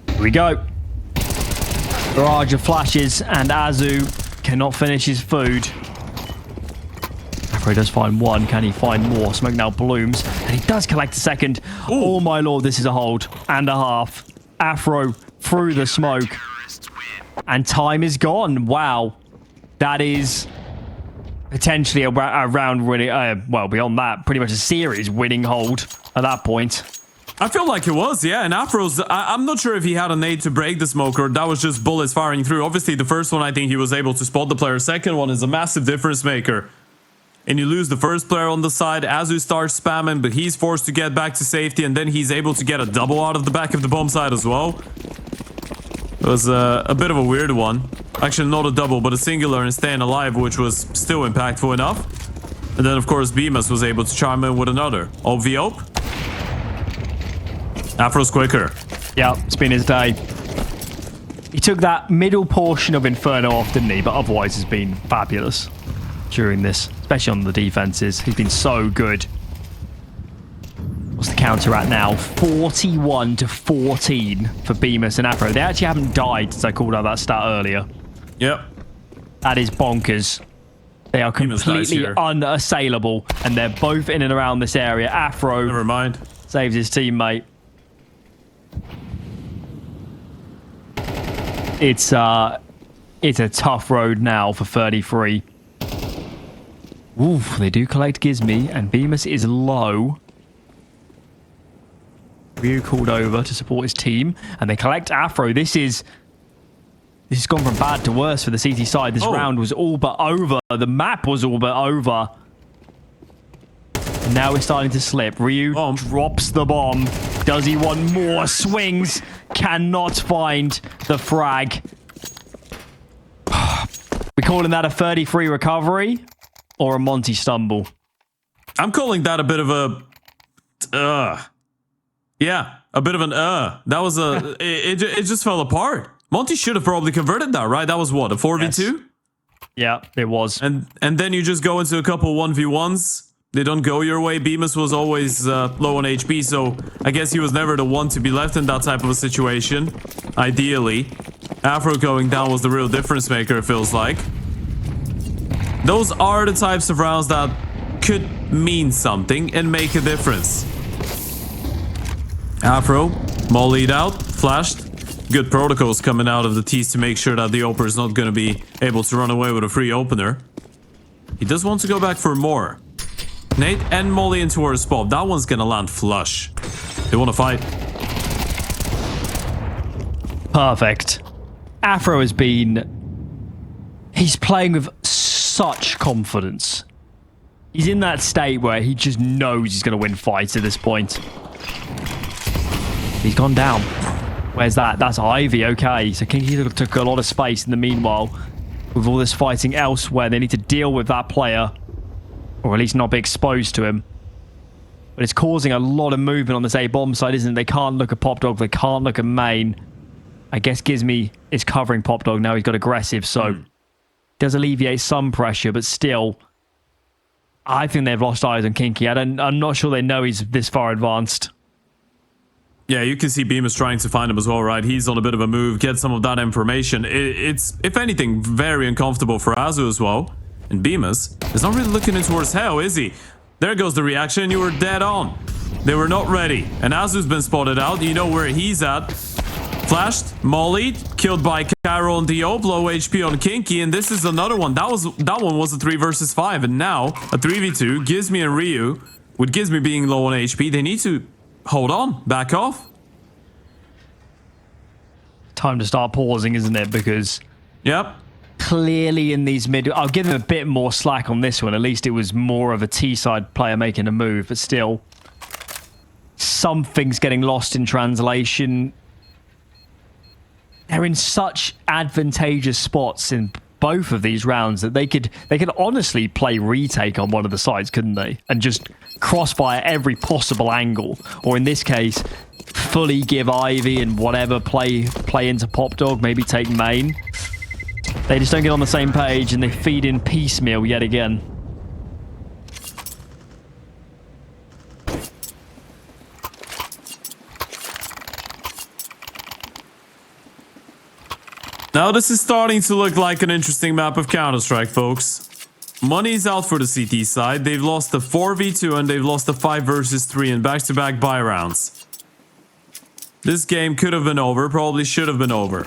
Here we go. Barrage of flashes, and Azu cannot finish his food. Afro does find one. Can he find more? Smoke now blooms, and he does collect a second. Ooh. Oh my lord, this is a hold and a half. Afro through the smoke, and time is gone. Wow, that is potentially a round winning. Well, beyond that, pretty much a series winning hold at that point. I feel like it was, yeah. And Afro's, I'm not sure if he had a nade to break the smoke or that was just bullets firing through. Obviously, the first one, I think he was able to spot the player. Second one is a massive difference maker. And you lose the first player on the side. Azu starts spamming, but he's forced to get back to safety. And then he's able to get a double out of the back of the bomb side as well. It was a bit of a weird one. Actually, not a double, but a singular and staying alive, which was still impactful enough. And then, of course, Bemis was able to charm in with another. Obviously. Afro's quicker. Yeah, it's been his day. He took that middle portion of Inferno off, didn't he? But otherwise, has been fabulous during this, especially on the defenses. He's been so good. What's the counter at now? 41-14 for Bemis and Afro. They actually haven't died since I called out that stat earlier. Yep. That is bonkers. They are completely unassailable, and they're both in and around this area. Afro, never mind, saves his teammate. It's a tough road now for 33. Oof, they do collect Gizmy, and Bemis is low. Ryu called over to support his team, and they collect Afro. This has gone from bad to worse for the CT side. This round was all but over. The map was all but over. And now we're starting to slip. Ryu drops the bomb. Does he want more swings? Cannot find the frag. We calling that a 33 recovery or a Monte stumble? I'm calling that a bit of a... Yeah, a bit of an That was a... it just fell apart. Monte should have probably converted that, right? That was what, a 4v2? Yes. Yeah, it was. And then you just go into a couple 1v1s. They don't go your way. Bemis was always low on HP, so I guess he was never the one to be left in that type of a situation. Ideally. Afro going down was the real difference maker, it feels like. Those are the types of rounds that could mean something and make a difference. Afro, mollied out, flashed. Good protocols coming out of the tees to make sure that the opener is not going to be able to run away with a free opener. He does want to go back for more. Nate and Molly into her spot. That one's going to land flush. They want to fight. Perfect. Afro has been... He's playing with such confidence. He's in that state where he just knows he's going to win fights at this point. He's gone down. Where's that? That's Ivy. Okay, so Kinky took a lot of space in the meanwhile. With all this fighting elsewhere, they need to deal with that player. Or at least not be exposed to him. But it's causing a lot of movement on this A-bomb side, isn't it? They can't look at PopDog. They can't look at main. I guess Gizmy is covering PopDog now. He's got aggressive, so... Does alleviate some pressure, but still... I think they've lost eyes on Kinky. I'm not sure they know he's this far advanced. Yeah, you can see Bemis trying to find him as well, right? He's on a bit of a move, get some of that information. It's, if anything, very uncomfortable for Azu as well. And Bemis is not really looking in towards hell, is he? There goes the reaction. You were dead on. They were not ready. And Azu's been spotted out. You know where he's at. Flashed, mollied, killed by Cairo and Dio, low HP on Kinky, and this is another one. That one was a 3 versus 5, and now a 3v2. Gizmy and Ryu, with Gizmy being low on HP, they need to hold on, back off. Time to start pausing, isn't it? Because yep. Clearly in these mid... I'll give them a bit more slack on this one. At least it was more of a T-side player making a move, but still... Something's getting lost in translation. They're in such advantageous spots in both of these rounds that they could honestly play retake on one of the sides, couldn't they? And just crossfire every possible angle. Or in this case, fully give Ivy and whatever play into PopDog, maybe take main. They just don't get on the same page and they feed in piecemeal yet again. Now this is starting to look like an interesting map of Counter-Strike, folks. Money's out for the CT side. They've lost the 4v2 and they've lost the 5 versus 3 in back-to-back buy rounds. This game could have been over, probably should have been over.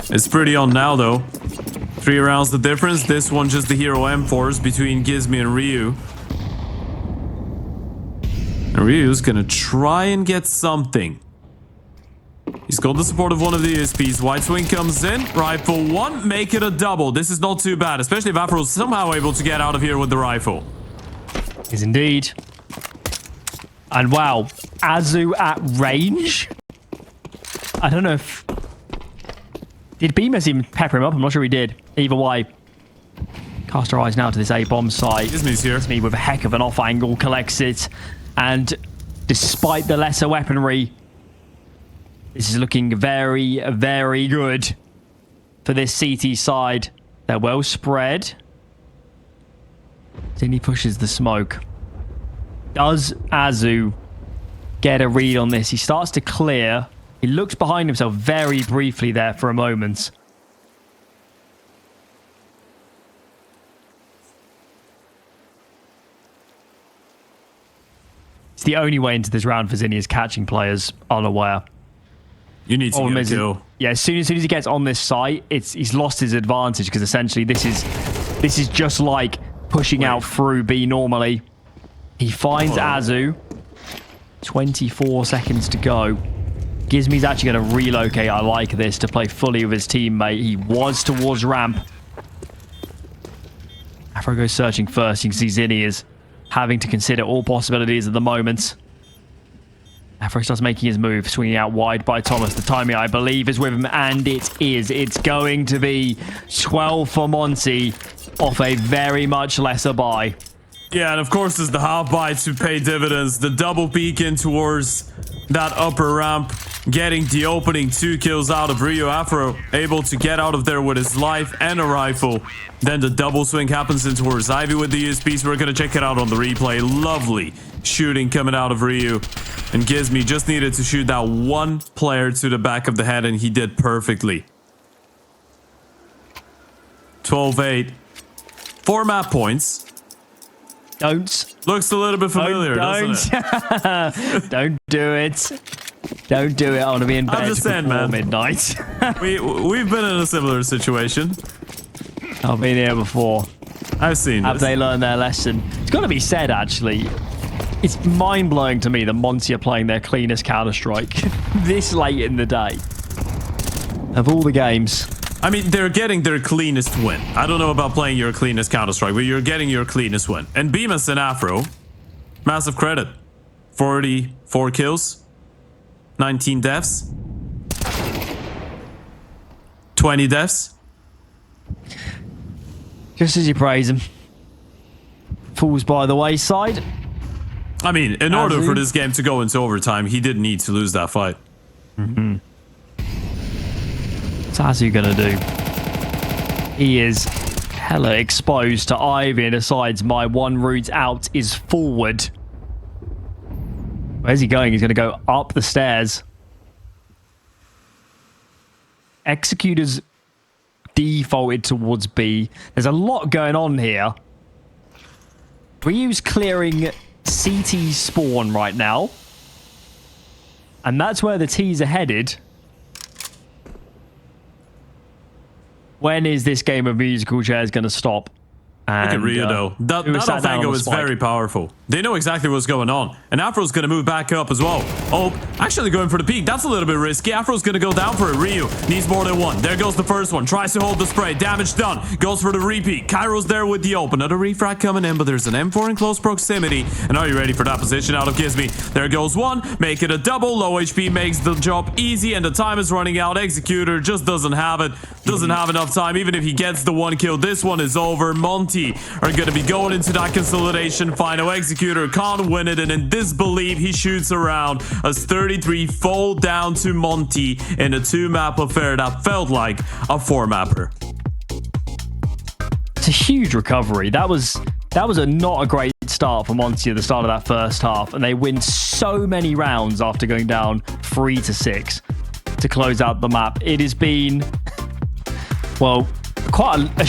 It's pretty on now, though. 3 rounds the difference. This one just the hero M4s between Gizmy and Ryu. And Ryu's gonna try and get something. He's got the support of one of the ESPs. White Swing comes in. Rifle 1. Make it a double. This is not too bad, especially if Afro's somehow able to get out of here with the rifle. Is indeed. And wow, Azu at range? I don't know if... Did Bemis even pepper him up? I'm not sure he did. Either way. Cast our eyes now to this A-bomb site. Gizmy's here. Gizmy with a heck of an off angle, collects it. And despite the lesser weaponry, this is looking very, very good for this CT side. They're well spread. Then he pushes the smoke. Does Azu get a read on this? He starts to clear. He looks behind himself very briefly there for a moment. It's the only way into this round for Zinni is catching players unaware. You need to get a kill. Yeah, as soon as he gets on this site, he's lost his advantage because essentially this is just like pushing out through B normally. He finds Azu. 24 seconds to go. Gizmy's actually going to relocate. I like this to play fully with his teammate. He was towards ramp. Afro goes searching first. You can see Zinni is having to consider all possibilities at the moment. Afro starts making his move, swinging out wide by Thomas. The timing, I believe, is with him, and it is. It's going to be 12 for Monte off a very much lesser buy. Yeah, and of course, there's the half buy to pay dividends. The double peek in towards that upper ramp, getting the opening 2 kills out of Rio. Afro able to get out of there with his life and a rifle. Then the double swing happens in towards Ivy with the USPs. We're going to check it out on the replay. Lovely shooting coming out of Rio. And Gizmy just needed to shoot that one player to the back of the head, and he did perfectly. 12-8. 4 map points. Don't. Looks a little bit familiar, doesn't it? Don't do it. Don't do it. I want to be in bed I'm just saying, before man. midnight. We've been in a similar situation. I've been here before. I've seen Have this. they learned their lesson? It's got to be said, actually. It's mind-blowing to me that Monte are playing their cleanest Counter-Strike this late in the day. Of all the games. I mean, they're getting their cleanest win. I don't know about playing your cleanest Counter-Strike, but you're getting your cleanest win. And Bemis and Afro, massive credit. 44 kills, 19 deaths, 20 deaths. Just as you praise him. Falls by the wayside. I mean, in order for this game to go into overtime, he did need to lose that fight. Mm-hmm. What's Azu gonna do? He is hella exposed to Ivy and decides my one route out is forward. Where's he going? He's gonna go up the stairs. Executors defaulted towards B. There's a lot going on here. Ryu's clearing CT spawn right now. And that's where the T's are headed. When is this game of musical chairs going to stop? Look at Rio, though. That angle is very powerful. They know exactly what's going on. And Afro's going to move back up as well. Oh, actually going for the peak. That's a little bit risky. Afro's going to go down for it. Rio needs more than one. There goes the first one. Tries to hold the spray. Damage done. Goes for the repeat. Cairo's there with the open. Another refrag coming in, but there's an M4 in close proximity. And are you ready for that position out of Gizmy? There goes one. Make it a double. Low HP makes the job easy, and the time is running out. Executor just doesn't have it. Doesn't have enough time. Even if he gets the one kill, this one is over. Monte are going to be going into that consolidation final. Executor can't win it, and in disbelief, he shoots around as 33 fall down to Monte in a 2-map affair that felt like a 4-mapper. It's a huge recovery. That was not a great start for Monte at the start of that first half, and they win so many rounds after going down 3-6 to close out the map. It has been, well, quite a